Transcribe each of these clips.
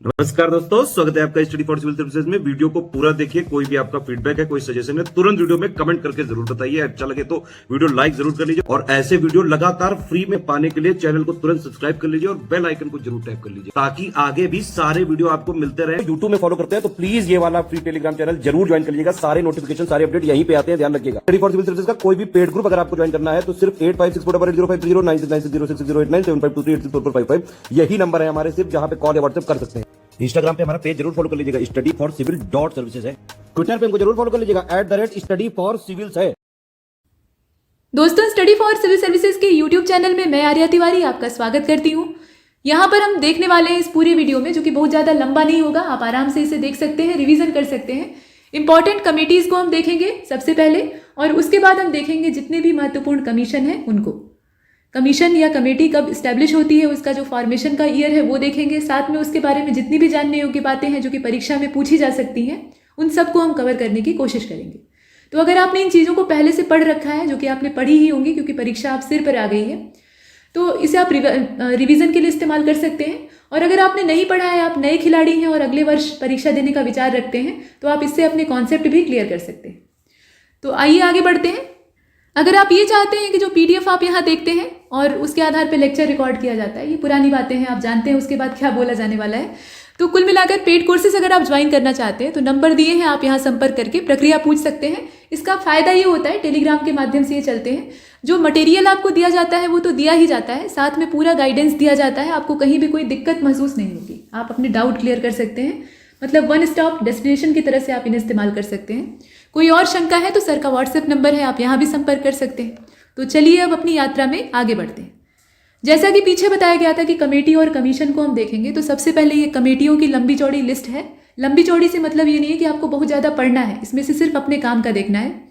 नमस्कार दोस्तों, स्वागत है आपका स्टडी फॉर सिविल सर्विसेज में। वीडियो को पूरा देखिए। कोई भी आपका फीडबैक है, कोई सजेशन है, तुरंत वीडियो में कमेंट करके जरूर बताइए। अच्छा लगे तो वीडियो लाइक जरूर कर लीजिए और ऐसे वीडियो लगातार फ्री में पाने के लिए चैनल को तुरंत सब्सक्राइब कर लीजिए और बेल आइकन को जरूर टैप कर लीजिए ताकि आगे भी सारे वीडियो आपको मिलते रहे। यूट्यूब में फॉलो करते हैं तो प्लीज ये वाला फ्री टेलीग्राम चैनल जरूर ज्वाइन कर लीजिएगा। सारे नोटिफिकेशन, सारे अपडेट यहीं पे आते हैं, ध्यान रखिएगा। स्टडी फॉर सिविल सर्विसेज का कोई भी पेड ग्रुप अगर आपको ज्वाइन करना है तो सिर्फ 856480560660897523864455 यही नंबर है हमारे, सिर्फ जहां पे कॉल या व्हाट्सएप कर सकते हैं। इंस्टाग्राम पे हमारा पेज जरूर फॉलो कर लीजिएगा, studyforcivil.services है। ट्विटर पे हमको जरूर फॉलो कर लीजिएगा, @studyforcivils है। दोस्तों, स्टडी फॉर सिविल सर्विसेज के यूट्यूब चैनल में मैं आर्या तिवारी आपका स्वागत करती हूँ। यहाँ पर हम देखने वाले हैं इस पूरे वीडियो में, जो कि बहुत ज़्यादा लंबा नहीं होगा, आप आराम से इसे देख सकते हैं, रिवीजन कर सकते हैं। इंपॉर्टेंट कमिटीज़ को हम देखेंगे सबसे पहले, और उसके बाद हम देखेंगे जितने भी महत्वपूर्ण कमीशन हैं उनको। कमीशन या कमेटी कब इस्टेब्लिश होती है, उसका जो फॉर्मेशन का ईयर है वो देखेंगे। साथ में उसके बारे में जितनी भी जानने योग्य बातें हैं जो कि परीक्षा में पूछी जा सकती हैं, उन सबको हम कवर करने की कोशिश करेंगे। तो अगर आपने इन चीज़ों को पहले से पढ़ रखा है, जो कि आपने पढ़ी ही होंगी क्योंकि परीक्षा आप सिर पर आ गई है, तो इसे आप रिवीजन के लिए इस्तेमाल कर सकते हैं। और अगर आपने नहीं पढ़ा है, आप नए खिलाड़ी हैं और अगले वर्ष परीक्षा देने का विचार रखते हैं, तो आप इससे अपने कॉन्सेप्ट भी क्लियर कर सकते हैं। तो आइए आगे बढ़ते हैं। अगर आप ये चाहते हैं कि जो PDF आप यहाँ देखते हैं और उसके आधार पर लेक्चर रिकॉर्ड किया जाता है, ये पुरानी बातें हैं, आप जानते हैं उसके बाद क्या बोला जाने वाला है। तो कुल मिलाकर पेड कोर्सेज अगर आप ज्वाइन करना चाहते हैं तो नंबर दिए हैं, आप यहाँ संपर्क करके प्रक्रिया पूछ सकते हैं। इसका फायदा ये होता है, टेलीग्राम के माध्यम से ये चलते हैं, जो मटेरियल आपको दिया जाता है वो तो दिया ही जाता है, साथ में पूरा गाइडेंस दिया जाता है। आपको कहीं भी कोई दिक्कत महसूस नहीं होगी, आप अपने डाउट क्लियर कर सकते हैं। मतलब वन स्टॉप डेस्टिनेशन की तरह से आप इन्हें इस्तेमाल कर सकते हैं। कोई और शंका है तो सर का व्हाट्सएप नंबर है, आप यहाँ भी संपर्क कर सकते हैं। तो चलिए अब अपनी यात्रा में आगे बढ़ते हैं। जैसा कि पीछे बताया गया था कि कमेटी और कमीशन को हम देखेंगे, तो सबसे पहले ये कमेटियों की लंबी चौड़ी लिस्ट है। लंबी चौड़ी से मतलब ये नहीं है कि आपको बहुत ज़्यादा पढ़ना है, इसमें से सिर्फ अपने काम का देखना है।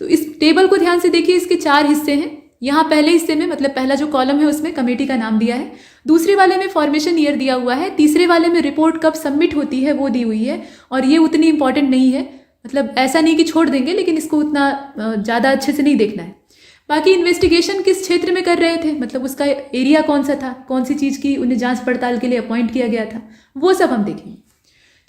तो इस टेबल को ध्यान से देखिए, इसके 4 हिस्से हैं। यहाँ पहले हिस्से में मतलब पहला जो कॉलम है उसमें कमेटी का नाम दिया है, दूसरे वाले में फॉर्मेशन ईयर दिया हुआ है, तीसरे वाले में रिपोर्ट कब सबमिट होती है वो दी हुई है। और ये उतनी इंपॉर्टेंट नहीं है, मतलब ऐसा नहीं कि छोड़ देंगे, लेकिन इसको उतना ज़्यादा अच्छे से नहीं देखना है। बाकी इन्वेस्टिगेशन किस क्षेत्र में कर रहे थे, मतलब उसका एरिया कौन सा था, कौन सी चीज़ की उन्हें जांच पड़ताल के लिए अपॉइंट किया गया था, वो सब हम देखेंगे।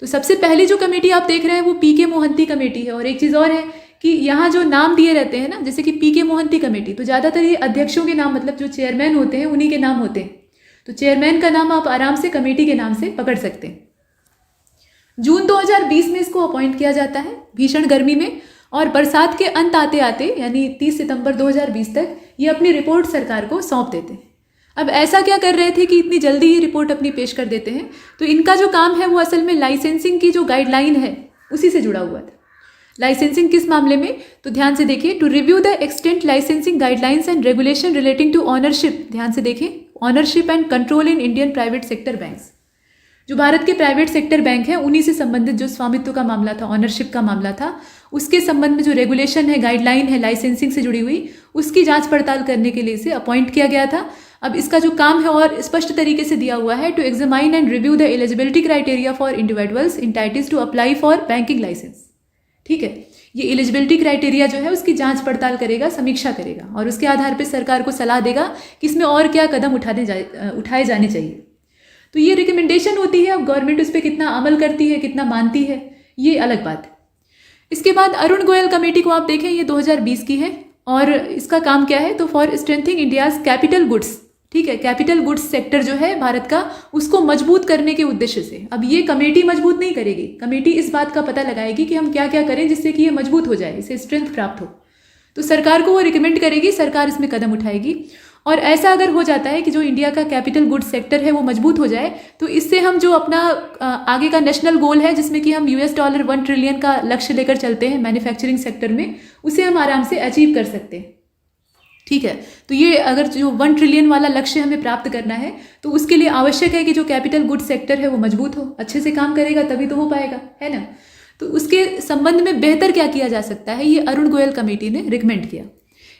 तो सबसे पहले जो कमेटी आप देख रहे हैं वो PK मोहंती कमेटी है। और एक चीज़ और है कि यहाँ जो नाम दिए रहते हैं ना, जैसे कि PK मोहंती कमेटी, तो ज़्यादातर ये अध्यक्षों के नाम, मतलब जो चेयरमैन होते हैं उन्हीं के नाम होते हैं। तो चेयरमैन का नाम आप आराम से कमेटी के नाम से पकड़ सकते हैं। जून 2020 में इसको अपॉइंट किया जाता है, भीषण गर्मी में, और बरसात के अंत आते आते यानी 30 सितंबर 2020 तक ये अपनी रिपोर्ट सरकार को सौंप देते हैं। अब ऐसा क्या कर रहे थे कि इतनी जल्दी ही रिपोर्ट अपनी पेश कर देते हैं? तो इनका जो काम है वो असल में लाइसेंसिंग की जो गाइडलाइन है उसी से जुड़ा हुआ था। लाइसेंसिंग किस मामले में, तो ध्यान से देखिए, to review the extent licensing guidelines and regulation relating to ownership, ध्यान से देखें, ownership and control in Indian private sector banks. जो भारत के प्राइवेट सेक्टर बैंक हैं उन्हीं से संबंधित जो स्वामित्व का मामला था, ऑनरशिप का मामला था, उसके संबंध में जो रेगुलेशन है, गाइडलाइन है लाइसेंसिंग से जुड़ी हुई, उसकी जांच पड़ताल करने के लिए इसे अपॉइंट किया गया था। अब इसका जो काम है और स्पष्ट तरीके से दिया हुआ है, to examine and review the eligibility criteria for individuals entitled to apply for banking licence. ठीक है, ये एलिजिबिलिटी क्राइटेरिया जो है उसकी जांच पड़ताल करेगा, समीक्षा करेगा, और उसके आधार पर सरकार को सलाह देगा कि इसमें और क्या कदम उठाए जाने चाहिए। तो ये रिकमेंडेशन होती है, अब गवर्नमेंट उस पर कितना अमल करती है, कितना मानती है, ये अलग बात है। इसके बाद अरुण गोयल कमेटी को आप देखें, ये 2020 की है, और इसका काम क्या है, तो for strengthening India's capital goods. ठीक है, कैपिटल गुड्स सेक्टर जो है भारत का, उसको मजबूत करने के उद्देश्य से। अब ये कमेटी मजबूत नहीं करेगी, कमेटी इस बात का पता लगाएगी कि हम क्या क्या करें जिससे कि ये मजबूत हो जाए, इसे स्ट्रेंथ प्राप्त हो। तो सरकार को वो रिकमेंड करेगी, सरकार इसमें कदम उठाएगी। और ऐसा अगर हो जाता है कि जो इंडिया का कैपिटल गुड्स सेक्टर है वो मजबूत हो जाए, तो इससे हम जो अपना आगे का नेशनल गोल है, जिसमें कि हम $1 ट्रिलियन का लक्ष्य लेकर चलते हैं मैन्युफैक्चरिंग सेक्टर में, उसे हम आराम से अचीव कर सकते हैं। ठीक है, तो ये अगर जो 1 ट्रिलियन वाला लक्ष्य हमें प्राप्त करना है, तो उसके लिए आवश्यक है कि जो कैपिटल गुड्स सेक्टर है वो मजबूत हो, अच्छे से काम करेगा तभी तो हो पाएगा, है ना। तो उसके संबंध में बेहतर क्या किया जा सकता है, ये अरुण गोयल कमेटी ने रिकमेंड किया।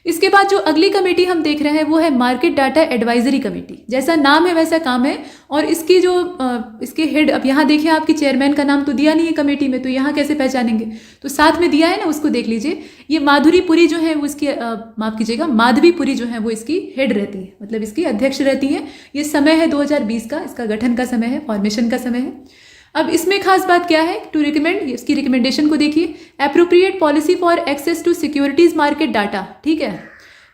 इसके बाद जो अगली कमेटी हम देख रहे हैं वो है मार्केट डाटा एडवाइजरी कमेटी। जैसा नाम है वैसा काम है, और इसकी जो इसके हेड, अब यहाँ देखिए आपकी चेयरमैन का नाम तो दिया नहीं है कमेटी में, तो यहाँ कैसे पहचानेंगे, तो साथ में दिया है ना, उसको देख लीजिए। ये माधुरी पुरी जो है वो इसकी माफ कीजिएगा, माधवी पुरी जो है वो इसकी हेड रहती है, मतलब इसकी अध्यक्ष रहती है। ये समय है 2020 का, इसका गठन का समय है, फॉर्मेशन का समय है। अब इसमें खास बात क्या है, टू रिकमेंड, इसकी रिकमेंडेशन को देखिए, appropriate policy for access to securities market data. ठीक है,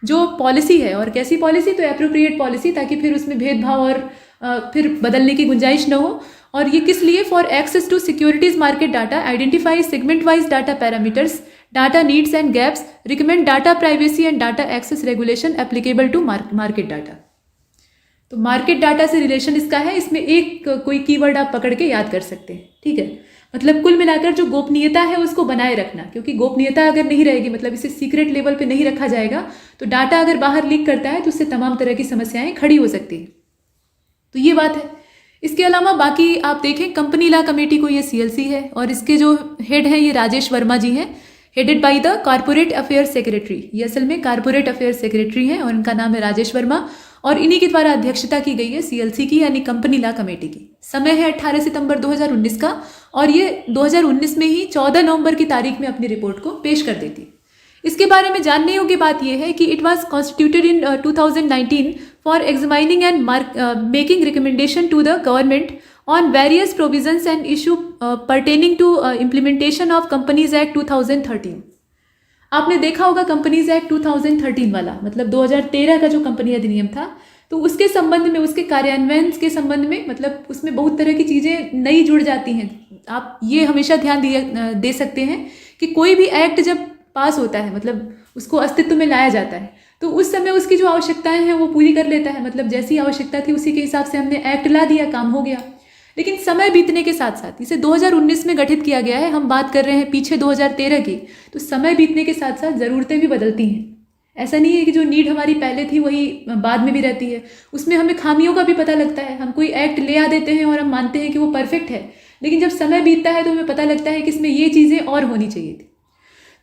जो पॉलिसी है, और कैसी पॉलिसी, तो अप्रोप्रिएट पॉलिसी, ताकि फिर उसमें भेदभाव और फिर बदलने की गुंजाइश न हो। और ये किस लिए, for access to securities market data, identify segment wise data parameters, data needs and gaps, recommend data privacy and data access regulation applicable to market data. तो मार्केट डाटा से रिलेशन इसका है, इसमें एक कोई कीवर्ड आप पकड़ के याद कर सकते हैं। ठीक है, मतलब कुल मिलाकर जो गोपनीयता है उसको बनाए रखना, क्योंकि गोपनीयता अगर नहीं रहेगी, मतलब इसे सीक्रेट लेवल पे नहीं रखा जाएगा, तो डाटा अगर बाहर लीक करता है तो उससे तमाम तरह की समस्याएं खड़ी हो सकती हैं। तो ये बात है। इसके अलावा बाकी आप देखें, कंपनी लॉ कमेटी को ये CLC है, और इसके जो हेड हैं ये राजेश वर्मा जी हैं, headed by the corporate affair secretary. ये असल में कॉर्पोरेट अफेयर सेक्रेटरी हैं और इनका नाम है राजेश वर्मा, और इन्हीं के द्वारा अध्यक्षता की गई है CLC की, यानी कंपनी लॉ कमेटी की। समय है 18 सितंबर 2019 का, और ये 2019 में ही 14 नवंबर की तारीख में अपनी रिपोर्ट को पेश कर देती है। इसके बारे में जानने योग्य बात यह है कि it was constituted in 2019 for examining and making recommendation to the government on various provisions and issue pertaining to implementation of companies act 2013। आपने देखा होगा कंपनीज एक्ट 2013 वाला, मतलब 2013 का जो कंपनी अधिनियम था, तो उसके संबंध में, उसके कार्यान्वयन के संबंध में, मतलब उसमें बहुत तरह की चीज़ें नई जुड़ जाती हैं। आप ये हमेशा ध्यान दे सकते हैं कि कोई भी एक्ट जब पास होता है, मतलब उसको अस्तित्व में लाया जाता है, तो उस समय उसकी जो आवश्यकताएं हैं वो पूरी कर लेता है। मतलब जैसी आवश्यकता थी उसी के हिसाब से हमने एक्ट ला दिया, काम हो गया। लेकिन समय बीतने के साथ साथ, इसे 2019 में गठित किया गया है, हम बात कर रहे हैं पीछे 2013 की, तो समय बीतने के साथ साथ ज़रूरतें भी बदलती हैं। ऐसा नहीं है कि जो नीड हमारी पहले थी वही बाद में भी रहती है, उसमें हमें खामियों का भी पता लगता है। हम कोई एक्ट ले आ देते हैं और हम मानते हैं कि वो परफेक्ट है, लेकिन जब समय बीतता है तो हमें पता लगता है कि इसमें ये चीज़ें और होनी चाहिए थी।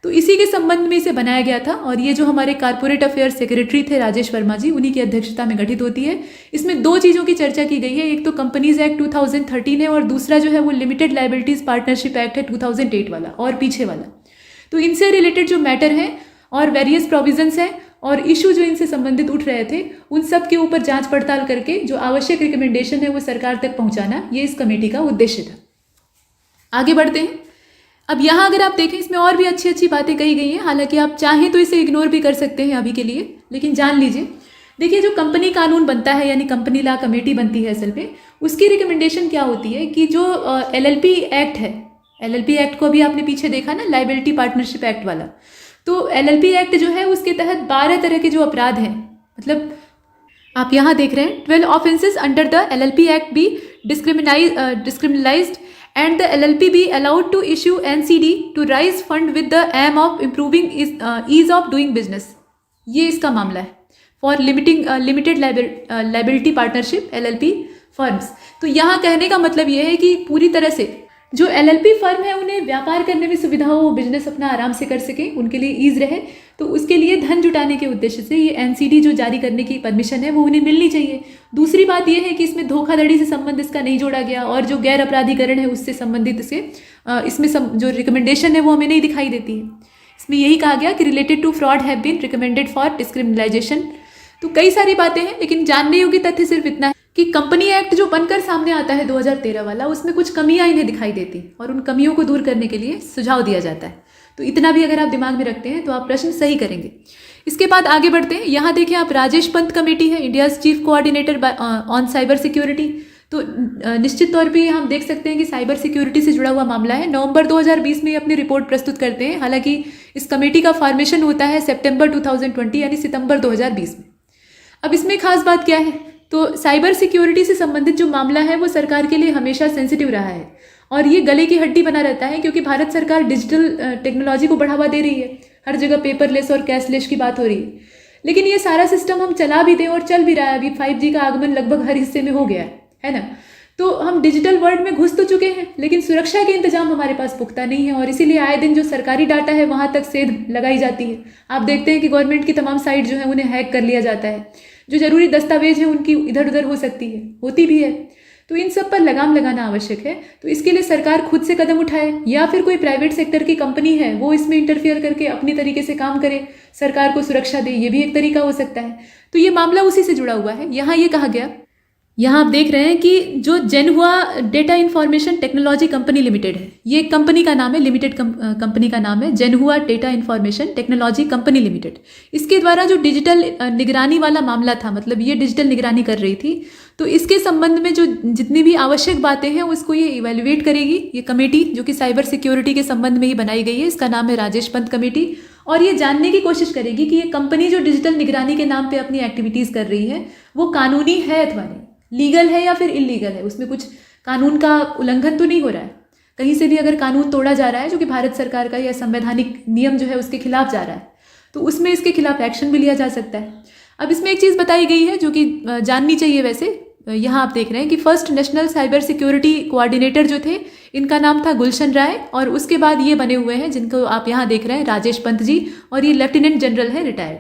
तो इसी के संबंध में इसे बनाया गया था, और ये जो हमारे कॉर्पोरेट अफेयर सेक्रेटरी थे राजेश वर्मा जी, उन्हीं की अध्यक्षता में गठित होती है। इसमें दो चीज़ों की चर्चा की गई है, एक तो कंपनीज एक्ट 2013 है, और दूसरा जो है वो लिमिटेड लाइबिलिटीज पार्टनरशिप एक्ट है 2008 वाला, और पीछे वाला। तो इनसे रिलेटेड जो मैटर हैं और वेरियस प्रोविजंस हैं और इशू जो इनसे संबंधित उठ रहे थे, उन सब के ऊपर जांच पड़ताल करके जो आवश्यक रिकमेंडेशन है वो सरकार तक पहुंचाना, ये इस कमेटी का उद्देश्य था। आगे बढ़ते हैं। अब यहाँ अगर आप देखें, इसमें और भी अच्छी अच्छी बातें कही गई हैं, हालांकि आप चाहें तो इसे इग्नोर भी कर सकते हैं अभी के लिए, लेकिन जान लीजिए। देखिए, जो कंपनी कानून बनता है, यानी कंपनी लॉ कमेटी बनती है, असल में उसकी रिकमेंडेशन क्या होती है कि जो LLP एक्ट है, LLP एक्ट को भी आपने पीछे देखा ना, लाइबिलिटी पार्टनरशिप एक्ट वाला, तो LLP एक्ट जो है उसके तहत 12 तरह के जो अपराध हैं, मतलब आप यहाँ देख रहे हैं 12 offences under the LLP act be decriminalised and the LLP be allowed to issue NCD to raise fund with the aim of improving ease of doing business। ये इसका मामला है for limited liability partnership LLP firms। तो यहाँ कहने का मतलब ये है कि पूरी तरह से जो LLP फर्म है उन्हें व्यापार करने में सुविधा हो, वो बिजनेस अपना आराम से कर सकें, उनके लिए ईज रहे, तो उसके लिए धन जुटाने के उद्देश्य से ये NCD जो जारी करने की परमिशन है वो उन्हें मिलनी चाहिए। दूसरी बात यह है कि इसमें धोखाधड़ी से संबंध इसका नहीं जोड़ा गया, और जो गैर अपराधीकरण है उससे संबंधित इसमें जो रिकमेंडेशन है वो हमें नहीं दिखाई देती है। इसमें यही कहा गया कि related to fraud have been recommended for decriminalisation. तो कई सारी बातें हैं, लेकिन जानने योग्य तथ्य सिर्फ इतना है कि कंपनी एक्ट जो बनकर सामने आता है 2013 वाला, उसमें कुछ कमियां इन्हें दिखाई देती, और उन कमियों को दूर करने के लिए सुझाव दिया जाता है। तो इतना भी अगर आप दिमाग में रखते हैं तो आप प्रश्न सही करेंगे। इसके बाद आगे बढ़ते हैं। यहाँ देखिए आप, राजेश पंत कमेटी है, India's chief coordinator on cyber security. तो निश्चित तौर पे हम देख सकते हैं कि साइबर सिक्योरिटी से जुड़ा हुआ मामला है। नवंबर 2020 में अपनी रिपोर्ट प्रस्तुत करते हैं, हालांकि इस कमेटी का फॉर्मेशन होता है सितंबर 2020 यानी सितंबर 2020 में। अब इसमें खास बात क्या है, तो साइबर सिक्योरिटी से संबंधित जो मामला है वो सरकार के लिए हमेशा सेंसिटिव रहा है, और ये गले की हड्डी बना रहता है, क्योंकि भारत सरकार डिजिटल टेक्नोलॉजी को बढ़ावा दे रही है, हर जगह पेपरलेस और कैशलेस की बात हो रही है। लेकिन ये सारा सिस्टम हम चला भी दें और चल भी रहा है, अभी 5G का आगमन लगभग हर हिस्से में हो गया है ना। तो हम डिजिटल वर्ल्ड में घुस तो चुके हैं, लेकिन सुरक्षा के इंतजाम हमारे पास पुख्ता नहीं है, और इसीलिए आए दिन जो सरकारी डाटा है वहाँ तक सेध लगाई जाती है। आप देखते हैं कि गवर्नमेंट की तमाम साइट जो है उन्हें हैक कर लिया जाता है, जो जरूरी दस्तावेज है उनकी इधर उधर हो सकती है, होती भी है। तो इन सब पर लगाम लगाना आवश्यक है। तो इसके लिए सरकार खुद से कदम उठाए, या फिर कोई प्राइवेट सेक्टर की कंपनी है वो इसमें इंटरफियर करके अपनी तरीके से काम करे, सरकार को सुरक्षा दे, ये भी एक तरीका हो सकता है। तो ये मामला उसी से जुड़ा हुआ है। यहाँ ये कहा गया यहाँ आप देख रहे हैं कि जो जेनहुआ data information technology company limited है, ये कंपनी का नाम है, लिमिटेड कंपनी का नाम है जेनहुआ data information technology company limited. इसके द्वारा जो डिजिटल निगरानी वाला मामला था, मतलब ये डिजिटल निगरानी कर रही थी, तो इसके संबंध में जो जितनी भी आवश्यक बातें हैं उसको ये इवेल्युएट करेगी। ये कमेटी जो कि साइबर सिक्योरिटी के संबंध में ही बनाई गई है, इसका नाम है राजेश पंत कमेटी, और ये जानने की कोशिश करेगी कि ये कंपनी जो डिजिटल निगरानी के नाम पे अपनी एक्टिविटीज़ कर रही है वो कानूनी है अथवा नहीं, लीगल है या फिर इलीगल है, उसमें कुछ कानून का उल्लंघन तो नहीं हो रहा है। कहीं से भी अगर कानून तोड़ा जा रहा है जो कि भारत सरकार का या संवैधानिक नियम जो है उसके खिलाफ जा रहा है, तो उसमें इसके खिलाफ एक्शन भी लिया जा सकता है। अब इसमें एक चीज़ बताई गई है जो कि जाननी चाहिए। वैसे यहाँ आप देख रहे हैं कि first national cyber security coordinator जो थे, इनका नाम था गुलशन राय, और उसके बाद ये बने हुए हैं जिनको आप यहाँ देख रहे हैं राजेश पंत जी, और ये लेफ्टिनेंट जनरल है रिटायर्ड।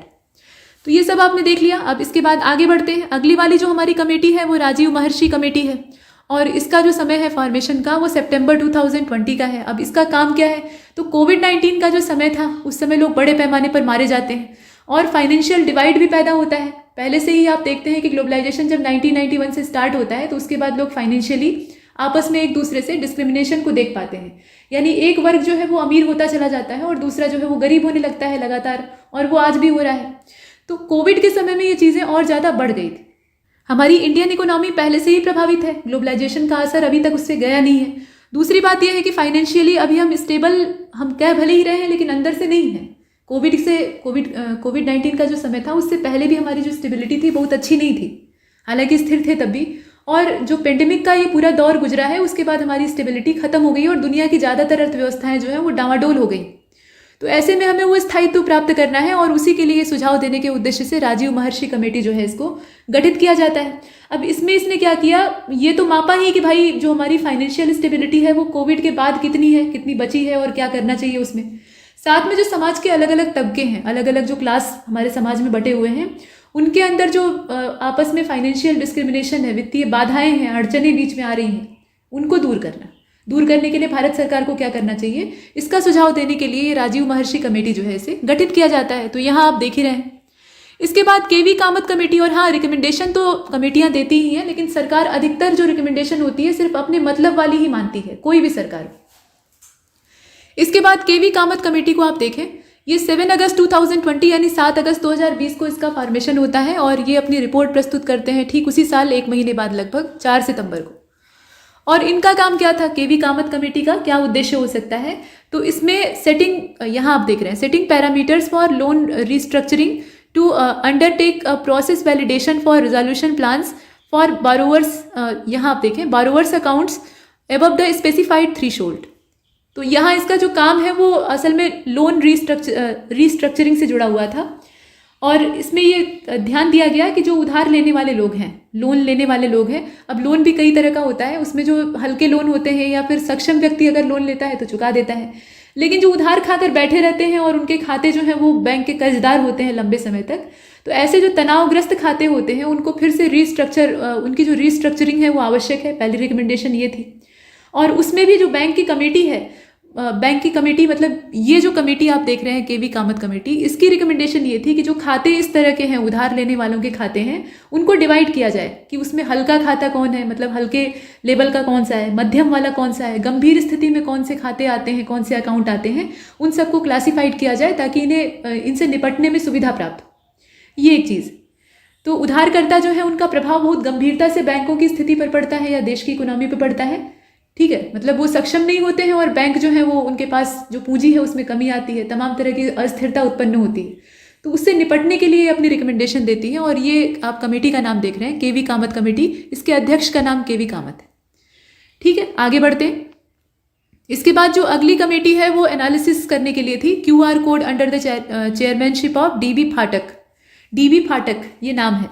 तो ये सब आपने देख लिया। अब इसके बाद आगे बढ़ते हैं। अगली वाली जो हमारी कमेटी है वो राजीव महर्षि कमेटी है, और इसका जो समय है फॉर्मेशन का वो सितंबर 2020 का है। अब इसका काम क्या है, तो कोविड-19 का जो समय था उस समय लोग बड़े पैमाने पर मारे जाते हैं और फाइनेंशियल डिवाइड भी पैदा होता है। पहले से ही आप देखते हैं कि ग्लोबलाइजेशन जब 1991 से स्टार्ट होता है तो उसके बाद लोग फाइनेंशियली आपस में एक दूसरे से डिस्क्रिमिनेशन को देख पाते हैं, यानी एक वर्ग जो है वो अमीर होता चला जाता है और दूसरा जो है वो गरीब होने लगता है लगातार, और वो आज भी हो रहा है। तो कोविड के समय में ये चीज़ें और ज़्यादा बढ़ गई थी। हमारी इंडियन इकोनॉमी पहले से ही प्रभावित है, ग्लोबलाइजेशन का असर अभी तक उससे गया नहीं है। दूसरी बात यह है कि फाइनेंशियली अभी हम स्टेबल, हम कह भले ही रहे हैं लेकिन अंदर से नहीं है। कोविड-19 का जो समय था उससे पहले भी हमारी जो स्टेबिलिटी थी बहुत अच्छी नहीं थी, हालांकि स्थिर थे तब भी, और जो पेंडेमिक का ये पूरा दौर गुजरा है उसके बाद हमारी स्टेबिलिटी खत्म हो गई और दुनिया की ज़्यादातर अर्थव्यवस्थाएं जो है वो डामाडोल हो गई। तो ऐसे में हमें वो स्थायित्व प्राप्त करना है, और उसी के लिए सुझाव देने के उद्देश्य से राजीव महर्षि कमेटी जो है इसको गठित किया जाता है। अब इसमें इसने क्या किया, ये तो मापा ही कि भाई जो हमारी फाइनेंशियल स्टेबिलिटी है वो कोविड के बाद कितनी है, कितनी बची है और क्या करना चाहिए उसमें। साथ में जो समाज के अलग अलग तबके हैं, अलग अलग जो क्लास हमारे समाज में बटे हुए हैं, उनके अंदर जो आपस में फाइनेंशियल डिस्क्रिमिनेशन है, वित्तीय बाधाएं हैं, अड़चनें बीच में आ रही हैं, उनको दूर करने के लिए भारत सरकार को क्या करना चाहिए, इसका सुझाव देने के लिए राजीव महर्षि कमेटी जो है इसे गठित किया जाता है। तो यहाँ आप देख ही रहे हैं। इसके बाद केवी कामत कमेटी, और हाँ, रिकमेंडेशन तो कमेटियाँ देती ही हैं, लेकिन सरकार अधिकतर जो रिकमेंडेशन होती है सिर्फ अपने मतलब वाली ही मानती है, कोई भी सरकार। इसके बाद केवी कामत कमेटी को आप देखें, ये 7 अगस्त 2020 यानी 7 अगस्त 2020 को इसका फॉर्मेशन होता है, और ये अपनी रिपोर्ट प्रस्तुत करते हैं ठीक उसी साल 1 महीने बाद, लगभग 4 सितंबर को। और इनका काम क्या था, केवी कामत कमेटी का क्या उद्देश्य हो सकता है, तो इसमें सेटिंग, यहाँ आप देख रहे हैं, setting parameters for loan restructuring to undertake process validation for resolution plans for borrowers, यहाँ आप देखें, borrowers accounts above the specified threshold. तो यहाँ इसका जो काम है वो असल में लोन रिस्ट्रक्चरिंग से जुड़ा हुआ था, और इसमें ये ध्यान दिया गया कि जो उधार लेने वाले लोग हैं, लोन लेने वाले लोग हैं, अब लोन भी कई तरह का होता है, उसमें जो हल्के लोन होते हैं या फिर सक्षम व्यक्ति अगर लोन लेता है तो चुका देता है, लेकिन जो उधार खाकर बैठे रहते हैं और उनके खाते जो हैं वो बैंक के कर्जदार होते हैं लंबे समय तक, तो ऐसे जो तनावग्रस्त खाते होते हैं उनको फिर से उनकी जो रिस्ट्रक्चरिंग है वो आवश्यक है। पहली रिकमेंडेशन ये थी, और उसमें भी जो बैंक की कमेटी है, बैंक की कमेटी मतलब ये जो कमेटी आप देख रहे हैं केवी कामत कमेटी, इसकी रिकमेंडेशन ये थी कि जो खाते इस तरह के हैं, उधार लेने वालों के खाते हैं, उनको डिवाइड किया जाए कि उसमें हल्का खाता कौन है, मतलब हल्के लेवल का कौन सा है, मध्यम वाला कौन सा है, गंभीर स्थिति में कौन से खाते आते हैं, कौन से अकाउंट आते हैं, उन सबको क्लासिफाइड किया जाए ताकि इनसे निपटने में सुविधा प्राप्त हो। ये एक चीज़। तो उधारकर्ता जो है उनका प्रभाव बहुत गंभीरता से बैंकों की स्थिति पर पड़ता है या देश की इकोनॉमी पर पड़ता है, ठीक है, मतलब वो सक्षम नहीं होते हैं और बैंक जो है वो उनके पास जो पूंजी है उसमें कमी आती है, तमाम तरह की अस्थिरता उत्पन्न होती है, तो उससे निपटने के लिए अपनी रिकमेंडेशन देती है। और ये आप कमेटी का नाम देख रहे हैं केवी कामत कमेटी, इसके अध्यक्ष का नाम केवी कामत है। ठीक है, आगे बढ़ते हैं। इसके बाद जो अगली कमेटी है वो एनालिसिस करने के लिए थी, QR code under the chairmanship of DB फाटक। DB फाटक ये नाम है,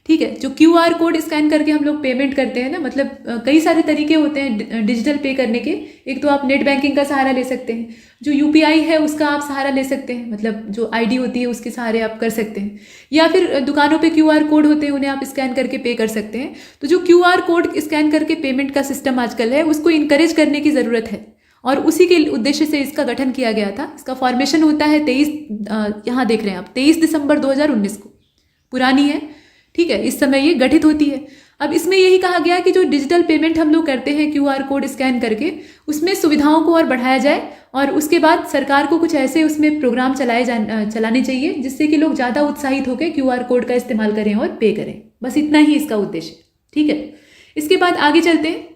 ठीक है। जो QR कोड स्कैन करके हम लोग पेमेंट करते हैं ना, मतलब कई सारे तरीके होते हैं डिजिटल पे करने के। एक तो आप नेट बैंकिंग का सहारा ले सकते हैं, जो UPI है उसका आप सहारा ले सकते हैं, मतलब जो ID होती है उसके सहारे आप कर सकते हैं, या फिर दुकानों पे QR कोड होते हैं उन्हें आप स्कैन करके पे कर सकते हैं। तो जो QR कोड स्कैन करके पेमेंट का सिस्टम आजकल है उसको इनकरेज करने की ज़रूरत है, और उसी के उद्देश्य से इसका गठन किया गया था। इसका फॉर्मेशन होता है यहाँ देख रहे हैं आप 23 दिसंबर 2019 को, पुरानी है, ठीक है, इस समय ये गठित होती है। अब इसमें यही कहा गया कि जो डिजिटल पेमेंट हम लोग करते हैं क्यूआर कोड स्कैन करके, उसमें सुविधाओं को और बढ़ाया जाए और उसके बाद सरकार को कुछ ऐसे उसमें प्रोग्राम चलाने चाहिए जिससे कि लोग ज़्यादा उत्साहित होकर क्यूआर कोड का इस्तेमाल करें और पे करें। बस इतना ही इसका उद्देश्य। ठीक है, इसके बाद आगे चलते हैं।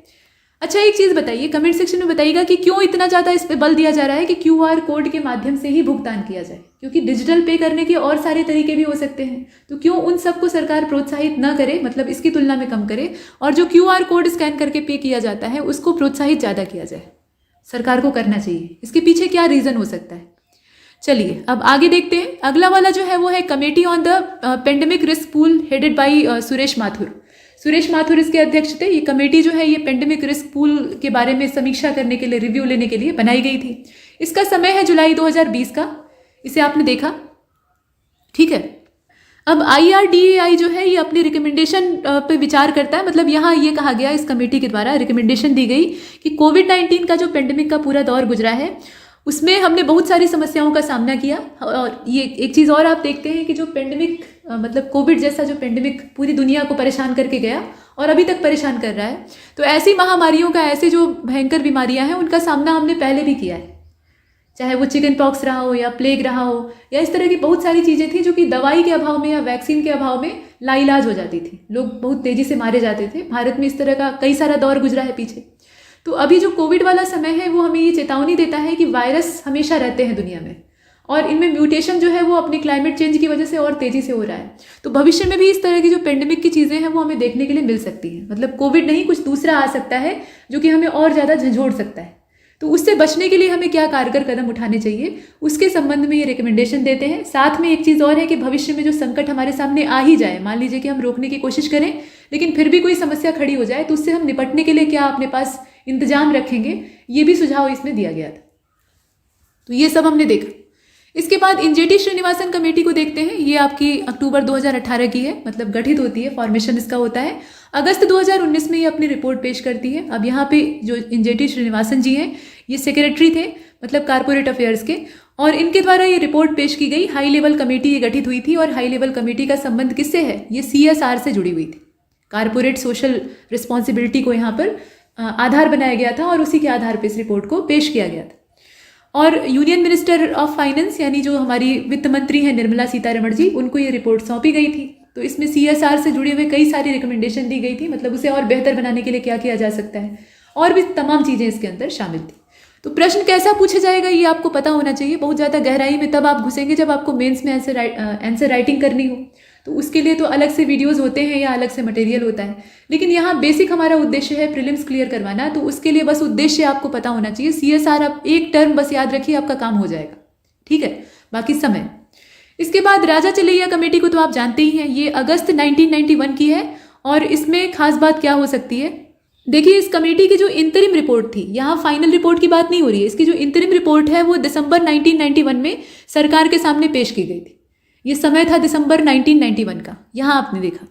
अच्छा, एक चीज़ बताइए, कमेंट सेक्शन में बताइएगा कि क्यों इतना ज़्यादा इस पर बल दिया जा रहा है कि क्यूआर कोड के माध्यम से ही भुगतान किया जाए, क्योंकि डिजिटल पे करने के और सारे तरीके भी हो सकते हैं। तो क्यों उन सबको सरकार प्रोत्साहित न करे, मतलब इसकी तुलना में कम करे, और जो क्यूआर कोड स्कैन करके पे किया जाता है उसको प्रोत्साहित ज़्यादा किया जाए। सरकार को करना चाहिए। इसके पीछे क्या रीज़न हो सकता है, चलिए अब आगे देखते हैं। अगला वाला जो है वो है committee on the pandemic risk pool headed by Suresh Mathur. Suresh Mathur इसके अध्यक्ष थे। ये कमेटी जो है ये पेंडेमिक रिस्क पूल के बारे में समीक्षा करने के लिए, रिव्यू लेने के लिए बनाई गई थी। इसका समय है जुलाई 2020 का। इसे आपने देखा, ठीक है। अब IRDAI जो है ये अपनी रिकमेंडेशन पे विचार करता है। मतलब यहाँ ये कहा गया, इस कमेटी के द्वारा रिकमेंडेशन दी गई कि कोविड-19 का जो पेंडेमिक का पूरा दौर गुजरा है उसमें हमने बहुत सारी समस्याओं का सामना किया। और ये एक चीज़ और आप देखते हैं कि जो पेंडेमिक मतलब कोविड जैसा जो पेंडेमिक पूरी दुनिया को परेशान करके गया और अभी तक परेशान कर रहा है, तो ऐसी महामारियों का, ऐसे जो भयंकर बीमारियां हैं उनका सामना हमने पहले भी किया है। चाहे वो चिकन पॉक्स रहा हो या प्लेग रहा हो या इस तरह की बहुत सारी चीज़ें थी जो कि दवाई के अभाव में या वैक्सीन के अभाव में लाइलाज हो जाती थी। लोग बहुत तेज़ी से मारे जाते थे। भारत में इस तरह का कई सारा दौर गुजरा है पीछे। तो अभी जो कोविड वाला समय है वो हमें ये चेतावनी देता है कि वायरस हमेशा रहते हैं दुनिया में और इनमें म्यूटेशन जो है वो अपने क्लाइमेट चेंज की वजह से और तेज़ी से हो रहा है। तो भविष्य में भी इस तरह की जो पेंडेमिक की चीज़ें हैं वो हमें देखने के लिए मिल सकती हैं। मतलब कोविड नहीं, कुछ दूसरा आ सकता है जो कि हमें और ज़्यादा झंझोड़ सकता है। तो उससे बचने के लिए हमें क्या कारगर कदम उठाने चाहिए, उसके संबंध में ये रिकमेंडेशन देते हैं। साथ में एक चीज़ और है कि भविष्य में जो संकट हमारे सामने आ ही जाए, मान लीजिए कि हम रोकने की कोशिश करें लेकिन फिर भी कोई समस्या खड़ी हो जाए, तो उससे हम निपटने के लिए क्या अपने पास इंतजाम रखेंगे, ये भी सुझाव इसमें दिया गया था। तो ये सब हमने देखा। इसके बाद इंजेटी श्रीनिवासन कमेटी को देखते हैं। ये आपकी अक्टूबर 2018 की है, मतलब गठित होती है, फॉर्मेशन इसका होता है। अगस्त 2019 में ये अपनी रिपोर्ट पेश करती है। अब यहाँ पे जो इंजेटी श्रीनिवासन जी हैं ये सेक्रेटरी थे, मतलब कारपोरेट अफेयर्स के, और इनके द्वारा ये रिपोर्ट पेश की गई। हाई लेवल कमेटी ये गठित हुई थी और हाई लेवल कमेटी का संबंध किससे है, ये CSR से जुड़ी हुई थी। कारपोरेट सोशल रिस्पॉन्सिबिलिटी को यहाँ पर आधार बनाया गया था और उसी के आधार पर इस रिपोर्ट को पेश किया गया था। और यूनियन मिनिस्टर ऑफ फाइनेंस यानी जो हमारी वित्त मंत्री हैं निर्मला सीतारमण जी, उनको ये रिपोर्ट सौंपी गई थी। तो इसमें CSR से जुड़े हुए कई सारी रिकमेंडेशन दी गई थी, मतलब उसे और बेहतर बनाने के लिए क्या किया जा सकता है, और भी तमाम चीज़ें इसके अंदर शामिल थी। तो प्रश्न कैसा पूछा जाएगा ये आपको पता होना चाहिए। बहुत ज़्यादा गहराई में तब आप घुसेंगे जब आपको मेंस में आंसर राइटिंग करनी हो, तो उसके लिए तो अलग से वीडियोज़ होते हैं या अलग से मटेरियल होता है। लेकिन यहाँ बेसिक हमारा उद्देश्य है प्रीलिम्स क्लियर करवाना, तो उसके लिए बस उद्देश्य आपको पता होना चाहिए। CSR आप एक टर्म बस याद रखिए, आपका काम हो जाएगा, ठीक है। बाकी समय। इसके बाद राजा चलैया कमेटी को तो आप जानते ही हैं, ये अगस्त 1991 की है। और इसमें खास बात क्या हो सकती है, देखिए इस कमेटी की जो इंतरिम रिपोर्ट थी, यहाँ फाइनल रिपोर्ट की बात नहीं हो रही है, इसकी जो इंतरिम रिपोर्ट है वो दिसंबर 1991 में सरकार के सामने पेश की गई थी। ये समय था दिसंबर 1991 का, यहाँ आपने देखा।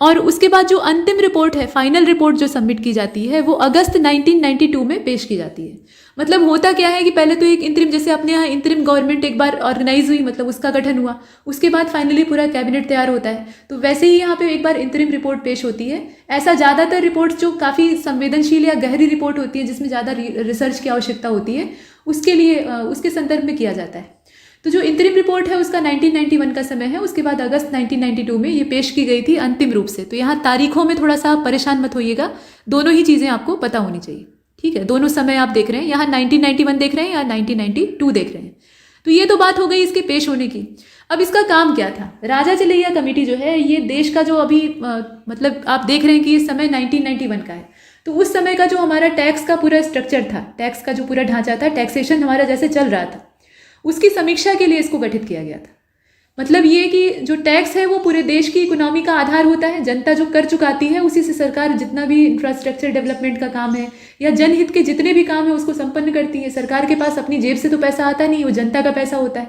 और उसके बाद जो अंतिम रिपोर्ट है, फाइनल रिपोर्ट जो सबमिट की जाती है, वो अगस्त 1992 में पेश की जाती है। मतलब होता क्या है कि पहले तो एक इंतरिम, जैसे अपने यहाँ इंतरिम गवर्नमेंट एक बार ऑर्गेनाइज हुई, मतलब उसका गठन हुआ, उसके बाद फाइनली पूरा कैबिनेट तैयार होता है। तो वैसे ही यहाँ पे एक बार इंतरिम रिपोर्ट पेश होती है। ऐसा ज़्यादातर रिपोर्ट्स जो काफ़ी संवेदनशील या गहरी रिपोर्ट होती है, जिसमें ज़्यादा रिसर्च की आवश्यकता होती है, उसके लिए उसके संदर्भ में किया जाता है। तो जो इंतरिम रिपोर्ट है उसका 1991 का समय है। उसके बाद अगस्त 1992 में ये पेश की गई थी अंतिम रूप से। तो यहाँ तारीखों में थोड़ा सा परेशान मत होइएगा, दोनों ही चीज़ें आपको पता होनी चाहिए, ठीक है। दोनों समय आप देख रहे हैं, यहाँ 1991 देख रहे हैं या 1992 देख रहे हैं। तो ये तो बात हो गई इसके पेश होने की। अब इसका काम क्या था। राजा चलैया कमेटी जो है ये देश का जो अभी मतलब आप देख रहे हैं कि ये समय 1991 का है। तो उस समय का जो हमारा टैक्स का पूरा स्ट्रक्चर था, टैक्स का जो पूरा ढांचा था, टैक्सेशन हमारा जैसे चल रहा था, उसकी समीक्षा के लिए इसको गठित किया गया था। मतलब ये कि जो टैक्स है वो पूरे देश की इकोनॉमी का आधार होता है। जनता जो कर चुकाती है उसी से सरकार जितना भी इंफ्रास्ट्रक्चर डेवलपमेंट का काम है या जनहित के जितने भी काम है उसको संपन्न करती है। सरकार के पास अपनी जेब से तो पैसा आता नहीं, वो जनता का पैसा होता है।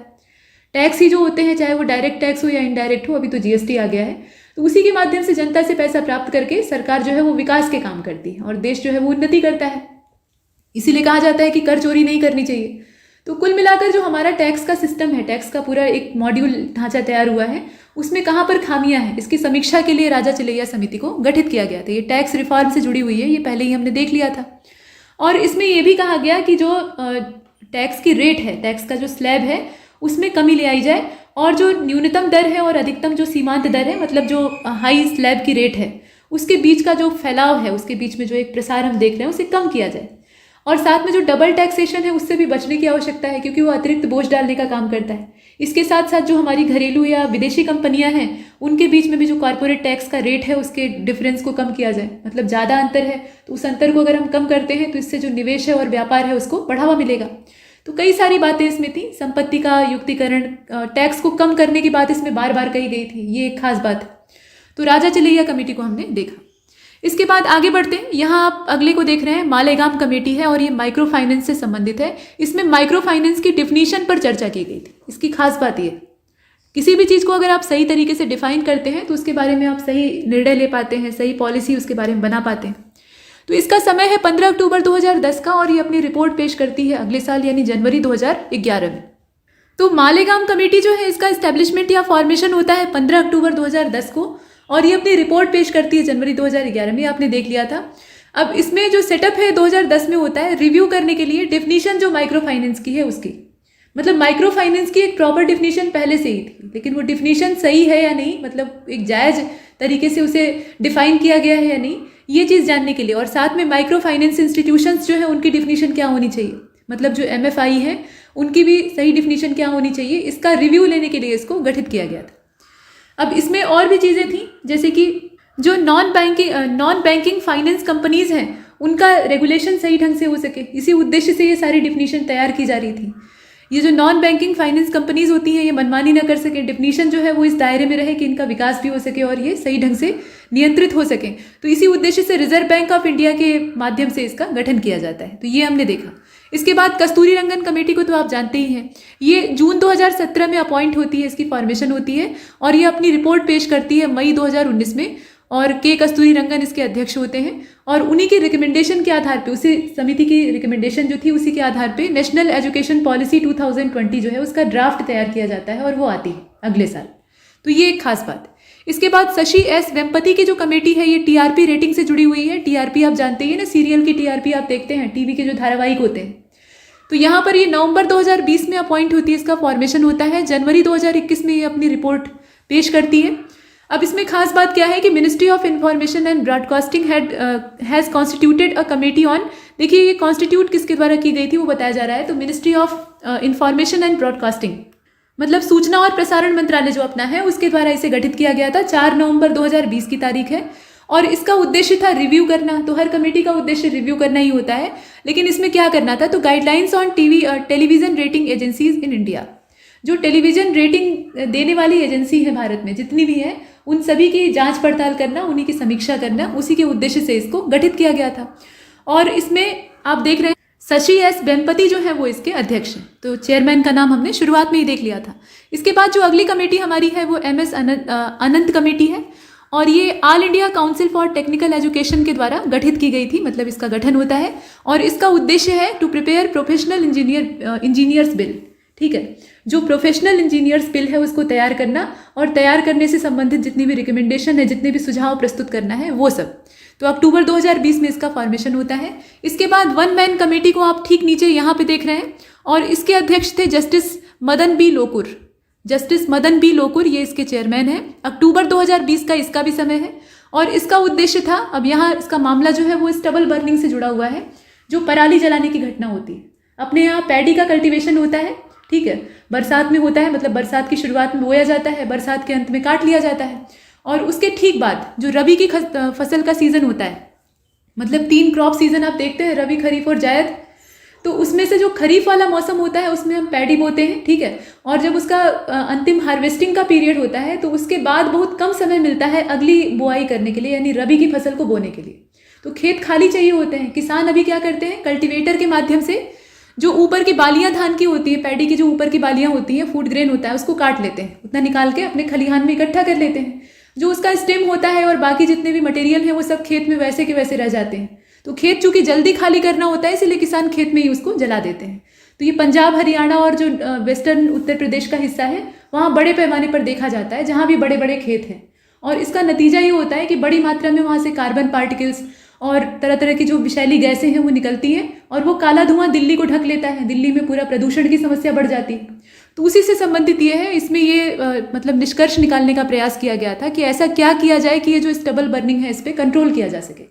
टैक्स ही जो होते हैं, चाहे वो डायरेक्ट टैक्स हो या इनडायरेक्ट हो, अभी तो GST आ गया है, तो उसी के माध्यम से जनता से पैसा प्राप्त करके सरकार जो है वो विकास के काम करती है और देश जो है वो उन्नति करता है। इसीलिए कहा जाता है कि कर चोरी नहीं करनी चाहिए। तो कुल मिलाकर जो हमारा टैक्स का सिस्टम है, टैक्स का पूरा एक मॉड्यूल ढांचा तैयार हुआ है, उसमें कहाँ पर खामियां हैं, इसकी समीक्षा के लिए राजा चिलैया समिति को गठित किया गया था। ये टैक्स रिफॉर्म से जुड़ी हुई है, ये पहले ही हमने देख लिया था। और इसमें ये भी कहा गया कि जो टैक्स की रेट है, टैक्स का जो स्लैब है, उसमें कमी ले आई जाए और जो न्यूनतम दर है और अधिकतम जो सीमांत दर है, मतलब जो हाई स्लैब की रेट है, उसके बीच का जो फैलाव है, उसके बीच में जो एक प्रसार हम देख रहे हैं, उसे कम किया जाए। और साथ में जो डबल टैक्सेशन है उससे भी बचने की आवश्यकता है, क्योंकि वो अतिरिक्त बोझ डालने का काम करता है। इसके साथ साथ जो हमारी घरेलू या विदेशी कंपनियां हैं, उनके बीच में भी जो कॉर्पोरेट टैक्स का रेट है, उसके डिफरेंस को कम किया जाए। मतलब ज़्यादा अंतर है तो उस अंतर को अगर हम कम करते हैं तो इससे जो निवेश है और व्यापार है उसको बढ़ावा मिलेगा। तो कई सारी बातें इसमें थी। संपत्ति का युक्तिकरण, टैक्स को कम करने की बात इसमें बार बार कही गई थी, ये एक खास बात है। तो राजा चिलैया कमेटी को हमने देखा। इसके बाद आगे बढ़ते हैं। यहाँ आप अगले को देख रहे हैं, मालेगाम कमेटी है और ये माइक्रो फाइनेंस से संबंधित है। इसमें माइक्रो फाइनेंस की डिफिनीशन पर चर्चा की गई थी। इसकी खास बात ये, किसी भी चीज़ को अगर आप सही तरीके से डिफाइन करते हैं तो उसके बारे में आप सही निर्णय ले पाते हैं, सही पॉलिसी उसके बारे में बना पाते हैं। तो इसका समय है 15 अक्टूबर 2010 का और ये अपनी रिपोर्ट पेश करती है अगले साल यानी जनवरी 2011 में। तो मालेगाम कमेटी जो है, इसका इस्टेब्लिशमेंट या फॉर्मेशन होता है 15 अक्टूबर 2010 को और ये अपनी रिपोर्ट पेश करती है जनवरी 2011 में। आपने देख लिया था। अब इसमें जो सेटअप है 2010 में होता है रिव्यू करने के लिए डिफिनीशन जो माइक्रो फाइनेंस की है उसकी, मतलब माइक्रो फाइनेंस की एक प्रॉपर डिफिनीशन पहले से ही थी, लेकिन वो डिफिनीशन सही है या नहीं, मतलब एक जायज़ तरीके से उसे डिफाइन किया गया है या नहीं, ये चीज़ जानने के लिए। और साथ में माइक्रो फाइनेंस इंस्टीट्यूशंस जो है उनकी डिफिनीशन क्या होनी चाहिए, मतलब जो MFI है उनकी भी सही डिफिनीशन क्या होनी चाहिए, इसका रिव्यू लेने के लिए इसको गठित किया गया था। अब इसमें और भी चीज़ें थी, जैसे कि जो नॉन बैंकिंग फाइनेंस कंपनीज़ हैं उनका रेगुलेशन सही ढंग से हो सके, इसी उद्देश्य से ये सारी डिफिनीशन तैयार की जा रही थी। ये जो नॉन बैंकिंग फाइनेंस कंपनीज होती हैं ये मनमानी न कर सके, डिफिनीशन जो है वो इस दायरे में रहे कि इनका विकास भी हो सके और ये सही ढंग से नियंत्रित हो सके। तो इसी उद्देश्य से रिजर्व बैंक ऑफ इंडिया के माध्यम से इसका गठन किया जाता है। तो ये हमने देखा। इसके बाद कस्तूरी रंगन कमेटी को तो आप जानते ही हैं, ये जून 2017 में अपॉइंट होती है, इसकी फॉर्मेशन होती है और ये अपनी रिपोर्ट पेश करती है मई 2019 में और के कस्तूरी रंगन इसके अध्यक्ष होते हैं। और उन्हीं के रिकमेंडेशन के आधार पे, उसी समिति की रिकमेंडेशन जो थी उसी के आधार पे नेशनल एजुकेशन पॉलिसी 2020 जो है उसका ड्राफ्ट तैयार किया जाता है और वो आती है अगले साल। तो ये एक खास बात है। इसके बाद शशि एस वेम्पति की जो कमेटी है ये TRP रेटिंग से जुड़ी हुई है। TRP आप जानते ही ना, सीरियल की TRP आप देखते हैं, टीवी के जो धारावाहिक होते हैं। तो यहाँ पर ये नवंबर 2020 में अपॉइंट होती है, इसका फॉर्मेशन होता है। जनवरी 2021 में ये अपनी रिपोर्ट पेश करती है। अब इसमें खास बात क्या है कि ministry of information and broadcasting has constituted a committee on, देखिए ये कॉन्स्टिट्यूट किसके द्वारा की गई थी वो बताया जा रहा है। तो ministry of information and broadcasting, मतलब सूचना और प्रसारण मंत्रालय जो अपना है उसके द्वारा इसे गठित किया गया था। 4 नवंबर 2020 की तारीख है और इसका उद्देश्य था रिव्यू करना। तो हर कमेटी का उद्देश्य रिव्यू करना ही होता है, लेकिन इसमें क्या करना था, तो guidelines on television rating agencies in India, जो टेलीविजन रेटिंग देने वाली एजेंसी है भारत में जितनी भी है उन सभी की जांच पड़ताल करना, उन्हीं की समीक्षा करना, उसी के उद्देश्य से इसको गठित किया गया था। और इसमें आप देख रहे हैं शशि एस वेम्पति जो है वो इसके अध्यक्ष हैं। तो चेयरमैन का नाम हमने शुरुआत में ही देख लिया था। इसके बाद जो अगली कमेटी हमारी है वो MS अनंत कमेटी है और ये all India council for technical education के द्वारा गठित की गई थी, मतलब इसका गठन होता है और इसका उद्देश्य है to prepare professional engineers bill. ठीक है, जो प्रोफेशनल इंजीनियर्स बिल है उसको तैयार करना और तैयार करने से संबंधित जितनी भी रिकमेंडेशन है, जितने भी सुझाव प्रस्तुत करना है वो सब। तो अक्टूबर 2020 में इसका फॉर्मेशन होता है। इसके बाद 1 मैन कमेटी को आप ठीक नीचे यहाँ पे देख रहे हैं और इसके अध्यक्ष थे justice Madan B Lokur. Justice Madan B Lokur ये इसके चेयरमैन हैं। अक्टूबर 2020 का इसका भी समय है और इसका उद्देश्य था, अब यहाँ इसका मामला जो है वो स्टबल बर्निंग से जुड़ा हुआ है, जो पराली जलाने की घटना होती है। अपने यहाँ पैडी का कल्टीवेशन होता है, ठीक है, बरसात में होता है, मतलब बरसात की शुरुआत में बोया जाता है, बरसात के अंत में काट लिया जाता है और उसके ठीक बाद जो रबी की फसल का सीज़न होता है, मतलब 3 क्रॉप सीज़न आप देखते हैं, रबी, खरीफ और जायद। तो उसमें से जो खरीफ वाला मौसम होता है उसमें हम पैडी बोते हैं, ठीक है, और जब उसका अंतिम हार्वेस्टिंग का पीरियड होता है तो उसके बाद बहुत कम समय मिलता है अगली बुआई करने के लिए, यानी रबी की फसल को बोने के लिए। तो खेत खाली चाहिए होते हैं। किसान अभी क्या करते हैं, कल्टीवेटर के माध्यम से जो ऊपर की बालियां धान की होती है, पैडी की जो ऊपर की बालियां होती हैं, फूड ग्रेन होता है, उसको काट लेते हैं, उतना निकाल के अपने खलिहान में इकट्ठा कर लेते हैं। जो उसका स्टेम होता है और बाकी जितने भी मटेरियल हैं वो सब खेत में वैसे के वैसे रह जाते हैं। तो खेत चूंकि जल्दी खाली करना होता है इसलिए किसान खेत में ही उसको जला देते हैं। तो ये पंजाब, हरियाणा और जो वेस्टर्न उत्तर प्रदेश का हिस्सा है वहाँ बड़े पैमाने पर देखा जाता है, जहाँ भी बड़े बड़े खेत हैं। और इसका नतीजा ये होता है कि बड़ी मात्रा में वहाँ से कार्बन पार्टिकल्स और तरह तरह की जो विषैली गैसें हैं वो निकलती हैं और वो काला धुआं दिल्ली को ढक लेता है। दिल्ली में पूरा प्रदूषण की समस्या बढ़ जाती है। तो उसी से संबंधित ये है, इसमें ये मतलब निष्कर्ष निकालने का प्रयास किया गया था कि ऐसा क्या किया जाए कि ये जो स्टबल बर्निंग है इस पर कंट्रोल किया जा सके।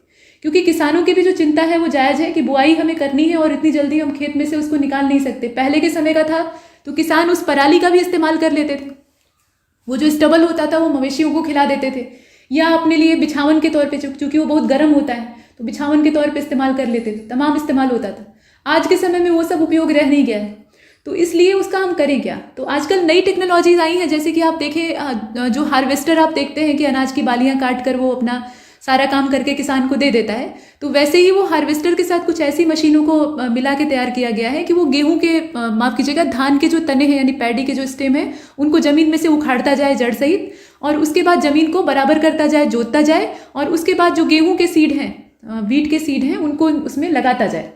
क्योंकि किसानों की भी जो चिंता है वो जायज़ है कि बुआई हमें करनी है और इतनी जल्दी हम खेत में से उसको निकाल नहीं सकते। पहले के समय का था तो किसान उस पराली का भी इस्तेमाल कर लेते थे, वो जो स्टबल होता था वो मवेशियों को खिला देते थे, या अपने लिए बिछावन के तौर पे, चूंकि वो बहुत गर्म होता है तो बिछावन के तौर पे इस्तेमाल कर लेते थे, तमाम इस्तेमाल होता था। आज के समय में वो सब उपयोग रह नहीं गया है, तो इसलिए उसका हम करें क्या। तो आजकल नई टेक्नोलॉजीज आई हैं, जैसे कि आप देखें जो हार्वेस्टर आप देखते हैं कि अनाज की बालियां काट कर वो अपना सारा काम करके किसान को दे देता है, तो वैसे ही वो हार्वेस्टर के साथ कुछ ऐसी मशीनों को मिला के तैयार किया गया है कि वो गेहूं के माफ कीजिएगा धान के जो तने हैं यानी पैडी के जो स्टेम है उनको जमीन में से उखाड़ता जाए जड़ सहित, और उसके बाद जमीन को बराबर करता जाए, जोतता जाए, और उसके बाद जो गेहूं के सीड हैं, वीट के सीड हैं, उनको उसमें लगाता जाए,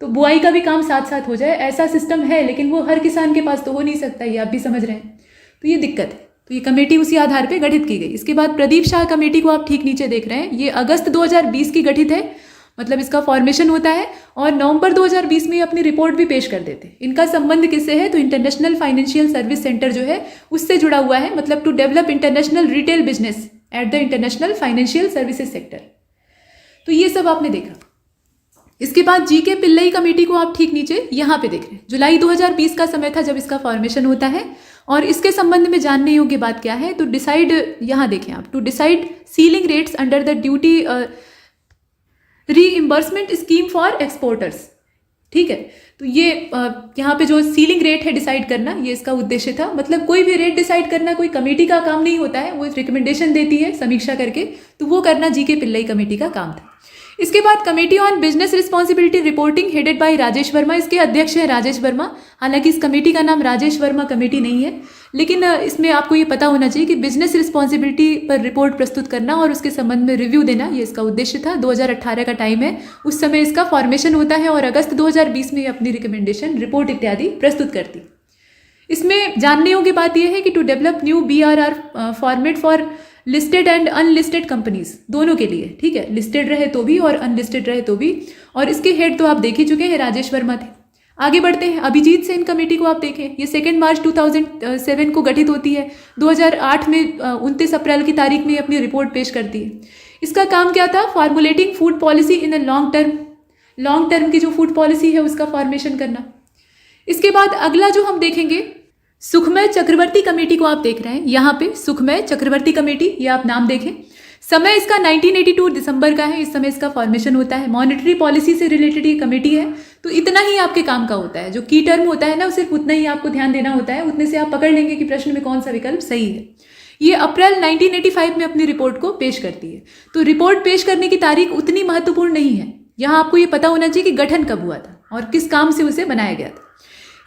तो बुआई का भी काम साथ साथ हो जाए। ऐसा सिस्टम है, लेकिन वो हर किसान के पास तो हो नहीं सकता, ये आप भी समझ रहे हैं। तो ये दिक्कत है। तो ये कमेटी उसी आधार पे गठित की गई। इसके बाद प्रदीप शाह कमेटी को आप ठीक नीचे देख रहे हैं, ये अगस्त 2020 की गठित है, मतलब इसका फॉर्मेशन होता है, और नवंबर 2020 में अपनी रिपोर्ट भी पेश कर देते हैं। इनका संबंध किससे है, तो इंटरनेशनल फाइनेंशियल सर्विस सेंटर जो है उससे जुड़ा हुआ है, मतलब to develop international retail business at the international financial services sector. तो ये सब आपने देखा। इसके बाद जीके पिल्लई कमेटी को आप ठीक नीचे यहाँ पे देख रहे हैं। जुलाई 2020 का समय था जब इसका फॉर्मेशन होता है, और इसके संबंध में जानने योग्य बात क्या है, तो डिसाइड, यहाँ देखें आप, to decide ceiling rates under the duty reimbursement scheme for exporters. ठीक है, तो ये यहाँ पे जो सीलिंग रेट है डिसाइड करना, ये इसका उद्देश्य था। मतलब कोई भी रेट डिसाइड करना कोई कमेटी का काम नहीं होता है, वो रिकमेंडेशन देती है समीक्षा करके, तो वो करना जीके पिल्लई कमेटी का काम था। इसके बाद committee on business responsibility reporting headed by Rajesh Verma, इसके अध्यक्ष हैं राजेश वर्मा। हालांकि इस कमेटी का नाम राजेश वर्मा कमेटी नहीं है, लेकिन इसमें आपको ये पता होना चाहिए कि बिजनेस रिस्पॉन्सिबिलिटी पर रिपोर्ट प्रस्तुत करना और उसके संबंध में रिव्यू देना, ये इसका उद्देश्य था। 2018 का टाइम है, उस समय इसका फॉर्मेशन होता है, और अगस्त 2020 में अपनी रिकमेंडेशन, रिपोर्ट इत्यादि प्रस्तुत करती। इसमें जानने योग्य बात यह है कि to develop new BRR format for listed and unlisted companies, दोनों के लिए, ठीक है, लिस्टेड रहे तो भी और अनलिस्टेड रहे तो भी। और इसके हेड तो आप देख ही चुके हैं, राजेश वर्मा थे। आगे बढ़ते हैं, अभिजीत सेन कमेटी को आप देखें, ये 2 मार्च 2007 को गठित होती है। 2008 में 29 अप्रैल की तारीख में अपनी रिपोर्ट पेश करती है। इसका काम क्या था, formulating food policy in a long term की जो फूड पॉलिसी है उसका फॉर्मेशन करना। इसके बाद अगला जो हम देखेंगे, सुखमय चक्रवर्ती कमेटी को आप देख रहे हैं यहाँ पे, सुखमय चक्रवर्ती कमेटी, ये आप नाम देखें। समय इसका 1982 दिसंबर का है, इस समय इसका फॉर्मेशन होता है। मॉनेटरी पॉलिसी से रिलेटेड ये कमेटी है, तो इतना ही आपके काम का होता है। जो की टर्म होता है ना, सिर्फ उतना ही आपको ध्यान देना होता है, उतने से आप पकड़ लेंगे कि प्रश्न में कौन सा विकल्प सही है। ये अप्रैल 1985 में अपनी रिपोर्ट को पेश करती है। तो रिपोर्ट पेश करने की तारीख उतनी महत्वपूर्ण नहीं है, यहाँ आपको ये पता होना चाहिए कि गठन कब हुआ था और किस काम से उसे बनाया गया था।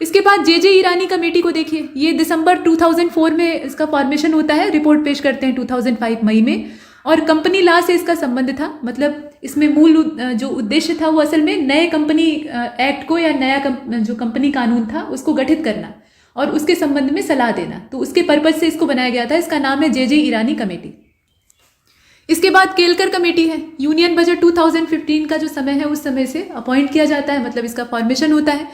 इसके बाद जे ईरानी कमेटी को देखिए, ये दिसंबर 2004 में इसका फॉर्मेशन होता है, रिपोर्ट पेश करते हैं 2005 मई में, और कंपनी लॉ से इसका संबंध था। मतलब इसमें मूल जो उद्देश्य था वो असल में नए कंपनी एक्ट को या नया जो कंपनी कानून था उसको गठित करना और उसके संबंध में सलाह देना, तो उसके पर्पज से इसको बनाया गया था। इसका नाम है जे ईरानी कमेटी। इसके बाद केलकर कमेटी है, यूनियन बजट 2015 का जो समय है उस समय से अपॉइंट किया जाता है, मतलब इसका फॉर्मेशन होता है,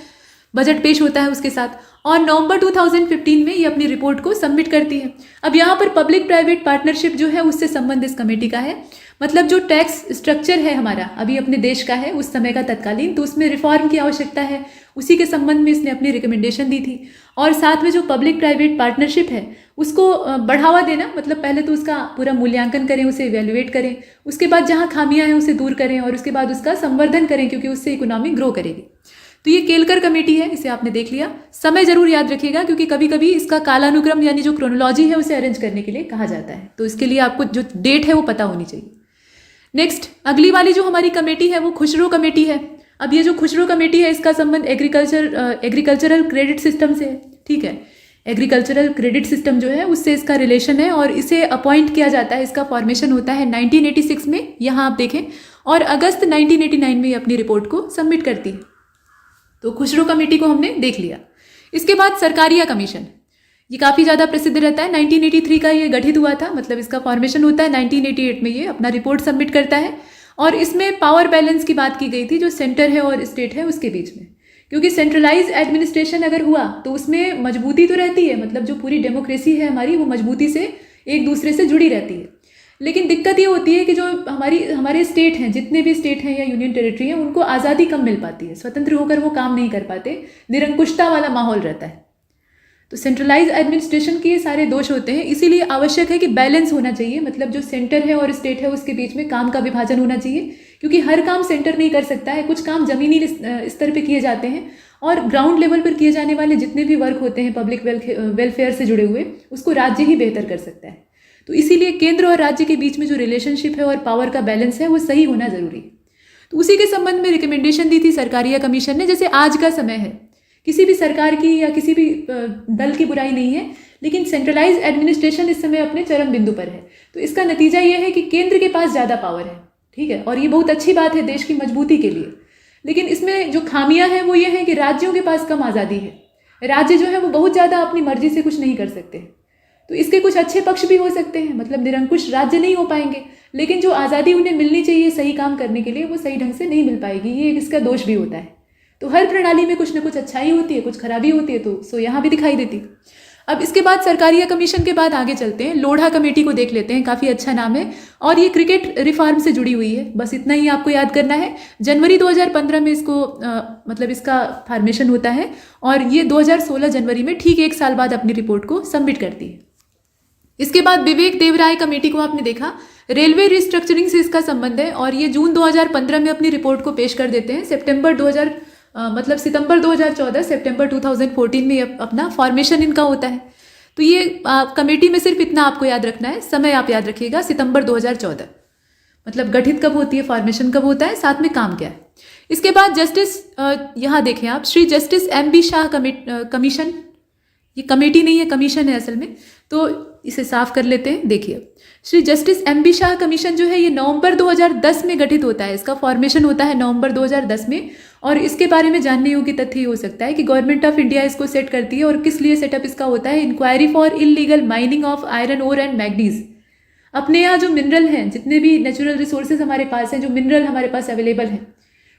बजट पेश होता है उसके साथ, और नवंबर 2015 में ये अपनी रिपोर्ट को सबमिट करती है। अब यहाँ पर पब्लिक प्राइवेट पार्टनरशिप जो है उससे संबंध इस कमेटी का है। मतलब जो टैक्स स्ट्रक्चर है हमारा अभी अपने देश का है उस समय का तत्कालीन, तो उसमें रिफॉर्म की आवश्यकता है, उसी के संबंध में इसने अपनी रिकमेंडेशन दी थी। और साथ में जो पब्लिक प्राइवेट पार्टनरशिप है उसको बढ़ावा देना, मतलब पहले तो उसका पूरा मूल्यांकन करें, उसे इवेल्युएट करें, उसके बाद जहाँ खामियां हैं उसे दूर करें, और उसके बाद उसका संवर्धन करें, क्योंकि उससे इकोनॉमी ग्रो करेगी। तो ये केलकर कमेटी है, इसे आपने देख लिया। समय जरूर याद रखिएगा, क्योंकि कभी कभी इसका कालानुक्रम यानी जो क्रोनोलॉजी है उसे अरेंज करने के लिए कहा जाता है, तो इसके लिए आपको जो डेट है वो पता होनी चाहिए। नेक्स्ट अगली वाली जो हमारी कमेटी है वो खुसरो कमेटी है। अब ये जो खुसरो कमेटी है इसका संबंध एग्रीकल्चरल क्रेडिट सिस्टम से है, ठीक है, एग्रीकल्चरल क्रेडिट सिस्टम जो है उससे इसका रिलेशन है, और इसे अपॉइंट किया जाता है, इसका फॉर्मेशन होता है 1986 में, यहाँ आप देखें, और अगस्त 1989 में ये अपनी रिपोर्ट को सबमिट करती है। तो खुसरो कमेटी को हमने देख लिया। इसके बाद सरकारिया कमीशन, ये काफ़ी ज़्यादा प्रसिद्ध रहता है। 1983 का ये गठित हुआ था, मतलब इसका फॉर्मेशन होता है 1988 में, ये अपना रिपोर्ट सबमिट करता है। और इसमें पावर बैलेंस की बात की गई थी जो सेंटर है और स्टेट है उसके बीच में, क्योंकि सेंट्रलाइज एडमिनिस्ट्रेशन अगर हुआ तो उसमें मजबूती तो रहती है, मतलब जो पूरी डेमोक्रेसी है हमारी वो मजबूती से एक दूसरे से जुड़ी रहती है। लेकिन दिक्कत ये होती है कि जो हमारे स्टेट हैं, जितने भी स्टेट हैं या यूनियन टेरिटरी हैं, उनको आज़ादी कम मिल पाती है, स्वतंत्र होकर वो काम नहीं कर पाते, निरंकुशता वाला माहौल रहता है। तो सेंट्रलाइज एडमिनिस्ट्रेशन के ये सारे दोष होते हैं, इसीलिए आवश्यक है कि बैलेंस होना चाहिए, मतलब जो सेंटर है और स्टेट है उसके बीच में काम का विभाजन होना चाहिए, क्योंकि हर काम सेंटर नहीं कर सकता है। कुछ काम ज़मीनी स्तर पे किए जाते हैं और ग्राउंड लेवल पर किए जाने वाले जितने भी वर्क होते हैं पब्लिक वेलफेयर से जुड़े हुए, उसको राज्य ही बेहतर कर सकता है। तो इसीलिए केंद्र और राज्य के बीच में जो रिलेशनशिप है और पावर का बैलेंस है वो सही होना ज़रूरी है। तो उसी के संबंध में रिकमेंडेशन दी थी सरकारिया कमीशन ने। जैसे आज का समय है, किसी भी सरकार की या किसी भी दल की बुराई नहीं है, लेकिन सेंट्रलाइज एडमिनिस्ट्रेशन इस समय अपने चरम बिंदु पर है। तो इसका नतीजा ये है कि केंद्र के पास ज़्यादा पावर है, ठीक है, और ये बहुत अच्छी बात है देश की मजबूती के लिए। लेकिन इसमें जो खामियां हैं वो ये है कि राज्यों के पास कम आज़ादी है। राज्य जो है वो बहुत ज़्यादा अपनी मर्जी से कुछ नहीं कर सकते। तो इसके कुछ अच्छे पक्ष भी हो सकते हैं, मतलब निरंकुश राज्य नहीं हो पाएंगे, लेकिन जो आज़ादी उन्हें मिलनी चाहिए सही काम करने के लिए वो सही ढंग से नहीं मिल पाएगी, ये इसका दोष भी होता है। तो हर प्रणाली में कुछ ना कुछ अच्छाई होती है, कुछ खराबी होती है, तो सो यहाँ भी दिखाई देती। अब इसके बाद सरकारिया कमीशन के बाद आगे चलते हैं, लोढ़ा कमेटी को देख लेते हैं। काफ़ी अच्छा नाम है और ये क्रिकेट रिफॉर्म से जुड़ी हुई है, बस इतना ही आपको याद करना है। जनवरी 2015 में इसको मतलब इसका फॉर्मेशन होता है और ये 2016 जनवरी में ठीक 1 साल बाद अपनी रिपोर्ट को सबमिट करती है। इसके बाद विवेक देवराय कमेटी को आपने देखा, रेलवे रिस्ट्रक्चरिंग से इसका संबंध है और ये जून 2015 में अपनी रिपोर्ट को पेश कर देते हैं। सितंबर 2014 सितंबर 2014 में अपना फॉर्मेशन इनका होता है। तो ये कमेटी में सिर्फ इतना आपको याद रखना है, समय आप याद रखिएगा, सितंबर 2014, मतलब गठित कब होती है, फॉर्मेशन कब होता है, साथ में काम क्या है। इसके बाद जस्टिस, यहाँ देखें आप, Shri justice MB Shah commission, ये कमेटी नहीं है कमीशन है असल में, तो इसे साफ कर लेते हैं। देखिए, Shri justice MB Shah commission जो है ये नवंबर 2010 में गठित होता है, इसका फॉर्मेशन होता है नवंबर 2010 में। और इसके बारे में जानने योग्य तथ्य ये हो सकता है कि गवर्नमेंट ऑफ इंडिया इसको सेट करती है। और किस लिए सेटअप इसका होता है, inquiry for illegal mining of iron ore and manganese. अपने यहाँ जो मिनरल हैं, जितने भी नेचुरल रिसोर्सेज हमारे पास हैं, जो मिनरल हमारे पास अवेलेबल हैं,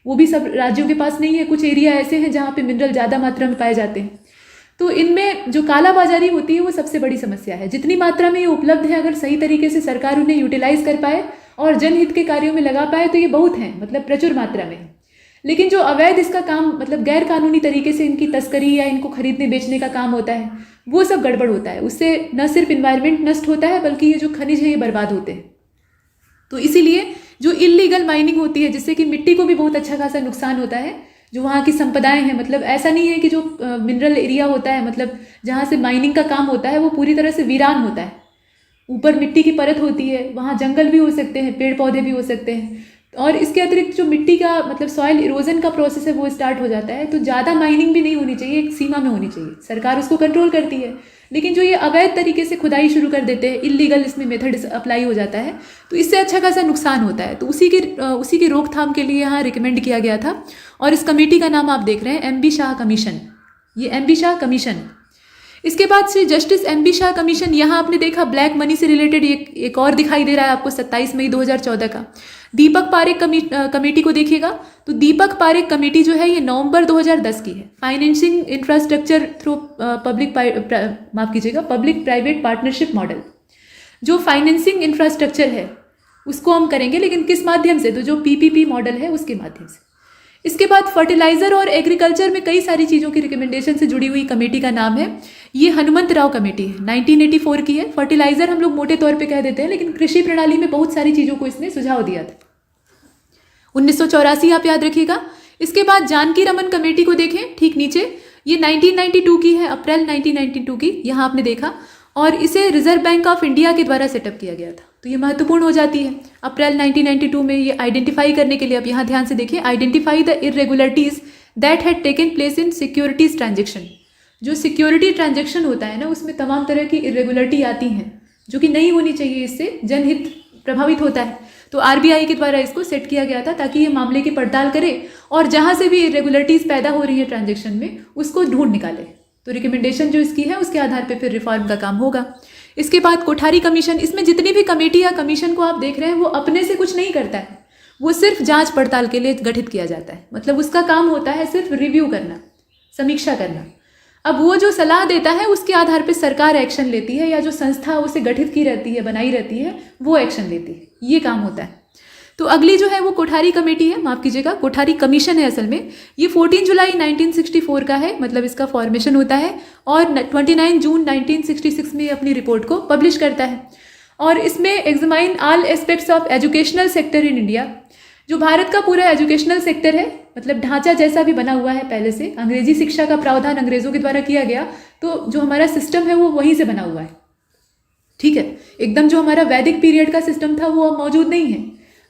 वो भी सब राज्यों के पास नहीं है। कुछ एरिया ऐसे हैं जहाँ पे मिनरल ज़्यादा मात्रा में पाए जाते हैं। तो इनमें जो कालाबाजारी होती है वो सबसे बड़ी समस्या है। जितनी मात्रा में ये उपलब्ध है, अगर सही तरीके से सरकार उन्हें यूटिलाइज कर पाए और जनहित के कार्यों में लगा पाए तो ये बहुत हैं, मतलब प्रचुर मात्रा में। लेकिन जो अवैध इसका काम, मतलब गैर कानूनी तरीके से इनकी तस्करी या इनको खरीदने बेचने का काम होता है, वो सब गड़बड़ होता है। उससे न सिर्फ इन्वायरमेंट नष्ट होता है बल्कि ये जो खनिज हैं ये बर्बाद होते हैं। तो इसीलिए जो इलीगल माइनिंग होती है, जिससे कि मिट्टी को भी बहुत अच्छा खासा नुकसान होता है, जो वहाँ की संपदाएं हैं, मतलब ऐसा नहीं है कि जो मिनरल एरिया होता है, मतलब जहाँ से माइनिंग का काम होता है, वो पूरी तरह से वीरान होता है। ऊपर मिट्टी की परत होती है, वहाँ जंगल भी हो सकते हैं, पेड़ पौधे भी हो सकते हैं। और इसके अतिरिक्त जो मिट्टी का, मतलब सॉइल इरोजन का प्रोसेस है वो स्टार्ट हो जाता है। तो ज़्यादा माइनिंग भी नहीं होनी चाहिए, एक सीमा में होनी चाहिए, सरकार उसको कंट्रोल करती है। लेकिन जो ये अवैध तरीके से खुदाई शुरू कर देते हैं, इलीगल इसमें मेथड अप्लाई हो जाता है, तो इससे अच्छा खासा नुकसान होता है। तो उसी की रोकथाम के लिए यहाँ रिकमेंड किया गया था। और इस कमेटी का नाम आप देख रहे हैं, MB शाह कमीशन, ये MB शाह कमीशन। इसके बाद Shri justice MB Shah commission, यहाँ आपने देखा ब्लैक मनी से रिलेटेड एक और दिखाई दे रहा है आपको, 27 मई 2014 का। दीपक पारेख कमेटी को देखिएगा, तो दीपक पारेख कमेटी जो है ये नवंबर 2010 की है। Financing infrastructure through public private partnership model. जो फाइनेंसिंग इंफ्रास्ट्रक्चर है उसको हम करेंगे, लेकिन किस माध्यम से, तो जो PPP मॉडल है उसके माध्यम से। इसके बाद फर्टिलाइजर और एग्रीकल्चर में कई सारी चीज़ों की रिकमेंडेशन से जुड़ी हुई कमेटी का नाम है, ये हनुमंत राव कमेटी है, 1984 की है। फर्टिलाइजर हम लोग मोटे तौर पे कह देते हैं, लेकिन कृषि प्रणाली में बहुत सारी चीज़ों को इसने सुझाव दिया था। 1984 आप याद रखिएगा। इसके बाद जानकी रमन कमेटी को देखें ठीक नीचे, ये 1992 की है, अप्रैल 1992 की, यहाँ आपने देखा। और इसे रिजर्व बैंक ऑफ इंडिया के द्वारा सेटअप किया गया था, तो ये महत्वपूर्ण हो जाती है। अप्रैल 1992 में ये आइडेंटिफाई करने के लिए, अब यहाँ ध्यान से देखिए, identify the irregularities that had taken place in securities transaction. जो सिक्योरिटी ट्रांजेक्शन होता है ना, उसमें तमाम तरह की इरेगुलरिटी आती हैं जो कि नहीं होनी चाहिए, इससे जनहित प्रभावित होता है। तो आरबीआई के द्वारा इसको सेट किया गया था ताकि ये मामले की पड़ताल करे और जहाँ से भी इरेगुलरिटीज़ पैदा हो रही है ट्रांजेक्शन में उसको ढूंढ निकाले। तो रिकमेंडेशन जो इसकी है उसके आधार पर फिर रिफॉर्म का काम होगा। इसके बाद कोठारी कमीशन, इसमें जितनी भी कमेटी या कमीशन को आप देख रहे हैं वो अपने से कुछ नहीं करता है, वो सिर्फ जांच पड़ताल के लिए गठित किया जाता है। मतलब उसका काम होता है सिर्फ रिव्यू करना, समीक्षा करना। अब वो जो सलाह देता है उसके आधार पर सरकार एक्शन लेती है या जो संस्था उसे गठित की रहती है, बनाई रहती है, वो एक्शन लेती है, ये काम होता है। तो अगली जो है वो कोठारी कमेटी है, माफ़ कीजिएगा कोठारी कमीशन है असल में। ये 14 जुलाई 1964 का है, मतलब इसका फॉर्मेशन होता है और 29 जून 1966 में अपनी रिपोर्ट को पब्लिश करता है। और इसमें examine all aspects of educational sector in India, जो भारत का पूरा एजुकेशनल सेक्टर है, मतलब ढांचा जैसा भी बना हुआ है पहले से, अंग्रेजी शिक्षा का प्रावधान अंग्रेजों के द्वारा किया गया, तो जो हमारा सिस्टम है वो वहीं से बना हुआ है। ठीक है, एकदम जो हमारा वैदिक पीरियड का सिस्टम था वो अब मौजूद नहीं है।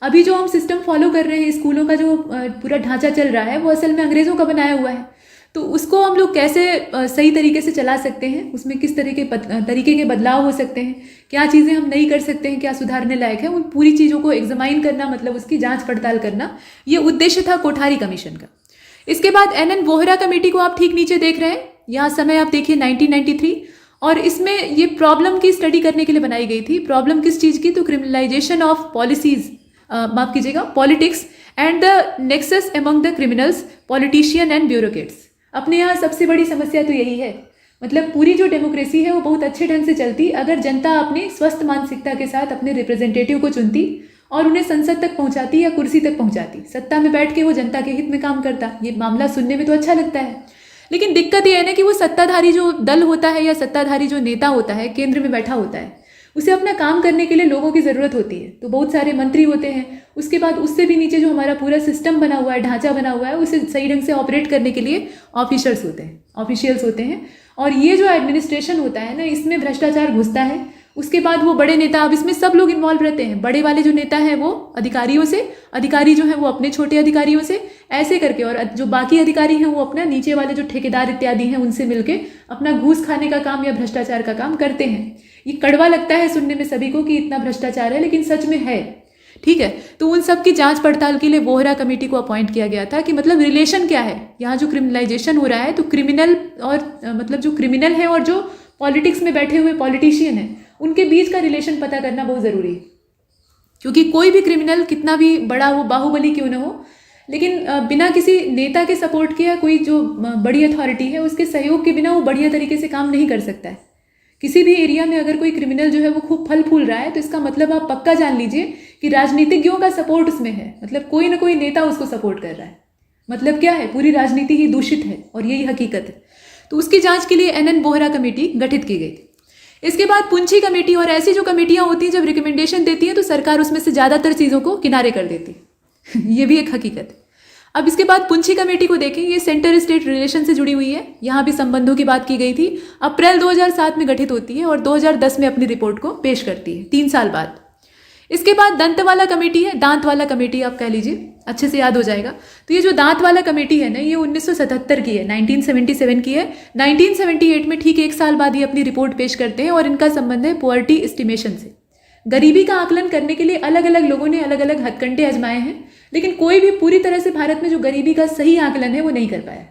अभी जो हम सिस्टम फॉलो कर रहे हैं, स्कूलों का जो पूरा ढांचा चल रहा है वो असल में अंग्रेज़ों का बनाया हुआ है। तो उसको हम लोग कैसे सही तरीके से चला सकते हैं, उसमें किस तरीके के बदलाव हो सकते हैं, क्या चीज़ें हम नहीं कर सकते हैं, क्या सुधारने लायक है, उन पूरी चीज़ों को एग्जामाइन करना, मतलब उसकी जांच पड़ताल करना, ये उद्देश्य था कोठारी कमीशन का। इसके बाद एन वोहरा कमेटी को आप ठीक नीचे देख रहे हैं, यहाँ समय आप देखिए 1993, और इसमें ये प्रॉब्लम की स्टडी करने के लिए बनाई गई थी। प्रॉब्लम किस चीज़ की? तो क्रिमिनलाइजेशन ऑफ पॉलिसीज़, माफ़ कीजिएगा, politics and the nexus among the criminals, politician and bureaucrats. अपने यहाँ सबसे बड़ी समस्या तो यही है, मतलब पूरी जो डेमोक्रेसी है वो बहुत अच्छे ढंग से चलती अगर जनता अपनी स्वस्थ मानसिकता के साथ अपने रिप्रेजेंटेटिव को चुनती और उन्हें संसद तक पहुंचाती या कुर्सी तक पहुंचाती, सत्ता में बैठ के वो जनता के हित में काम करता। ये मामला सुनने में तो अच्छा लगता है, लेकिन दिक्कत ये है ना कि वो सत्ताधारी जो दल होता है या सत्ताधारी जो नेता होता है, केंद्र में बैठा होता है, उसे अपना काम करने के लिए लोगों की ज़रूरत होती है। तो बहुत सारे मंत्री होते हैं, उसके बाद उससे भी नीचे जो हमारा पूरा सिस्टम बना हुआ है, ढांचा बना हुआ है, उसे सही ढंग से ऑपरेट करने के लिए ऑफिशियल्स होते हैं। और ये जो एडमिनिस्ट्रेशन होता है ना, इसमें भ्रष्टाचार घुसता है। उसके बाद वो बड़े नेता, अब इसमें सब लोग इन्वॉल्व रहते हैं। बड़े वाले जो नेता हैं वो अधिकारियों से, अधिकारी जो हैं वो अपने छोटे अधिकारियों से, ऐसे करके, और जो बाकी अधिकारी हैं वो अपना नीचे वाले जो ठेकेदार इत्यादि हैं उनसे मिलके अपना घूस खाने का काम या भ्रष्टाचार का काम करते हैं। ये कड़वा लगता है सुनने में सभी को कि इतना भ्रष्टाचार है, लेकिन सच में है। ठीक है, तो उन सब की जांच पड़ताल के लिए वोहरा कमेटी को अपॉइंट किया गया था कि मतलब रिलेशन क्या है, यहाँ जो क्रिमिनलाइजेशन हो रहा है तो क्रिमिनल और मतलब जो क्रिमिनल है और जो पॉलिटिक्स में बैठे हुए पॉलिटिशियन हैं उनके बीच का रिलेशन पता करना बहुत ज़रूरी है। क्योंकि कोई भी क्रिमिनल कितना भी बड़ा हो, बाहुबली क्यों ना हो, लेकिन बिना किसी नेता के सपोर्ट के या कोई जो बड़ी अथॉरिटी है उसके सहयोग के बिना वो बढ़िया तरीके से काम नहीं कर सकता है। किसी भी एरिया में अगर कोई क्रिमिनल जो है वो खूब फल फूल रहा है तो इसका मतलब आप पक्का जान लीजिए कि राजनीतिज्ञों का सपोर्ट उसमें है, मतलब कोई ना कोई नेता उसको सपोर्ट कर रहा है। मतलब क्या है, पूरी राजनीति ही दूषित है और यही हकीकत है। तो उसकी जांच के लिए एन वोहरा कमेटी गठित की गई थी। इसके बाद पुंछी कमेटी, और ऐसी जो कमेटियां होती हैं जब रिकमेंडेशन देती हैं तो सरकार उसमें से ज़्यादातर चीज़ों को किनारे कर देती है ये भी एक हकीकत है। अब इसके बाद पुंछी कमेटी को देखें, ये सेंटर स्टेट रिलेशन से जुड़ी हुई है। यहाँ भी संबंधों की बात की गई थी। अप्रैल 2007 में गठित होती है और 2010 में अपनी रिपोर्ट को पेश करती है, 3 साल बाद। इसके बाद दंत वाला कमेटी है, दांत वाला कमेटी आप कह लीजिए, अच्छे से याद हो जाएगा। तो ये जो दांत वाला कमेटी है ना, ये 1977 की है, 1977 की है। 1978 में ठीक 1 साल बाद ये अपनी रिपोर्ट पेश करते हैं और इनका संबंध है पुअर्टी एस्टिमेशन से। गरीबी का आकलन करने के लिए अलग अलग लोगों ने अलग अलग हथकंडे आजमाए हैं, लेकिन कोई भी पूरी तरह से भारत में जो गरीबी का सही आकलन है वो नहीं कर पाया।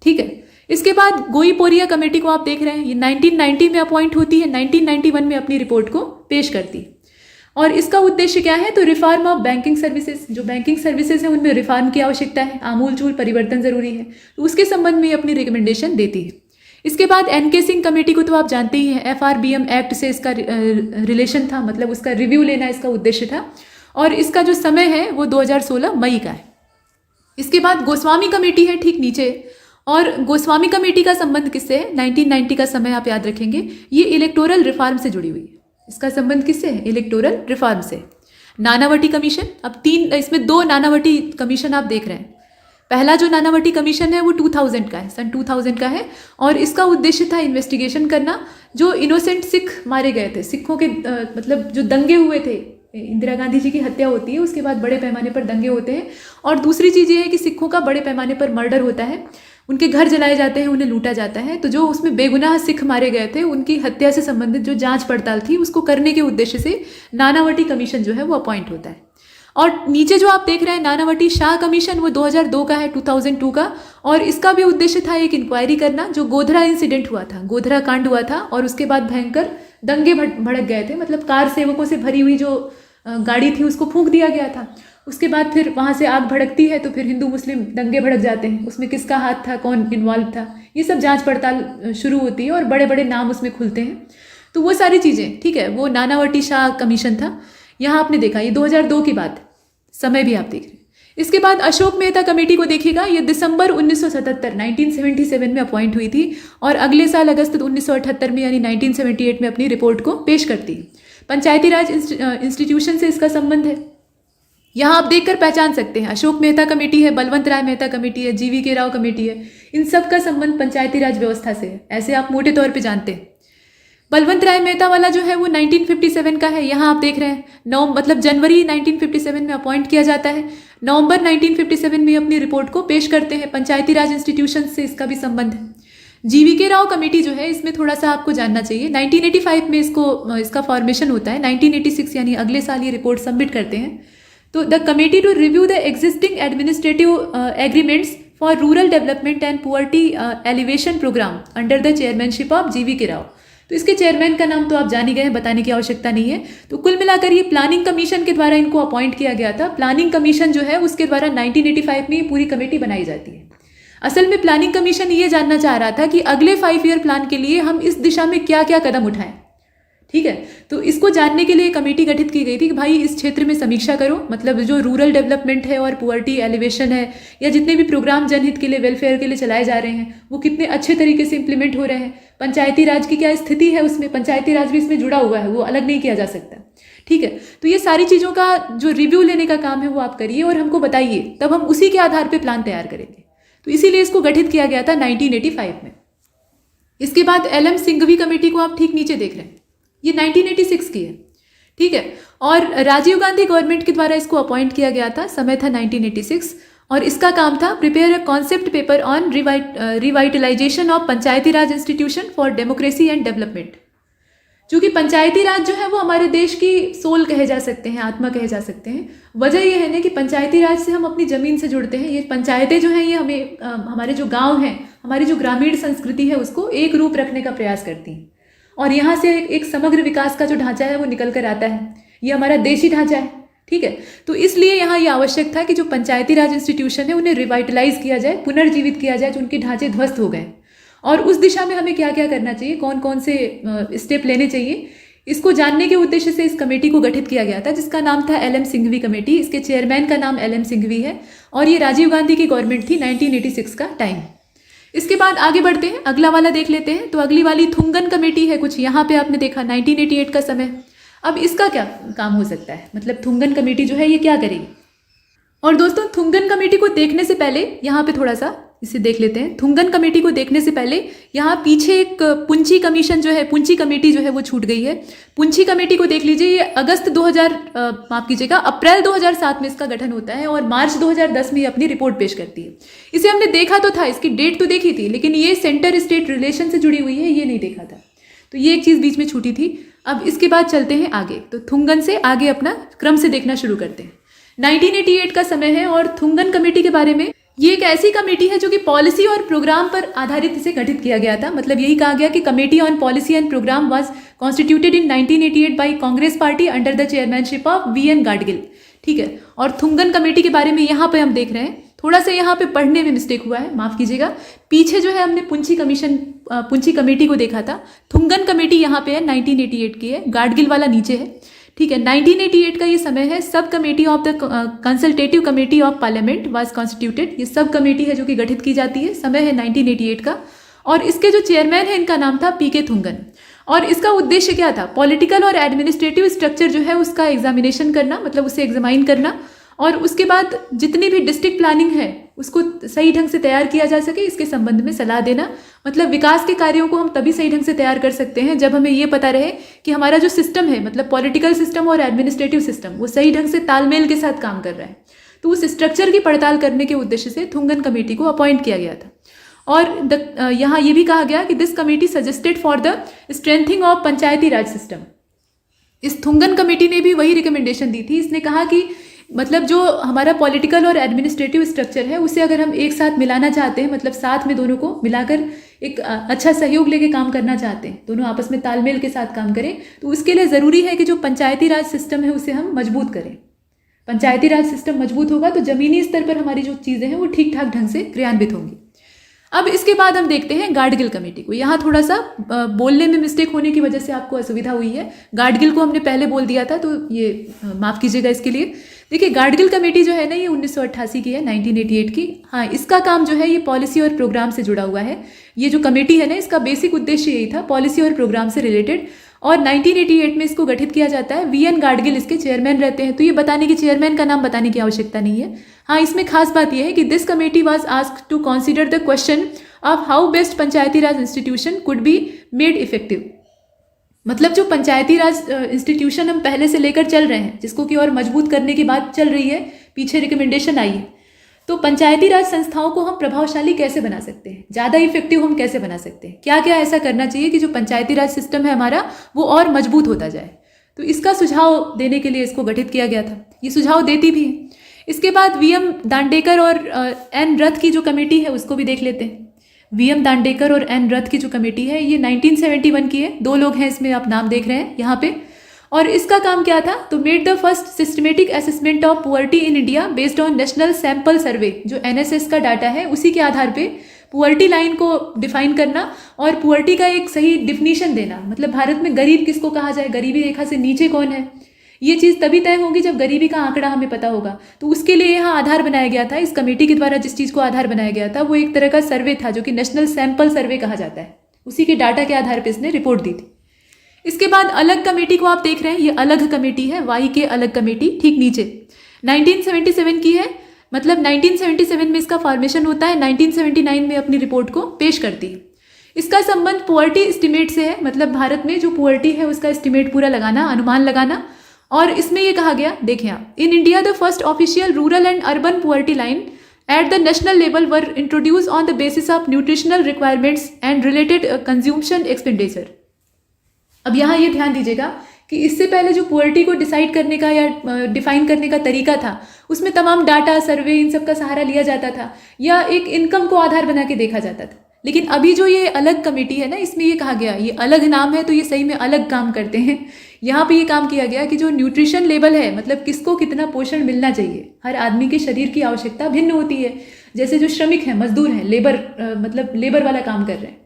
ठीक है, इसके बाद गोईपोरिया कमेटी को आप देख रहे हैं, ये 1990 में अपॉइंट होती है, 1991 में अपनी रिपोर्ट को पेश करती है। और इसका उद्देश्य क्या है? तो रिफॉर्म ऑफ बैंकिंग सर्विसेज, जो बैंकिंग सर्विसेज हैं उनमें रिफॉर्म की आवश्यकता है, आमूलचूल परिवर्तन जरूरी है, तो उसके संबंध में अपनी रिकमेंडेशन देती है। इसके बाद एन.के. सिंह कमेटी को तो आप जानते ही हैं, FRBM एक्ट से इसका रिलेशन था, मतलब उसका रिव्यू लेना इसका उद्देश्य था, और इसका जो समय है वो 2016 मई का है। इसके बाद गोस्वामी कमेटी है ठीक नीचे, और गोस्वामी कमेटी का संबंध किससे है? 1990 का समय आप याद रखेंगे, ये इलेक्टोरल रिफॉर्म से जुड़ी हुई है। इसका संबंध किससे है? इलेक्टोरल रिफॉर्म से। नानावटी कमीशन, अब इसमें 2 नानावटी कमीशन आप देख रहे हैं। पहला जो नानावटी कमीशन है वो 2000 का है, सन 2000 का है, और इसका उद्देश्य था इन्वेस्टिगेशन करना, जो इनोसेंट सिख मारे गए थे, सिखों के मतलब जो दंगे हुए थे, इंदिरा गांधी जी की हत्या होती है, उसके बाद बड़े पैमाने पर दंगे होते हैं, और दूसरी चीज़ ये है कि सिखों का बड़े पैमाने पर मर्डर होता है। उनके घर जलाए जाते हैं, उन्हें लूटा जाता है। तो जो उसमें बेगुनाह सिख मारे गए थे, उनकी हत्या से संबंधित जो जांच पड़ताल थी, उसको करने के उद्देश्य से नानावटी कमीशन जो है वो अपॉइंट होता है। और नीचे जो आप देख रहे हैं नानावटी शाह कमीशन, वो 2002 का है, 2002 का। और इसका भी उद्देश्य था एक इंक्वायरी करना। जो गोधरा इंसिडेंट हुआ था, गोधरा कांड हुआ था, और उसके बाद भयंकर दंगे भड़क गए थे। मतलब कार सेवकों से भरी हुई जो गाड़ी थी उसको फूंक दिया गया था। उसके बाद फिर वहाँ से आग भड़कती है तो फिर हिंदू मुस्लिम दंगे भड़क जाते हैं। उसमें किसका हाथ था, कौन इन्वॉल्व था, ये सब जांच पड़ताल शुरू होती है और बड़े बड़े नाम उसमें खुलते हैं। तो वो सारी चीज़ें, ठीक है, वो नानावटी शाह कमीशन था। यहाँ आपने देखा ये 2002 की बात, समय भी आप देख रहे हैं। इसके बाद अशोक मेहता कमेटी को देखिएगा, ये दिसंबर 1977 में अपॉइंट हुई थी और अगले साल अगस्त 1978 में यानी 1978 में अपनी रिपोर्ट को पेश करती है। पंचायती राज इंस्टीट्यूशन से इसका संबंध है। यहाँ आप देखकर पहचान सकते हैं, अशोक मेहता कमेटी है, बलवंत राय मेहता कमेटी है, GV राव कमेटी है, इन सब का संबंध पंचायती राज व्यवस्था से है। ऐसे आप मोटे तौर पे जानते हैं। बलवंत राय मेहता वाला जो है वो 1957 का है। यहाँ आप देख रहे हैं मतलब जनवरी 1957 में अपॉइंट किया जाता है। नवंबर 1957 में अपनी रिपोर्ट को पेश करते हैं। पंचायती राज इंस्टीट्यूशन से इसका भी संबंध है। GV राव कमेटी जो है, इसमें थोड़ा सा आपको जानना चाहिए। 1985 में इसका फॉर्मेशन होता है। 1986 यानी अगले साल ये रिपोर्ट सबमिट करते हैं। तो the committee to review the existing administrative agreements for rural development and poverty alleviation programme under the chairmanship of GV Rao. तो इसके चेयरमैन का नाम तो आप जान ही गए हैं, बताने की आवश्यकता नहीं है। तो कुल मिलाकर ये प्लानिंग कमीशन के द्वारा इनको अपॉइंट किया गया था। प्लानिंग कमीशन जो है उसके द्वारा 1985 में ये पूरी कमेटी बनाई जाती है। असल में प्लानिंग कमीशन ये जानना चाह रहा था कि अगले 5 ईयर प्लान के लिए हम इस दिशा में क्या क्या कदम उठाएं, ठीक है। तो इसको जानने के लिए कमेटी गठित की गई थी कि भाई इस क्षेत्र में समीक्षा करो, मतलब जो रूरल डेवलपमेंट है और पुअर्टी एलिवेशन है या जितने भी प्रोग्राम जनहित के लिए, वेलफेयर के लिए चलाए जा रहे हैं, वो कितने अच्छे तरीके से इंप्लीमेंट हो रहे हैं। पंचायती राज की क्या स्थिति है उसमें, पंचायती राज भी इसमें जुड़ा हुआ है, वो अलग नहीं किया जा सकता, ठीक है। तो ये सारी चीज़ों का जो रिव्यू लेने का काम है वो आप करिए और हमको बताइए, तब हम उसी के आधार पर प्लान तैयार करेंगे। तो इसीलिए इसको गठित किया गया था 1985 में। इसके बाद LM सिंघवी कमेटी को आप ठीक नीचे देख रहे हैं, ये 1986 की है, ठीक है। और राजीव गांधी गवर्नमेंट के द्वारा इसको अपॉइंट किया गया था। समय था 1986 और इसका काम था prepare a concept paper on revitalisation of Panchayati Raj institution for democracy and development. चूँकि पंचायती राज जो है वो हमारे देश की सोल कहे जा सकते हैं, आत्मा कहे जा सकते हैं। वजह यह है ना कि पंचायती राज से हम अपनी ज़मीन से जुड़ते हैं। ये पंचायतें जो हैं ये हमें हमारे जो गाँव हैं, हमारी जो ग्रामीण संस्कृति है उसको एक रूप रखने का प्रयास करती हैं और यहाँ से एक समग्र विकास का जो ढांचा है वो निकल कर आता है। ये हमारा देशी ढांचा है, ठीक है। तो इसलिए यहाँ ये आवश्यक था कि जो पंचायती राज इंस्टीट्यूशन है उन्हें रिवाइटलाइज किया जाए, पुनर्जीवित किया जाए, जो उनके ढांचे ध्वस्त हो गए। और उस दिशा में हमें क्या क्या करना चाहिए, कौन कौन से स्टेप लेने चाहिए, इसको जानने के उद्देश्य से इस कमेटी को गठित किया गया था, जिसका नाम था LM सिंघवी कमेटी। इसके चेयरमैन का नाम LM सिंघवी है और ये राजीव गांधी की गवर्नमेंट थी, 1986 का टाइम। इसके बाद आगे बढ़ते हैं, अगला वाला देख लेते हैं। तो अगली वाली थुंगन कमेटी है, कुछ यहाँ पे आपने देखा 1988 का समय। अब इसका क्या काम हो सकता है, मतलब थुंगन कमेटी जो है ये क्या करेगी। और दोस्तों थुंगन कमेटी को देखने से पहले यहाँ पे थोड़ा सा इसे देख लेते हैं। थुंगन कमेटी को देखने से पहले यहाँ पीछे एक पुंची कमीशन जो है, पुंची कमेटी जो है वो छूट गई है। पुंची कमेटी को देख लीजिए, ये अप्रैल 2007 में इसका गठन होता है और मार्च 2010 में ये अपनी रिपोर्ट पेश करती है। इसे हमने देखा तो था, इसकी डेट तो देखी थी, लेकिन ये सेंटर स्टेट रिलेशन से जुड़ी हुई है, ये नहीं देखा था। तो ये एक चीज़ बीच में छूटी थी। अब इसके बाद चलते हैं आगे, तो थुंगन से आगे अपना क्रम से देखना शुरू करते हैं। 1988 का समय है और थुंगन कमेटी के बारे में, ये एक ऐसी कमेटी है जो कि पॉलिसी और प्रोग्राम पर आधारित इसे गठित किया गया था। मतलब यही कहा गया कि committee on policy and programme was constituted in 1988 by Congress party under the chairmanship of VN Gadgil, ठीक है। और थुंगन कमेटी के बारे में यहाँ पे हम देख रहे हैं, थोड़ा सा यहाँ पे पढ़ने में मिस्टेक हुआ है, माफ़ कीजिएगा। पीछे जो है हमने पुंची कमेटी को देखा था, थुंगन कमेटी यहाँ पे है, 1988 की है, गाडगिल वाला नीचे है, ठीक है। 1988 का ये समय है। Sub committee of the consultative committee of parliament was constituted. ये सब कमेटी है जो कि गठित की जाती है, समय है 1988 का। और इसके जो चेयरमैन है इनका नाम था PK थुंगन। और इसका उद्देश्य क्या था, पॉलिटिकल और एडमिनिस्ट्रेटिव स्ट्रक्चर जो है उसका एग्जामिनेशन करना, मतलब उसे एग्जामाइन करना, और उसके बाद जितनी भी डिस्ट्रिक्ट प्लानिंग है उसको सही ढंग से तैयार किया जा सके, इसके संबंध में सलाह देना। मतलब विकास के कार्यों को हम तभी सही ढंग से तैयार कर सकते हैं जब हमें ये पता रहे कि हमारा जो सिस्टम है, मतलब पॉलिटिकल सिस्टम और एडमिनिस्ट्रेटिव सिस्टम, वो सही ढंग से तालमेल के साथ काम कर रहा है। तो उस स्ट्रक्चर की पड़ताल करने के उद्देश्य से थुंगन कमेटी को अपॉइंट किया गया था। और यहाँ ये भी कहा गया कि this committee suggested for the strengthening of Panchayati Raj system. इस थुंगन कमेटी ने भी वही रिकमेंडेशन दी थी। इसने कहा कि मतलब जो हमारा पॉलिटिकल और एडमिनिस्ट्रेटिव स्ट्रक्चर है उसे अगर हम एक साथ मिलाना चाहते हैं, मतलब साथ में दोनों को मिलाकर एक अच्छा सहयोग लेके काम करना चाहते हैं, दोनों आपस में तालमेल के साथ काम करें, तो उसके लिए ज़रूरी है कि जो पंचायती राज सिस्टम है उसे हम मजबूत करें। पंचायती राज सिस्टम मजबूत होगा तो ज़मीनी स्तर पर हमारी जो चीज़ें हैं वो ठीक ठाक ढंग से क्रियान्वित होंगी। अब इसके बाद हम देखते हैं गाडगिल कमेटी को। यहाँ थोड़ा सा बोलने में मिस्टेक होने की वजह से आपको असुविधा हुई है। गाडगिल को हमने पहले बोल दिया था, तो ये माफ़ कीजिएगा इसके लिए। देखिए, गाडगिल कमेटी जो है ना, ये 1988 की है, 1988 की। हाँ, इसका काम जो है ये पॉलिसी और प्रोग्राम से जुड़ा हुआ है। ये जो कमेटी है ना, इसका बेसिक उद्देश्य यही था, पॉलिसी और प्रोग्राम से रिलेटेड। और 1988 में इसको गठित किया जाता है। वीएन गाडगिल इसके चेयरमैन रहते हैं। तो ये बताने की, चेयरमैन का नाम बताने की आवश्यकता नहीं है। हाँ, इसमें खास बात यह है कि this committee was asked to consider the question of how best Panchayati Raj institution could be made effective. मतलब जो पंचायती राज इंस्टीट्यूशन हम पहले से लेकर चल रहे हैं, जिसको कि और मजबूत करने की बात चल रही है, पीछे रिकमेंडेशन आई है, तो पंचायती राज संस्थाओं को हम प्रभावशाली कैसे बना सकते हैं, ज़्यादा इफेक्टिव हम कैसे बना सकते हैं, क्या क्या ऐसा करना चाहिए कि जो पंचायती राज सिस्टम है हमारा वो और मजबूत होता जाए। तो इसका सुझाव देने के लिए इसको गठित किया गया था। ये सुझाव देती भी है। इसके बाद वीएम दांडेकर और एन रथ की जो कमेटी है उसको भी देख लेते हैं। वीएम दांडेकर और एन रथ की जो कमेटी है ये 1971 की है। 2 लोग हैं इसमें, आप नाम देख रहे हैं यहाँ पे। और इसका काम क्या था, तो made the first systematic assessment of poverty in India based on national sample survey, जो एनएसएस का डाटा है उसी के आधार पे पुअर्टी लाइन को डिफाइन करना और पुअर्टी का एक सही डिफिनीशन देना। मतलब भारत में गरीब किसको कहा जाए, गरीबी रेखा से नीचे कौन है, ये चीज़ तभी तय होगी जब गरीबी का आंकड़ा हमें पता होगा। तो उसके लिए यहाँ आधार बनाया गया था। इस कमेटी के द्वारा जिस चीज़ को आधार बनाया गया था वो एक तरह का सर्वे था, जो कि नेशनल सैंपल सर्वे कहा जाता है। उसी के डाटा के आधार पर इसने रिपोर्ट दी थी। इसके बाद अलग कमेटी को आप देख रहे हैं, ये अलग कमेटी है, वाई के अलग कमेटी, ठीक नीचे 1977 की है। मतलब 1977 में इसका फॉर्मेशन होता है, 1979 में अपनी रिपोर्ट को पेश करती है। इसका संबंध पुअर्टी एस्टिमेट से है, मतलब भारत में जो पुअर्टी है उसका एस्टिमेट पूरा लगाना, अनुमान लगाना। और इसमें ये कहा गया, देखें आप, in India the first official rural and urban poverty line at the national level were introduce on the basis of nutritional requirements and related consumption expenditure. अब यहाँ ये ध्यान दीजिएगा कि इससे पहले जो पुअर्टी को डिसाइड करने का या डिफाइन करने का तरीका था, उसमें तमाम डाटा, सर्वे, इन सब का सहारा लिया जाता था या एक इनकम को आधार बना के देखा जाता था। लेकिन अभी जो ये अलग कमेटी है ना, इसमें ये कहा गया, ये अलग नाम है तो ये सही में अलग काम करते हैं। यहाँ पे ये काम किया गया कि जो न्यूट्रिशन लेवल है, मतलब किसको कितना पोषण मिलना चाहिए, हर आदमी के शरीर की आवश्यकता भिन्न होती है। जैसे जो श्रमिक हैं, मजदूर हैं, लेबर मतलब लेबर वाला काम कर रहे हैं,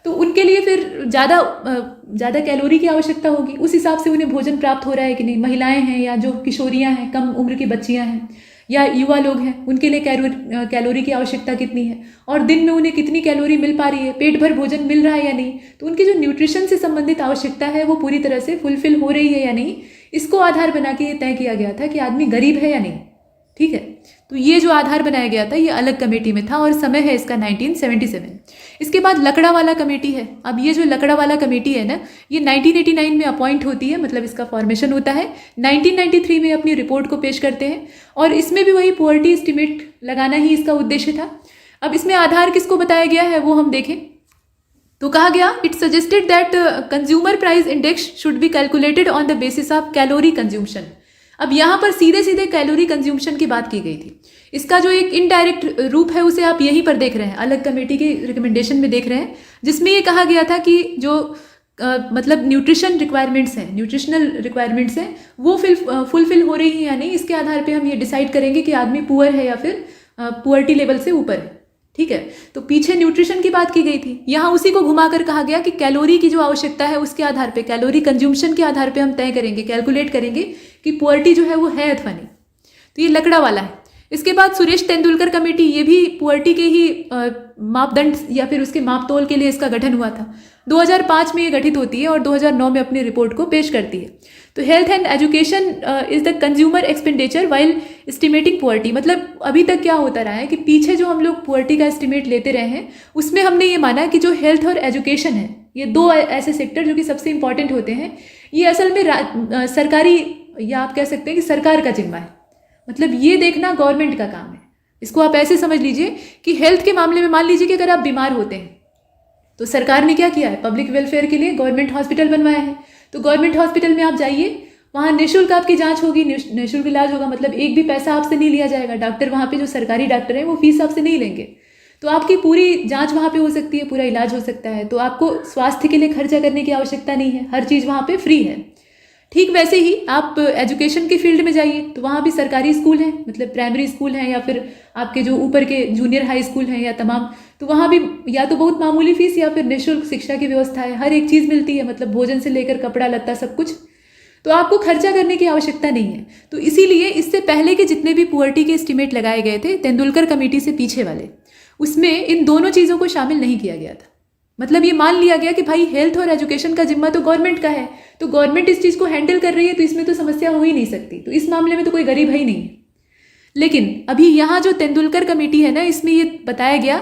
तो उनके लिए फिर ज़्यादा कैलोरी की आवश्यकता होगी। उस हिसाब से उन्हें भोजन प्राप्त हो रहा है कि नहीं। महिलाएं हैं या जो किशोरियां हैं, कम उम्र की बच्चियां हैं या युवा लोग हैं, उनके लिए कैलोरी की आवश्यकता कितनी है और दिन में उन्हें कितनी कैलोरी मिल पा रही है, पेट भर भोजन मिल रहा है या नहीं। तो उनकी जो न्यूट्रिशन से संबंधित आवश्यकता है वो पूरी तरह से फुलफिल हो रही है या नहीं, इसको आधार बना के ये तय किया गया था कि आदमी गरीब है या नहीं। ठीक है, तो ये जो आधार बनाया गया था ये अलग कमेटी में था और समय है इसका 1977। इसके बाद लकड़ा वाला कमेटी है। अब ये जो लकड़ा वाला कमेटी है ना, ये 1989 में अपॉइंट होती है, मतलब इसका फॉर्मेशन होता है। 1993 में अपनी रिपोर्ट को पेश करते हैं और इसमें भी वही पुअर्टी एस्टिमेट लगाना ही इसका उद्देश्य था। अब इसमें आधार किसको बताया गया है वो हम देखें तो कहा गया, it suggested that consumer price index should be calculated on the basis of calorie consumption. अब यहाँ पर सीधे सीधे कैलोरी कंज्यूम्शन की बात की गई थी। इसका जो एक इनडायरेक्ट रूप है उसे आप यहीं पर देख रहे हैं, अलग कमेटी के रिकमेंडेशन में देख रहे हैं, जिसमें ये कहा गया था कि जो मतलब न्यूट्रिशन रिक्वायरमेंट्स हैं, न्यूट्रिशनल रिक्वायरमेंट्स हैं, वो फुलफिल हो रही है या नहीं, इसके आधार पे हम ये डिसाइड करेंगे कि आदमी पुअर है या फिर पुअर्टी लेवल से ऊपर है। ठीक है, तो पीछे न्यूट्रिशन की बात की गई थी, यहाँ उसी को घुमाकर कहा गया कि कैलोरी की जो आवश्यकता है उसके आधार पे, कैलोरी कंज्यूम्शन के आधार पे हम तय करेंगे, कैलकुलेट करेंगे कि पुअर्टी जो है वो है अथवा नहीं। तो ये लकड़ा वाला है। इसके बाद सुरेश तेंदुलकर कमेटी, ये भी पुअर्टी के ही मापदंड या फिर उसके मापतोल के लिए इसका गठन हुआ था। 2005 में ये गठित होती है और 2009 में अपनी रिपोर्ट को पेश करती है। तो health and education is the consumer expenditure while estimating poverty. मतलब अभी तक क्या होता रहा है कि पीछे जो हम लोग पुअर्टी का एस्टिमेट लेते रहे हैं उसमें हमने ये माना कि जो हेल्थ और एजुकेशन है, ये दो ऐसे सेक्टर जो कि सबसे इंपॉर्टेंट होते हैं, ये असल में सरकारी या आप कह सकते हैं कि सरकार का जिम्मा है। मतलब ये देखना गवर्नमेंट का काम है। इसको आप ऐसे समझ लीजिए कि हेल्थ के मामले में मान लीजिए कि अगर आप बीमार होते हैं तो सरकार ने क्या किया है, पब्लिक वेलफेयर के लिए गवर्नमेंट हॉस्पिटल बनवाया है। तो गवर्नमेंट हॉस्पिटल में आप जाइए, वहाँ निःशुल्क आपकी जांच होगी, निःशुल्क इलाज होगा, मतलब एक भी पैसा आपसे नहीं लिया जाएगा। डॉक्टर वहाँ पे जो सरकारी डॉक्टर हैं वो फीस आपसे नहीं लेंगे, तो आपकी पूरी जांच वहाँ पे हो सकती है, पूरा इलाज हो सकता है। तो आपको स्वास्थ्य के लिए खर्चा करने की आवश्यकता नहीं है, हर चीज़ वहाँ पे फ्री है। ठीक वैसे ही आप एजुकेशन के फील्ड में जाइए तो वहाँ भी सरकारी स्कूल हैं, मतलब प्राइमरी स्कूल हैं या फिर आपके जो ऊपर के जूनियर हाई स्कूल हैं या तमाम, तो वहाँ भी या तो बहुत मामूली फीस या फिर निःशुल्क शिक्षा की व्यवस्था है, हर एक चीज़ मिलती है, मतलब भोजन से लेकर कपड़ा लत्ता सब कुछ। तो आपको खर्चा करने की आवश्यकता नहीं है। तो इसीलिए इससे पहले के जितने भी पुअर्टी के एस्टीमेट लगाए गए थे तेंदुलकर कमेटी से पीछे वाले, उसमें इन दोनों चीज़ों को शामिल नहीं किया गया था। मतलब ये मान लिया गया कि भाई हेल्थ और एजुकेशन का जिम्मा तो गवर्नमेंट का है, तो गवर्नमेंट इस चीज़ को हैंडल कर रही है, तो इसमें तो समस्या हो ही नहीं सकती, तो इस मामले में तो कोई गरीब है ही नहीं है। लेकिन अभी यहाँ जो तेंदुलकर कमेटी है ना, इसमें ये बताया गया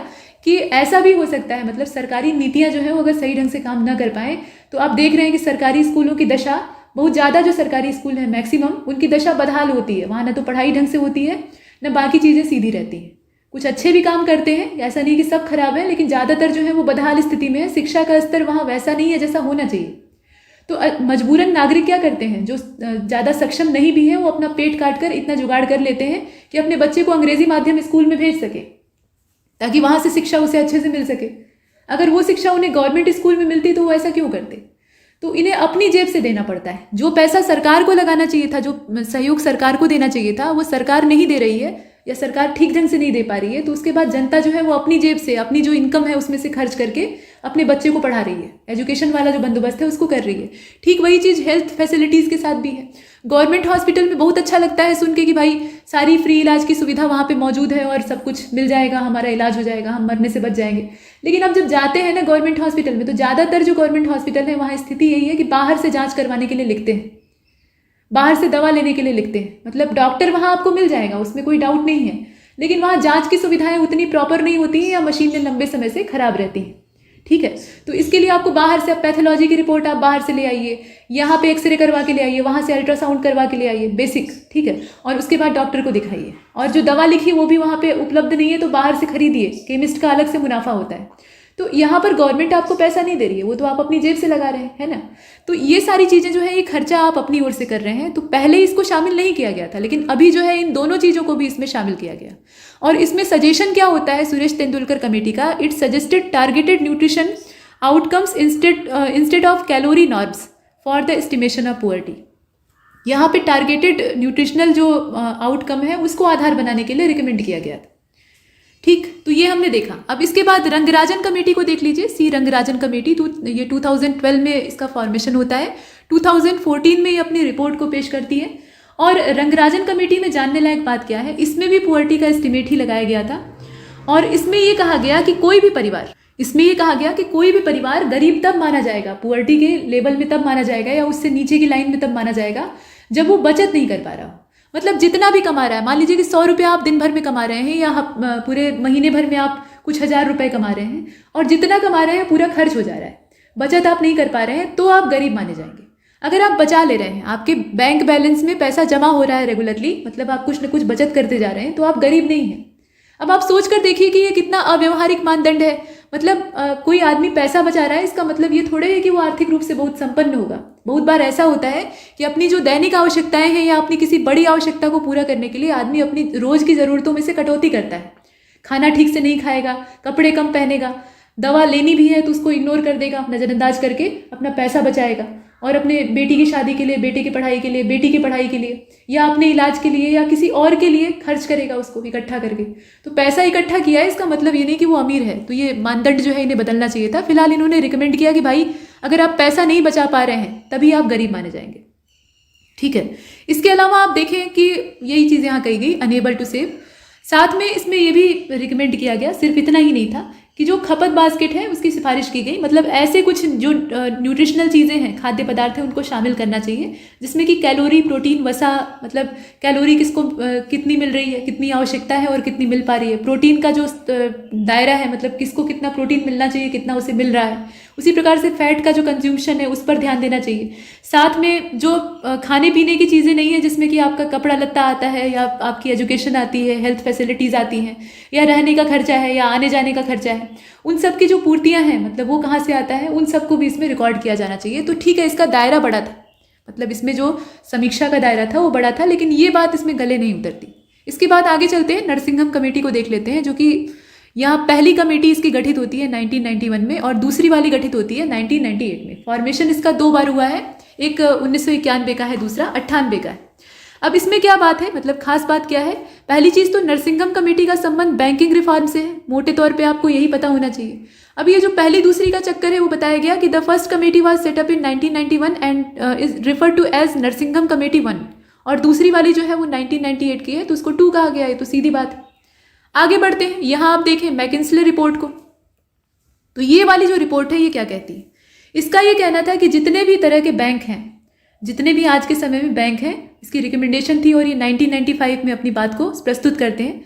कि ऐसा भी हो सकता है, मतलब सरकारी नीतियाँ जो है वो अगर सही ढंग से काम न कर पाएँ, तो आप देख रहे हैं कि सरकारी स्कूलों की दशा, बहुत ज़्यादा जो सरकारी स्कूल हैं मैक्सिमम, उनकी दशा बदहाल होती है। वहाँ ना तो पढ़ाई ढंग से होती है, न बाकी चीज़ें सीधी रहती हैं। कुछ अच्छे भी काम करते हैं, ऐसा नहीं कि सब खराब है, लेकिन ज़्यादातर जो है वो बदहाल स्थिति में है। शिक्षा का स्तर वहाँ वैसा नहीं है जैसा होना चाहिए। तो मजबूरन नागरिक क्या करते हैं, जो ज़्यादा सक्षम नहीं भी है, वो अपना पेट काट कर इतना जुगाड़ कर लेते हैं कि अपने बच्चे को अंग्रेजी माध्यम स्कूल में भेज सके, ताकि वहाँ से शिक्षा उसे अच्छे से मिल सके। अगर वो शिक्षा उन्हें गवर्नमेंट स्कूल में मिलती तो वो ऐसा क्यों करते। तो इन्हें अपनी जेब से देना पड़ता है। जो पैसा सरकार को लगाना चाहिए था, जो सहयोग सरकार को देना चाहिए था, वो सरकार नहीं दे रही है या सरकार ठीक ढंग से नहीं दे पा रही है। तो उसके बाद जनता जो है वो अपनी जेब से, अपनी जो इनकम है उसमें से खर्च करके अपने बच्चे को पढ़ा रही है। एजुकेशन वाला जो बंदोबस्त है उसको कर रही है। ठीक वही चीज़ हेल्थ फैसिलिटीज़ के साथ भी है। गवर्नमेंट हॉस्पिटल में बहुत अच्छा लगता है सुन के कि भाई सारी फ्री इलाज की सुविधा वहाँ पे मौजूद है और सब कुछ मिल जाएगा, हमारा इलाज हो जाएगा, हम मरने से बच जाएंगे। लेकिन अब जब जाते हैं ना गवर्नमेंट हॉस्पिटल में, तो ज़्यादातर जो गवर्नमेंट हॉस्पिटल है वहाँ स्थिति यही है कि बाहर से जाँच करवाने के लिए लिखते हैं, बाहर से दवा लेने के लिए लिखते हैं। मतलब डॉक्टर वहाँ आपको मिल जाएगा, उसमें कोई डाउट नहीं है, लेकिन वहाँ जांच की सुविधाएं उतनी प्रॉपर नहीं होती हैं या मशीनें लंबे समय से खराब रहती हैं। ठीक है, तो इसके लिए आपको बाहर से, पैथोलॉजी की रिपोर्ट आप बाहर से ले आइए, यहाँ पे एक्सरे करवा के ले आइए, वहाँ से अल्ट्रासाउंड करवा के ले आइए, बेसिक, ठीक है, और उसके बाद डॉक्टर को दिखाइए। और जो दवा लिखी वो भी वहाँ पे उपलब्ध नहीं है तो बाहर से खरीदिए, केमिस्ट का अलग से मुनाफा होता है। तो यहाँ पर गवर्नमेंट आपको पैसा नहीं दे रही है, वो तो आप अपनी जेब से लगा रहे हैं, है ना। तो ये सारी चीज़ें जो है ये खर्चा आप अपनी ओर से कर रहे हैं। तो पहले इसको शामिल नहीं किया गया था, लेकिन अभी जो है इन दोनों चीज़ों को भी इसमें शामिल किया गया। और इसमें सजेशन क्या होता है सुरेश तेंदुलकर कमेटी का, it suggested targeted nutrition outcomes instead of calorie norms for the estimation of poverty. यहाँ पे टारगेटेड न्यूट्रिशनल जो आउटकम है उसको आधार बनाने के लिए रिकमेंड किया गया था। ठीक, तो ये हमने देखा। अब इसके बाद रंगराजन कमेटी को देख लीजिए, सी रंगराजन कमेटी, तो ये 2012 में इसका फॉर्मेशन होता है, 2014 में ये अपनी रिपोर्ट को पेश करती है। और रंगराजन कमेटी में जानने लायक बात क्या है, इसमें भी पुअर्टी का एस्टिमेट ही लगाया गया था। और इसमें ये कहा गया कि कोई भी परिवार गरीब तब माना जाएगा, पुअर्टी के लेवल में तब माना जाएगा या उससे नीचे की लाइन में तब माना जाएगा जब वो बचत नहीं कर पा रहा हो। मतलब जितना भी कमा रहा है, मान लीजिए कि 100 रुपये आप दिन भर में कमा रहे हैं या पूरे महीने भर में आप कुछ हज़ार रुपये कमा रहे हैं, और जितना कमा रहे हैं पूरा खर्च हो जा रहा है, बचत आप नहीं कर पा रहे हैं, तो आप गरीब माने जाएंगे। अगर आप बचा ले रहे हैं, आपके बैंक बैलेंस में पैसा जमा हो रहा है रेगुलरली, मतलब आप कुछ न कुछ बचत करते जा रहे हैं, तो आप गरीब नहीं हैं। अब आप सोच कर देखिए कि ये कितना अव्यवहारिक मानदंड है। मतलब कोई आदमी पैसा बचा रहा है, इसका मतलब ये थोड़े है कि वो आर्थिक रूप से बहुत संपन्न होगा। बहुत बार ऐसा होता है कि अपनी जो दैनिक आवश्यकताएं हैं या अपनी किसी बड़ी आवश्यकता को पूरा करने के लिए आदमी अपनी रोज की ज़रूरतों में से कटौती करता है। खाना ठीक से नहीं खाएगा, कपड़े कम पहनेगा, दवा लेनी भी है तो उसको इग्नोर कर देगा, नज़रअंदाज करके अपना पैसा बचाएगा और अपने बेटी की शादी के लिए, बेटे की पढ़ाई के लिए, बेटी की पढ़ाई के लिए, या अपने इलाज के लिए या किसी और के लिए खर्च करेगा उसको इकट्ठा करके। तो पैसा इकट्ठा किया है, इसका मतलब ये नहीं कि वो अमीर है। तो ये मानदंड जो है इन्हें बदलना चाहिए था। फिलहाल इन्होंने रिकमेंड किया कि भाई अगर आप पैसा नहीं बचा पा रहे हैं तभी आप गरीब माने जाएंगे। ठीक है, इसके अलावा आप देखें कि यही चीज़ यहाँ कही गई, अनेबल टू सेव। साथ में इसमें ये भी रिकमेंड किया गया, सिर्फ इतना ही नहीं था, कि जो खपत बास्केट है उसकी सिफारिश की गई। मतलब ऐसे कुछ जो न्यूट्रिशनल चीज़ें हैं, खाद्य पदार्थ हैं, उनको शामिल करना चाहिए जिसमें कि कैलोरी, प्रोटीन, वसा, मतलब कैलोरी किसको कितनी मिल रही है, कितनी आवश्यकता है और कितनी मिल पा रही है। प्रोटीन का जो दायरा है, मतलब किसको कितना प्रोटीन मिलना चाहिए, कितना उसे मिल रहा है। उसी प्रकार से फैट का जो कंज्यूमशन है उस पर ध्यान देना चाहिए। साथ में जो खाने पीने की चीज़ें नहीं है जिसमें कि आपका कपड़ा लत्ता आता है या आपकी एजुकेशन आती है, हेल्थ फैसिलिटीज़ आती हैं, या रहने का खर्चा है या आने जाने का खर्चा है, उन सब की जो पूर्तियां हैं, मतलब वो कहाँ से आता है, उन सबको भी इसमें रिकॉर्ड किया जाना चाहिए। तो ठीक है, इसका दायरा बड़ा था, मतलब इसमें जो समीक्षा का दायरा था वो बड़ा था, लेकिन ये बात इसमें गले नहीं उतरती। इसके बाद आगे चलते हैं, नरसिंघम कमेटी को देख लेते हैं, जो कि यहाँ पहली कमेटी इसकी गठित होती है 1991 में और दूसरी वाली गठित होती है 1998 में। फॉर्मेशन इसका 2 बार हुआ है, एक 1991 का है, दूसरा 98 का है। अब इसमें क्या बात है, मतलब खास बात क्या है? पहली चीज़ तो नरसिंघम कमेटी का संबंध बैंकिंग रिफॉर्म से है, मोटे तौर पे आपको यही पता होना चाहिए। अब ये जो पहली दूसरी का चक्कर है वो बताया गया कि the first committee was set up in 1991 and is referred to as Narasimham committee 1, और दूसरी वाली जो है वो 1998 की है, तो उसको 2 कहा गया है। तो सीधी बात है। आगे बढ़ते हैं, यहाँ आप देखें मैकिन्से रिपोर्ट को। तो ये वाली जो रिपोर्ट है ये क्या कहती है? इसका ये कहना था कि जितने भी तरह के बैंक हैं, जितने भी आज के समय में बैंक हैं, इसकी रिकमेंडेशन थी और ये 1995 में अपनी बात को प्रस्तुत करते हैं।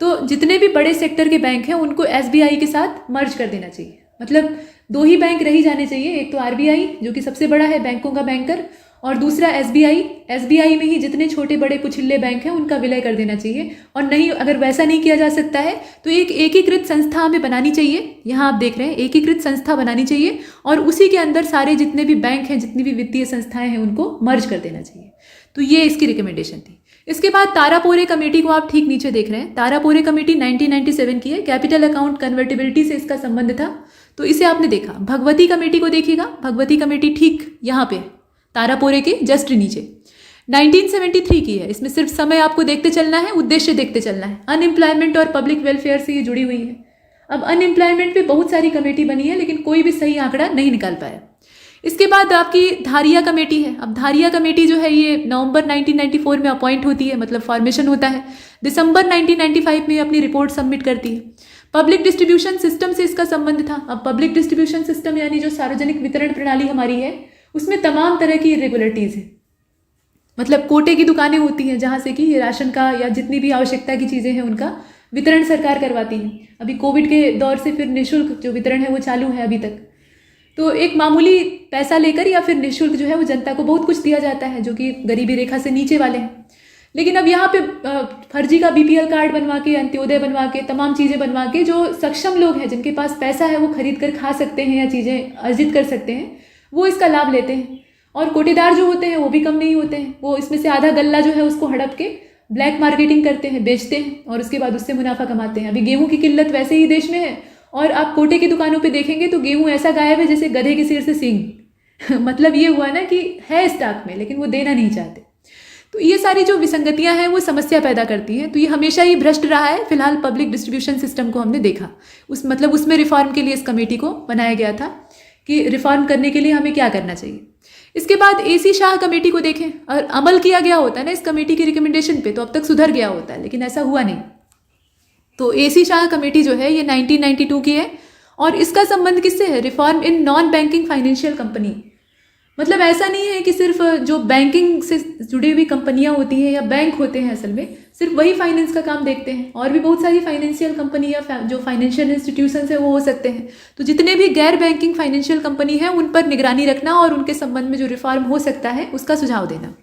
तो जितने भी बड़े सेक्टर के बैंक हैं उनको एसबीआई के साथ मर्ज कर देना चाहिए। मतलब 2 ही बैंक रही जाने चाहिए, एक तो आरबीआई जो कि सबसे बड़ा है बैंकों का बैंकर, और दूसरा एसबीआई। एसबीआई में ही जितने छोटे बड़े कुचिल्ले बैंक हैं उनका विलय कर देना चाहिए। और नहीं, अगर वैसा नहीं किया जा सकता है तो एक एकीकृत संस्था हमें बनानी चाहिए। यहाँ आप देख रहे हैं, एकीकृत संस्था बनानी चाहिए और उसी के अंदर सारे जितने भी बैंक हैं, जितनी भी वित्तीय संस्थाएं हैं, उनको मर्ज कर देना चाहिए। तो ये इसकी रिकमेंडेशन थी। इसके बाद तारापोरे कमेटी को आप ठीक नीचे देख रहे हैं। तारापोरे कमेटी 1997 की है, कैपिटल अकाउंट कन्वर्टिबिलिटी से इसका संबंध था, तो इसे आपने देखा। भगवती कमेटी को देखिएगा, भगवती कमेटी ठीक यहाँ पे तारापोरे के जस्ट नीचे 1973 की है। इसमें सिर्फ समय आपको देखते चलना है, उद्देश्य देखते चलना है। अनएम्प्लॉयमेंट और पब्लिक वेलफेयर से ये जुड़ी हुई है। अब अनएम्प्लॉयमेंट पे बहुत सारी कमेटी बनी है लेकिन कोई भी सही आंकड़ा नहीं निकाल पाया। इसके बाद आपकी धारिया कमेटी है। अब धारिया कमेटी जो है ये नवंबर 1994 में अपॉइंट होती है, मतलब फॉर्मेशन होता है। दिसंबर 1995 में अपनी रिपोर्ट सबमिट करती है। पब्लिक डिस्ट्रीब्यूशन सिस्टम से इसका संबंध था। अब पब्लिक डिस्ट्रीब्यूशन सिस्टम यानी जो सार्वजनिक वितरण प्रणाली हमारी है उसमें तमाम तरह की इरेगुलरिटीज़ है। मतलब कोटे की दुकानें होती हैं जहाँ से कि राशन का या जितनी भी आवश्यकता की चीज़ें हैं उनका वितरण सरकार करवाती है। अभी कोविड के दौर से फिर निःशुल्क जो वितरण है वो चालू है अभी तक। तो एक मामूली पैसा लेकर या फिर निःशुल्क जो है वो जनता को बहुत कुछ दिया जाता है जो कि गरीबी रेखा से नीचे वाले हैं। लेकिन अब यहाँ पे फर्जी का बीपीएल कार्ड बनवा के, अंत्योदय बनवा के, तमाम चीज़ें बनवा के जो सक्षम लोग हैं, जिनके पास पैसा है, वो खरीद कर खा सकते हैं या चीज़ें अर्जित कर सकते हैं, वो इसका लाभ लेते हैं। और कोटेदार जो होते हैं वो भी कम नहीं होते हैं। वो इसमें से आधा गल्ला जो है उसको हड़प के ब्लैक मार्केटिंग करते हैं, बेचते हैं और उसके बाद उससे मुनाफा कमाते हैं। अभी गेहूं की किल्लत वैसे ही देश में है और आप कोटे की दुकानों पे देखेंगे तो गेहूं ऐसा गायब है जैसे गधे के सिर से सींग। मतलब ये हुआ ना कि है स्टॉक में लेकिन वो देना नहीं चाहते। तो ये सारी जो विसंगतियां हैं वो समस्या पैदा करती हैं। तो ये हमेशा ही भ्रष्ट रहा है। फिलहाल पब्लिक डिस्ट्रीब्यूशन सिस्टम को हमने देखा, उसमें रिफॉर्म के लिए इस कमेटी को बनाया गया था कि रिफॉर्म करने के लिए हमें क्या करना चाहिए। इसके बाद एसी शाह कमेटी को देखें, और अमल किया गया होता है ना इस कमेटी की रिकमेंडेशन पे तो अब तक सुधर गया होता है, लेकिन ऐसा हुआ नहीं। तो एसी शाह कमेटी जो है ये 1992 की है और इसका संबंध किससे है? Reform in non banking financial company. मतलब ऐसा नहीं है कि सिर्फ जो बैंकिंग से जुड़ी हुई कंपनियां होती हैं या बैंक होते हैं असल में सिर्फ वही फाइनेंस का काम देखते हैं, और भी बहुत सारी फाइनेंशियल कंपनी या जो फाइनेंशियल इंस्टीट्यूशंस है वो हो सकते हैं। तो जितने भी गैर बैंकिंग फाइनेंशियल कंपनी है उन पर निगरानी रखना और उनके संबंध में जो रिफॉर्म हो सकता है उसका सुझाव देना।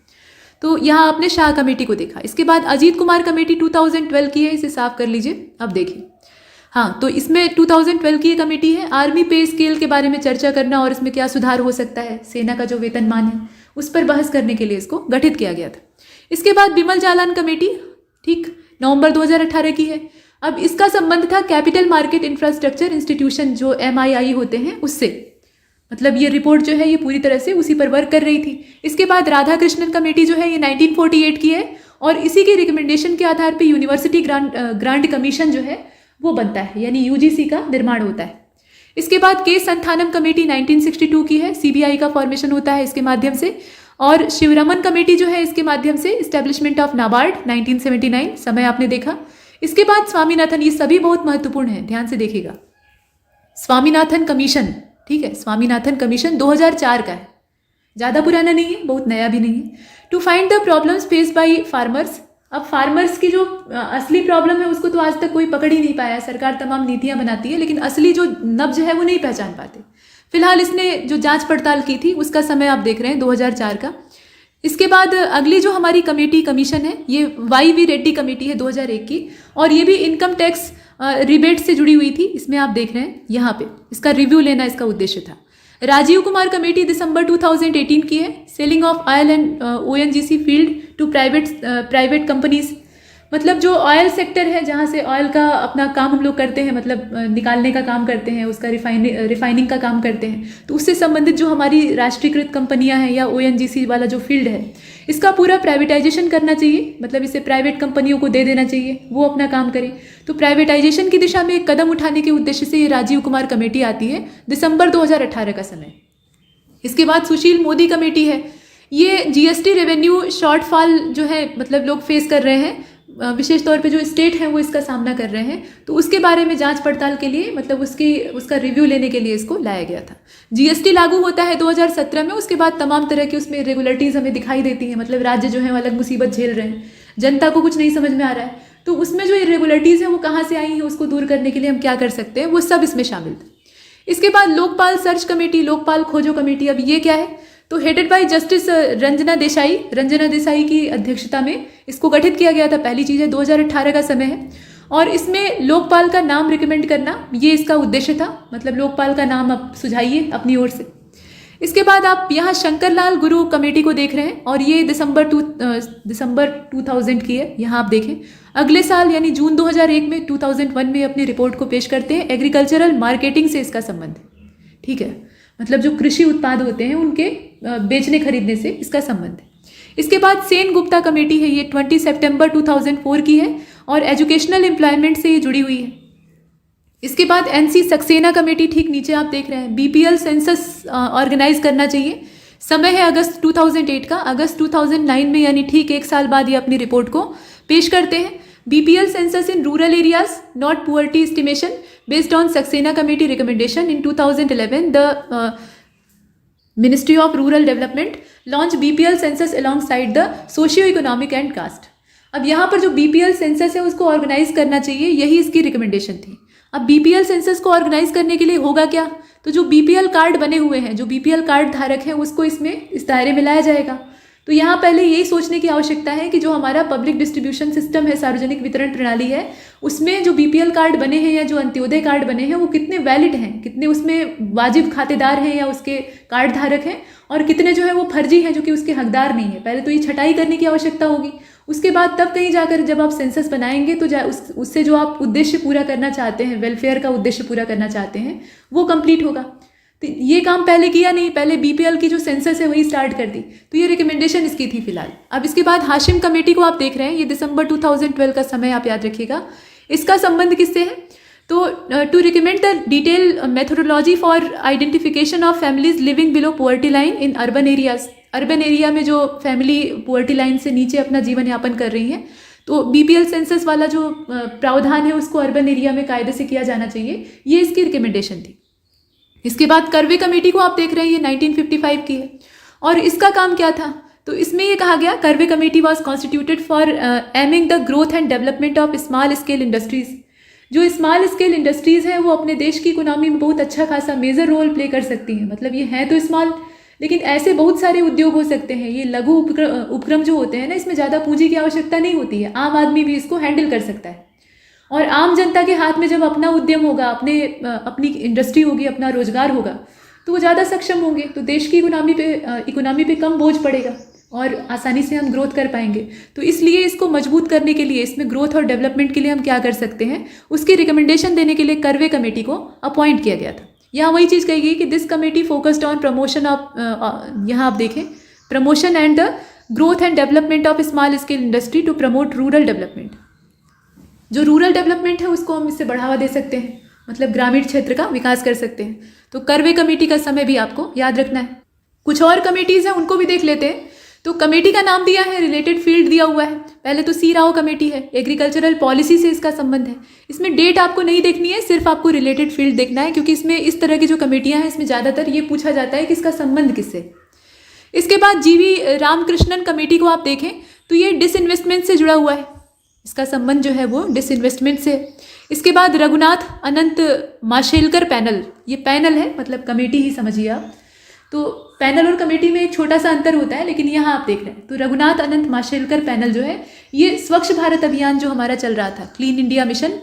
तो यहाँ आपने शाह कमेटी को देखा। इसके बाद अजीत कुमार कमेटी 2012 की है, इसे साफ कर लीजिए। अब देखिए, हाँ, तो इसमें 2012 की कमेटी है आर्मी पे स्केल के बारे में चर्चा करना और इसमें क्या सुधार हो सकता है, सेना का जो वेतनमान है उस पर बहस करने के लिए इसको गठित किया गया था। इसके बाद बिमल जालान कमेटी, ठीक, नवंबर 2018 की है। अब इसका संबंध था कैपिटल मार्केट इंफ्रास्ट्रक्चर इंस्टीट्यूशन जो MII होते हैं उससे। मतलब ये रिपोर्ट जो है ये पूरी तरह से उसी पर वर्क कर रही थी। इसके बाद राधा कृष्णन कमेटी जो है ये 1948 की है और इसी के रिकमेंडेशन के आधार पर यूनिवर्सिटी ग्रांट कमीशन जो है वो बनता है, यानी UGC का निर्माण होता है। इसके बाद के संथानम कमेटी 1962 की है, CBI का फॉर्मेशन होता है इसके माध्यम से। और शिवरमन कमेटी जो है इसके माध्यम से इस्टेब्लिशमेंट ऑफ नाबार्ड 1979, समय आपने देखा। इसके बाद स्वामीनाथन, ये सभी बहुत महत्वपूर्ण है, ध्यान से देखिएगा। स्वामीनाथन कमीशन, ठीक है, स्वामीनाथन कमीशन 2004 का है, ज़्यादा पुराना नहीं है, बहुत नया भी नहीं है। To find the problems face by farmers. अब फार्मर्स की जो असली प्रॉब्लम है उसको तो आज तक कोई पकड़ ही नहीं पाया है। सरकार तमाम नीतियां बनाती है लेकिन असली जो नब्ज है वो नहीं पहचान पाते। फिलहाल इसने जो जांच पड़ताल की थी उसका समय आप देख रहे हैं 2004 का। इसके बाद अगली जो हमारी कमीशन है ये YV रेड्डी कमेटी है 2001 की, और ये भी इनकम टैक्स रिबेट से जुड़ी हुई थी। इसमें आप देख रहे हैं यहाँ पे इसका रिव्यू लेना इसका उद्देश्य था। राजीव कुमार कमेटी दिसंबर 2018 की है। Selling of oil and ONGC field to private companies, मतलब जो ऑयल सेक्टर है जहाँ से ऑयल का अपना काम हम लोग करते हैं, मतलब निकालने का काम करते हैं, उसका रिफाइनिंग का काम करते हैं, तो उससे संबंधित जो हमारी राष्ट्रीयकृत कंपनियां हैं या ONGC वाला जो फील्ड है इसका पूरा प्राइवेटाइजेशन करना चाहिए, मतलब इसे प्राइवेट कंपनियों को दे देना चाहिए, वो अपना काम करें। तो प्राइवेटाइजेशन की दिशा में एक कदम उठाने के उद्देश्य से ये राजीव कुमार कमेटी आती है, दिसंबर 2018 का समय। इसके बाद सुशील मोदी कमेटी है। ये GST रेवेन्यू शॉर्टफॉल जो है मतलब लोग फेस कर रहे हैं, विशेष तौर पे जो स्टेट हैं वो इसका सामना कर रहे हैं, तो उसके बारे में जांच पड़ताल के लिए मतलब उसका रिव्यू लेने के लिए इसको लाया गया था। GST लागू होता है 2017 में, उसके बाद तमाम तरह की उसमें रेगुलेटरीज हमें दिखाई देती हैं, मतलब राज्य जो है वो अलग मुसीबत झेल रहे हैं, जनता को कुछ नहीं समझ में आ रहा है, तो उसमें जो इरेगुलरिटीज़ हैं वो कहाँ से आई हैं, उसको दूर करने के लिए हम क्या कर सकते हैं, वो सब इसमें शामिल थे। इसके बाद लोकपाल सर्च कमेटी, लोकपाल खोजो कमेटी, अब ये क्या है, तो headed by justice Ranjana Desai की अध्यक्षता में इसको गठित किया गया था। पहली चीज़ है 2018 का समय है, और इसमें लोकपाल का नाम रिकमेंड करना ये इसका उद्देश्य था, मतलब लोकपाल का नाम आप सुझाइए अपनी ओर से। इसके बाद आप यहाँ शंकरलाल गुरु कमेटी को देख रहे हैं, और ये दिसंबर 2000 की है। यहाँ आप देखें अगले साल यानी जून 2001 में 2001 में अपनी रिपोर्ट को पेश करते हैं। एग्रीकल्चरल मार्केटिंग से इसका संबंध है, ठीक है, मतलब जो कृषि उत्पाद होते हैं उनके बेचने खरीदने से इसका संबंध है। इसके बाद सेन गुप्ता कमेटी है, ये 20 सितंबर 2004 की है और एजुकेशनल एम्प्लॉयमेंट से ये जुड़ी हुई है। इसके बाद NC सक्सेना कमेटी, ठीक नीचे आप देख रहे हैं, BPL सेंसस ऑर्गेनाइज करना चाहिए। समय है अगस्त 2008 का। अगस्त 2009 में यानी ठीक एक साल बाद ये अपनी रिपोर्ट को पेश करते हैं। BPL census in rural areas, not poverty estimation, based on Saxena Committee recommendation in 2011, the Ministry of Rural Development launched BPL census alongside the socio-economic and caste. अब यहाँ पर जो BPL census है उसको ऑर्गेनाइज करना चाहिए, यही इसकी रिकमेंडेशन थी। अब BPL census को ऑर्गेनाइज करने के लिए होगा क्या, तो जो BPL कार्ड बने हुए हैं, जो BPL कार्ड धारक हैं, उसको इसमें इस दायरे में लाया जाएगा। तो यहाँ पहले यही सोचने की आवश्यकता है कि जो हमारा पब्लिक डिस्ट्रीब्यूशन सिस्टम है, सार्वजनिक वितरण प्रणाली है, उसमें जो BPL कार्ड बने हैं या जो अंत्योदय कार्ड बने हैं वो कितने वैलिड हैं, कितने उसमें वाजिब खातेदार हैं या उसके कार्ड धारक हैं, और कितने जो है वो फर्जी हैं जो कि उसके हकदार नहीं है। पहले तो ये छटाई करने की आवश्यकता होगी। उसके बाद तब कहीं जाकर जब आप सेंसस बनाएंगे तो उससे जो आप उद्देश्य पूरा करना चाहते हैं, वेलफेयर का उद्देश्य पूरा करना चाहते हैं, वो कंप्लीट होगा। तो ये काम पहले किया नहीं, पहले BPL की जो सेंसस है वही स्टार्ट कर दी, तो ये रिकमेंडेशन इसकी थी फिलहाल। अब इसके बाद हाशिम कमेटी को आप देख रहे हैं, ये दिसंबर 2012 का समय आप याद रखिएगा। इसका संबंध किससे है, तो to recommend the detail methodology for identification of families living below poverty line in urban areas. Urban area में जो फैमिली पॉवर्टी लाइन से नीचे अपना जीवन यापन कर रही हैं, तो BPL सेंसस वाला जो प्रावधान है उसको अर्बन एरिया में कायदे से किया जाना चाहिए, ये इसकी रिकमेंडेशन थी। इसके बाद करवे कमेटी को आप देख रहे हैं, ये 1955 की है, और इसका काम क्या था, तो इसमें ये कहा गया करवे committee was constituted for aiming the growth and development of small scale industries. जो स्मॉल स्केल इंडस्ट्रीज़ हैं वो अपने देश की इकोनॉमी में बहुत अच्छा खासा मेजर रोल प्ले कर सकती हैं। मतलब ये हैं तो स्मॉल, लेकिन ऐसे बहुत सारे उद्योग हो सकते हैं। ये लघु उपक्रम जो होते हैं ना, इसमें ज़्यादा पूंजी की आवश्यकता नहीं होती है, आम आदमी भी इसको हैंडल कर सकता है। और आम जनता के हाथ में जब अपना उद्यम होगा, अपनी इंडस्ट्री होगी, अपना रोजगार होगा, तो वो ज़्यादा सक्षम होंगे, तो देश की इकोनॉमी पे कम बोझ पड़ेगा और आसानी से हम ग्रोथ कर पाएंगे। तो इसलिए इसको मजबूत करने के लिए, इसमें ग्रोथ और डेवलपमेंट के लिए हम क्या कर सकते हैं, उसकी रिकमेंडेशन देने के लिए करवे कमेटी को अपॉइंट किया गया था। यहाँ वही चीज़ कही गई कि this committee focused on promotion of, यहाँ आप देखें, promotion and the growth and development of small scale industry to promote rural development. जो रूरल डेवलपमेंट है उसको हम इससे बढ़ावा दे सकते हैं, मतलब ग्रामीण क्षेत्र का विकास कर सकते हैं। तो करवे कमेटी का समय भी आपको याद रखना है। कुछ और कमेटीज़ हैं उनको भी देख लेते हैं। तो कमेटी का नाम दिया है, रिलेटेड फील्ड दिया हुआ है। पहले तो सी राव कमेटी है, एग्रीकल्चरल पॉलिसी से इसका संबंध है। इसमें डेट आपको नहीं देखनी है, सिर्फ आपको रिलेटेड फील्ड देखना है, क्योंकि इसमें इस तरह की जो कमेटियां हैं इसमें ज़्यादातर ये पूछा जाता है कि इसका संबंध किससे। इसके बाद जीवी रामकृष्णन कमेटी को आप देखें तो ये डिसइन्वेस्टमेंट से जुड़ा हुआ है, इसका संबंध जो है वो डिसइन्वेस्टमेंट से। इसके बाद रघुनाथ अनंत माशेलकर पैनल, ये पैनल है मतलब कमेटी ही समझिए आप। तो पैनल और कमेटी में एक छोटा सा अंतर होता है, लेकिन यहाँ आप देख रहे हैं। तो रघुनाथ अनंत माशेलकर पैनल जो है ये स्वच्छ भारत अभियान जो हमारा चल रहा था, क्लीन इंडिया मिशन,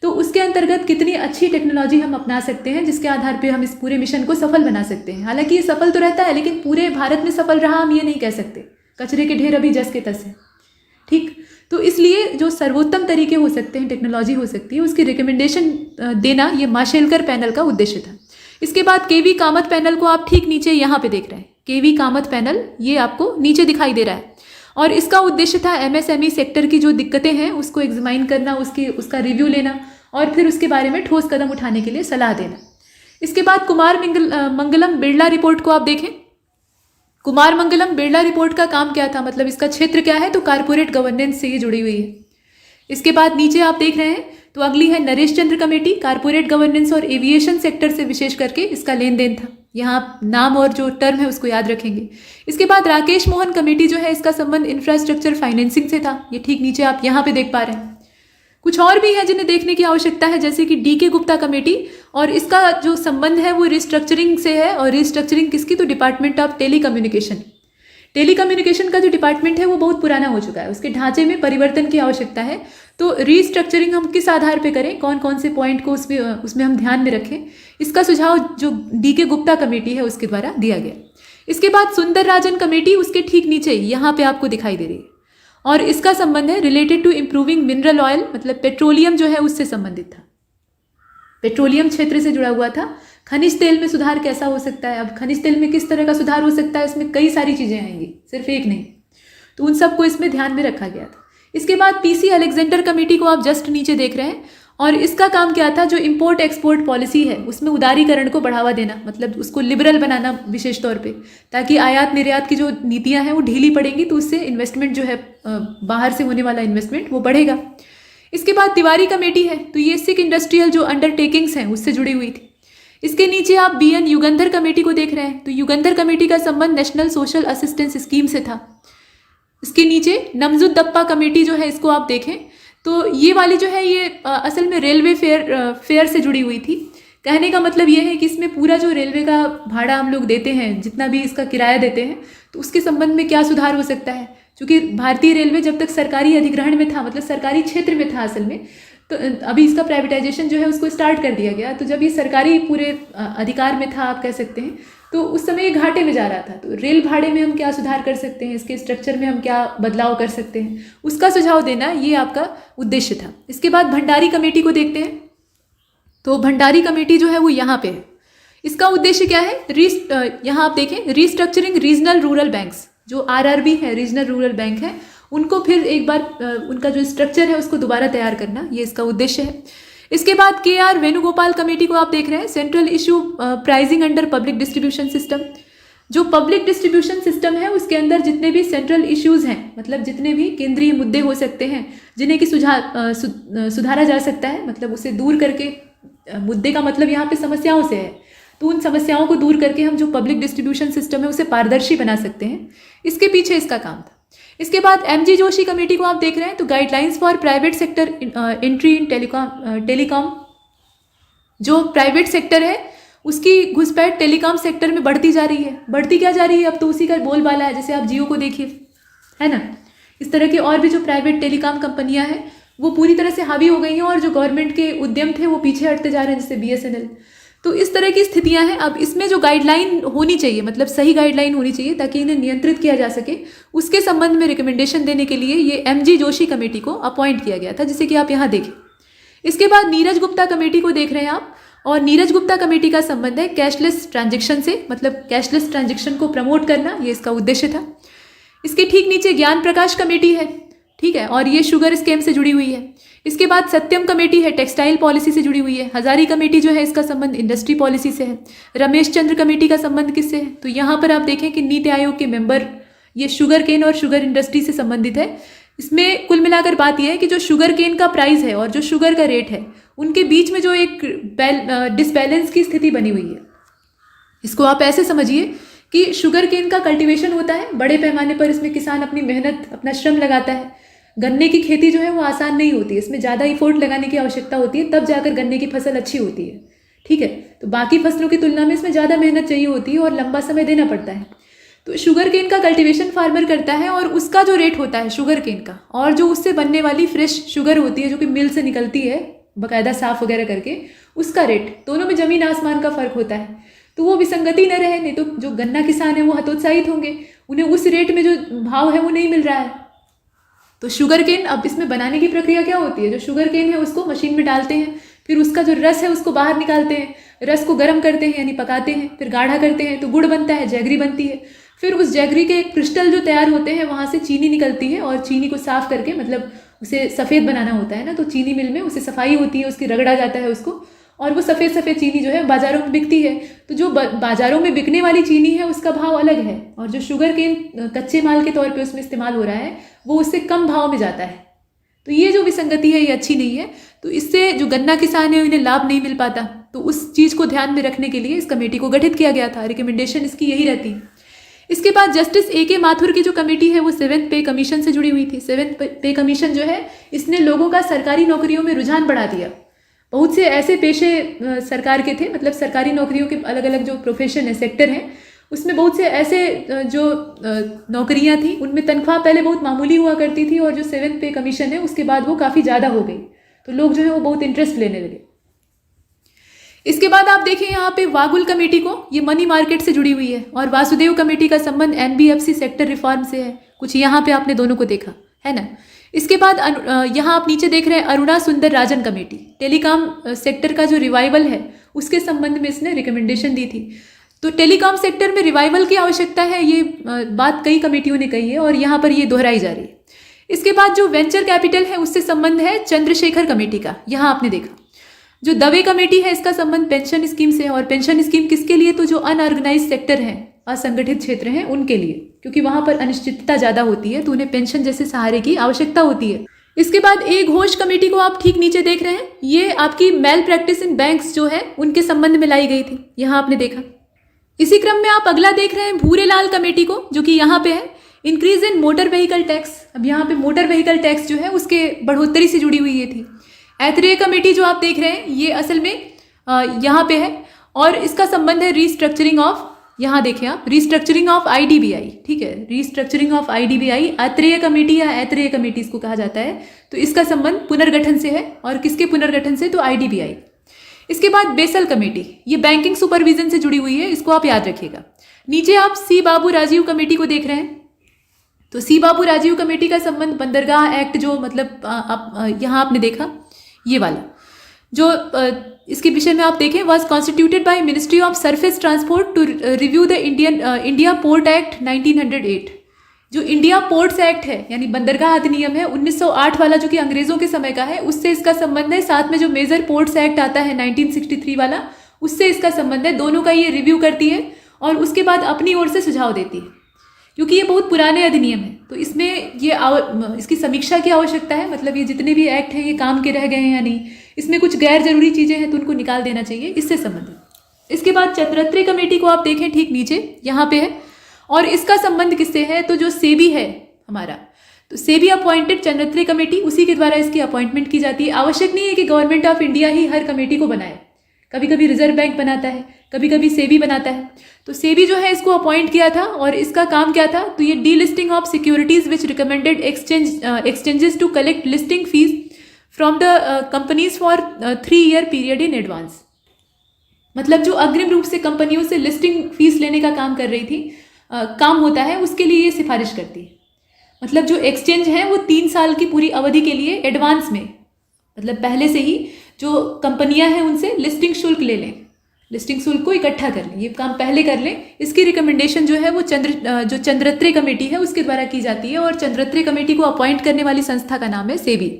तो उसके अंतर्गत कितनी अच्छी टेक्नोलॉजी हम अपना सकते हैं जिसके आधार पे हम इस पूरे मिशन को सफल बना सकते हैं। हालांकि ये सफल तो रहता है, लेकिन पूरे भारत में सफल रहा हम ये नहीं कह सकते, कचरे के ढेर अभी जस के तस है, ठीक। तो इसलिए जो सर्वोत्तम तरीके हो सकते हैं, टेक्नोलॉजी हो सकती है, उसकी रिकमेंडेशन देना ये माशेलकर पैनल का उद्देश्य था। इसके बाद केवी कामत पैनल को आप ठीक नीचे यहाँ पे देख रहे हैं, केवी कामत पैनल ये आपको नीचे दिखाई दे रहा है, और इसका उद्देश्य था एमएसएमई सेक्टर की जो दिक्कतें हैं उसको एग्जामाइन करना, उसका रिव्यू लेना और फिर उसके बारे में ठोस कदम उठाने के लिए सलाह देना। इसके बाद कुमार मंगलम बिरला रिपोर्ट को आप देखें। कुमार मंगलम बिरला रिपोर्ट का काम क्या था, मतलब इसका क्षेत्र क्या है, तो कारपोरेट गवर्नेंस से ये जुड़ी हुई है। इसके बाद नीचे आप देख रहे हैं तो अगली है नरेश चंद्र कमेटी, कारपोरेट गवर्नेंस और एविएशन सेक्टर से विशेष करके इसका लेन देन था। यहाँ आप नाम और जो टर्म है उसको याद रखेंगे। इसके बाद राकेश मोहन कमेटी जो है इसका संबंध इंफ्रास्ट्रक्चर फाइनेंसिंग से था, ये ठीक नीचे आप यहाँ पे देख पा रहे हैं। कुछ और भी है जिन्हें देखने की आवश्यकता है, जैसे कि डीके गुप्ता कमेटी, और इसका जो संबंध है वो रिस्ट्रक्चरिंग से है। और रिस्ट्रक्चरिंग किसकी, तो डिपार्टमेंट ऑफ टेलीकम्युनिकेशन। टेलीकम्युनिकेशन का जो डिपार्टमेंट है वो बहुत पुराना हो चुका है, उसके ढांचे में परिवर्तन की आवश्यकता है। तो रिस्ट्रक्चरिंग हम किस आधार पे करें, कौन कौन से पॉइंट को उसमें हम ध्यान में रखें, इसका सुझाव जो डीके गुप्ता कमेटी है उसके द्वारा दिया गया। इसके बाद सुंदर राजन कमेटी उसके ठीक नीचे यहाँ पे आपको दिखाई दे रही है, और इसका संबंध है related to improving mineral oil, मतलब पेट्रोलियम जो है उससे संबंधित था, पेट्रोलियम क्षेत्र से जुड़ा हुआ था। खनिज तेल में सुधार कैसा हो सकता है, अब खनिज तेल में किस तरह का सुधार हो सकता है, इसमें कई सारी चीज़ें आएंगी, सिर्फ एक नहीं, तो उन सबको इसमें ध्यान में रखा गया था। इसके बाद पीसी अलेक्जेंडर कमेटी को आप जस्ट नीचे देख रहे हैं, और इसका काम क्या था, जो इम्पोर्ट एक्सपोर्ट पॉलिसी है उसमें उदारीकरण को बढ़ावा देना, मतलब उसको लिबरल बनाना विशेष तौर पे, ताकि आयात निर्यात की जो नीतियां हैं वो ढीली पड़ेंगी, तो उससे इन्वेस्टमेंट जो है बाहर से होने वाला इन्वेस्टमेंट वो बढ़ेगा। इसके बाद तिवारी कमेटी है, तो ये सिख इंडस्ट्रियल जो अंडरटेकिंग्स हैं उससे जुड़ी हुई थी। इसके नीचे आप बीएन युगंधर कमेटी को देख रहे हैं, तो युगंधर कमेटी का संबंध नेशनल सोशल असिस्टेंस स्कीम से था। इसके नीचे नमजुद्दप्पा कमेटी जो है इसको आप देखें, तो ये वाली जो है ये असल में रेलवे फेयर से जुड़ी हुई थी। कहने का मतलब ये है कि इसमें पूरा जो रेलवे का भाड़ा हम लोग देते हैं, जितना भी इसका किराया देते हैं, तो उसके संबंध में क्या सुधार हो सकता है। क्योंकि भारतीय रेलवे जब तक सरकारी अधिग्रहण में था, मतलब सरकारी क्षेत्र में था असल में, तो अभी इसका प्राइवेटाइजेशन जो है उसको स्टार्ट कर दिया गया। तो जब ये सरकारी पूरे अधिकार में था आप कह सकते हैं, तो उस समय ये घाटे में जा रहा था। तो रेल भाड़े में हम क्या सुधार कर सकते हैं, इसके स्ट्रक्चर में हम क्या बदलाव कर सकते हैं, उसका सुझाव देना ये आपका उद्देश्य था। इसके बाद भंडारी कमेटी को देखते हैं, तो भंडारी कमेटी जो है वो यहाँ पे है। इसका उद्देश्य क्या है, यहाँ आप देखें, रिस्ट्रक्चरिंग रीजनल रूरल बैंक्स, जो आरआरबी है, रीजनल रूरल बैंक है, उनको फिर एक बार उनका जो स्ट्रक्चर है उसको दोबारा तैयार करना, ये इसका उद्देश्य है। इसके बाद केआर वेणुगोपाल कमेटी को आप देख रहे हैं, central issue pricing under public distribution system. जो पब्लिक डिस्ट्रीब्यूशन सिस्टम है उसके अंदर जितने भी सेंट्रल इश्यूज हैं, मतलब जितने भी केंद्रीय मुद्दे हो सकते हैं जिन्हें कि सुधारा जा सकता है, मतलब उसे दूर करके, मुद्दे का मतलब यहाँ पे समस्याओं से है, तो उन समस्याओं को दूर करके हम जो पब्लिक डिस्ट्रीब्यूशन सिस्टम है उसे पारदर्शी बना सकते हैं, इसके पीछे इसका काम था। इसके बाद एमजी जोशी कमेटी को आप देख रहे हैं, तो guidelines for private sector entry in telecom, जो प्राइवेट सेक्टर है उसकी घुसपैठ टेलीकॉम सेक्टर में बढ़ती जा रही है। बढ़ती क्या जा रही है, अब तो उसी का बोलबाला है, जैसे आप जियो को देखिए, है ना, इस तरह के और भी जो प्राइवेट टेलीकॉम कंपनियां हैं वो पूरी तरह से हावी हो गई हैं, और जो गवर्नमेंट के उद्यम थे वो पीछे हटते जा रहे हैं, जैसे बीएसएनएल। तो इस तरह की स्थितियां हैं। अब इसमें जो गाइडलाइन होनी चाहिए, मतलब सही गाइडलाइन होनी चाहिए ताकि इन्हें नियंत्रित किया जा सके, उसके संबंध में रिकमेंडेशन देने के लिए ये एमजी जोशी कमेटी को अपॉइंट किया गया था, जिसे कि आप यहाँ देखें। इसके बाद नीरज गुप्ता कमेटी को देख रहे हैं आप, और नीरज गुप्ता कमेटी का संबंध है कैशलेस ट्रांजेक्शन से, मतलब कैशलेस ट्रांजेक्शन को प्रमोट करना, ये इसका उद्देश्य था। इसके ठीक नीचे ज्ञान प्रकाश कमेटी है, ठीक है, और ये शुगर स्कैम से जुड़ी हुई है। इसके बाद सत्यम कमेटी है, टेक्सटाइल पॉलिसी से जुड़ी हुई है। हजारी कमेटी जो है इसका संबंध इंडस्ट्री पॉलिसी से है। रमेश चंद्र कमेटी का संबंध किससे है, तो यहाँ पर आप देखें कि नीति आयोग के मेंबर ये शुगर केन और शुगर इंडस्ट्री से संबंधित है। इसमें कुल मिलाकर बात यह है कि जो शुगर केन का प्राइस है और जो शुगर का रेट है उनके बीच में जो एक डिसबैलेंस की स्थिति बनी हुई है। इसको आप ऐसे समझिए कि शुगर केन का कल्टीवेशन होता है बड़े पैमाने पर, इसमें किसान अपनी मेहनत अपना श्रम लगाता है। गन्ने की खेती जो है वो आसान नहीं होती है, इसमें ज़्यादा इफोर्ट लगाने की आवश्यकता होती है, तब जाकर गन्ने की फसल अच्छी होती है। ठीक है, तो बाकी फसलों की तुलना में इसमें ज़्यादा मेहनत चाहिए होती है और लंबा समय देना पड़ता है। तो शुगर केन का कल्टीवेशन फार्मर करता है और उसका जो रेट होता है शुगर केन का और जो उससे बनने वाली फ्रेश शुगर होती है जो कि मिल से निकलती है बाकायदा साफ वगैरह करके, उसका रेट, दोनों में ज़मीन आसमान का फ़र्क होता है। तो वो विसंगति न रहे, नहीं तो जो गन्ना किसान है वो हतोत्साहित होंगे, उन्हें उस रेट में जो भाव है वो नहीं मिल रहा है। तो शुगर केन, अब इसमें बनाने की प्रक्रिया क्या होती है, जो शुगर केन है उसको मशीन में डालते हैं, फिर उसका जो रस है उसको बाहर निकालते हैं, रस को गर्म करते हैं यानी पकाते हैं, फिर गाढ़ा करते हैं तो गुड़ बनता है, जैगरी बनती है। फिर उस जैगरी के क्रिस्टल जो तैयार होते हैं वहाँ से चीनी निकलती है और चीनी को साफ करके, मतलब उसे सफ़ेद बनाना होता है ना, तो चीनी मिल में उसे सफाई होती है, उसकी रगड़ा जाता है उसको, और वो सफ़ेद सफ़ेद चीनी जो है बाज़ारों में बिकती है। तो जो बाज़ारों में बिकने वाली चीनी है उसका भाव अलग है और जो शुगर केन कच्चे माल के तौर पे उसमें इस्तेमाल हो रहा है वो उससे कम भाव में जाता है। तो ये जो विसंगति है ये अच्छी नहीं है। तो इससे जो गन्ना किसान है उन्हें लाभ नहीं मिल पाता। तो उस चीज़ को ध्यान में रखने के लिए इस कमेटी को गठित किया गया था। रिकमेंडेशन इसकी यही रहती है। इसके बाद जस्टिस A.K. माथुर की जो कमेटी है वो 7th पे कमीशन से जुड़ी हुई थी। 7th पे कमीशन जो है इसने लोगों का सरकारी नौकरियों में रुझान बढ़ा दिया। बहुत से ऐसे पेशे सरकार के थे, मतलब सरकारी नौकरियों के अलग अलग जो प्रोफेशन है, सेक्टर हैं, उसमें बहुत से ऐसे जो नौकरियां थी उनमें तनख्वाह पहले बहुत मामूली हुआ करती थी और जो 7th पे कमीशन है उसके बाद वो काफ़ी ज़्यादा हो गई। तो लोग जो है वो बहुत इंटरेस्ट लेने लगे। इसके बाद आप देखिए यहाँ पे वागुल कमेटी को, ये मनी मार्केट से जुड़ी हुई है, और वासुदेव कमेटी का संबंध NBFC सेक्टर रिफॉर्म से है। कुछ यहाँ पे आपने दोनों को देखा है ना। इसके बाद यहाँ आप नीचे देख रहे हैं अरुणा सुंदर राजन कमेटी, टेलीकॉम सेक्टर का जो रिवाइवल है उसके संबंध में इसने रिकमेंडेशन दी थी। तो टेलीकॉम सेक्टर में रिवाइवल की आवश्यकता है, ये बात कई कमेटियों ने कही है और यहाँ पर ये दोहराई जा रही है। इसके बाद जो वेंचर कैपिटल है उससे संबंध है चंद्रशेखर कमेटी का, यहाँ आपने देखा। जो दवे कमेटी है इसका संबंध पेंशन स्कीम से है, और पेंशन स्कीम किसके लिए, तो जो अनऑर्गेनाइज सेक्टर हैं, असंगठित क्षेत्र हैं, उनके लिए, क्योंकि वहां पर अनिश्चितता ज़्यादा होती है तो उन्हें पेंशन जैसे सहारे की आवश्यकता होती है। इसके बाद ए घोष कमेटी को आप ठीक नीचे देख रहे हैं, ये आपकी मेल प्रैक्टिस इन बैंक्स जो है उनके संबंध में लाई गई थी, यहाँ आपने देखा। इसी क्रम में आप अगला देख रहे हैं भूरेलाल कमेटी को, जो कि यहाँ पे है increase in motor vehicle tax. अब यहाँ पे मोटर व्हीकल टैक्स जो है उसके बढ़ोतरी से जुड़ी हुई ये थी। ऐतरेय कमेटी जो आप देख रहे हैं ये असल में यहाँ पे है और इसका संबंध है रीस्ट्रक्चरिंग ऑफ, यहाँ देखिए आप, रीस्ट्रक्चरिंग ऑफ IDBI, ठीक है, restructuring of IDBI, Aitareya committee या ऐतरेय कमेटी इसको कहा जाता है। तो इसका संबंध पुनर्गठन से है, और किसके पुनर्गठन से, तो IDBI। इसके बाद बेसल कमेटी, ये बैंकिंग सुपरविजन से जुड़ी हुई है, इसको आप याद रखिएगा। नीचे आप सी बाबू राजीव कमेटी को देख रहे हैं, तो सी बाबू राजीव कमेटी का संबंध बंदरगाह एक्ट, जो मतलब यहाँ आपने देखा ये वाला, जो इसके विषय में आप देखें, was constituted by ministry of surface transport to review the India port act 1908। जो इंडिया पोर्ट्स एक्ट है यानी बंदरगाह अधिनियम है 1908 वाला, जो कि अंग्रेजों के समय का है, उससे इसका संबंध है। साथ में जो मेजर पोर्ट्स एक्ट आता है 1963 वाला, उससे इसका संबंध है। दोनों का ये रिव्यू करती है और उसके बाद अपनी ओर से सुझाव देती है, क्योंकि ये बहुत पुराने अधिनियम है तो इसमें ये इसकी समीक्षा की आवश्यकता है। मतलब ये जितने भी एक्ट हैं ये काम के रह गए हैं या नहीं, इसमें कुछ गैर जरूरी चीज़ें हैं तो उनको निकाल देना चाहिए, इससे संबंधित। इसके बाद चंद्रत्रे कमेटी को आप देखें ठीक नीचे यहाँ पे है, और इसका संबंध किससे है, तो जो सेबी है हमारा, तो सेबी अपॉइंटेड चंद्रत्रे कमेटी, उसी के द्वारा इसकी अपॉइंटमेंट की जाती है। आवश्यक नहीं है कि government of India he her committee को बनाए, कभी कभी रिजर्व बैंक बनाता है, कभी कभी सेबी बनाता है। तो सेबी जो है इसको अपॉइंट किया था और इसका काम क्या था, तो ये delisting of securities which recommended exchanges to collect listing fees from the companies for 3 year period in advance. मतलब जो अग्रिम रूप से कंपनियों से लिस्टिंग फीस लेने का काम कर रही थी, काम होता है, उसके लिए ये सिफारिश करती है। मतलब जो एक्सचेंज है वो 3 साल की पूरी अवधि के लिए एडवांस में, मतलब पहले से ही जो कंपनियां हैं उनसे लिस्टिंग शुल्क ले लें, लिस्टिंग शुल्क को इकट्ठा कर लें, ये काम पहले कर लें। इसकी रिकमेंडेशन जो है वो जो चंद्रत्रे कमेटी है उसके द्वारा की जाती है, और चंद्रत्रे कमेटी को अपॉइंट करने वाली संस्था का नाम है सेबी।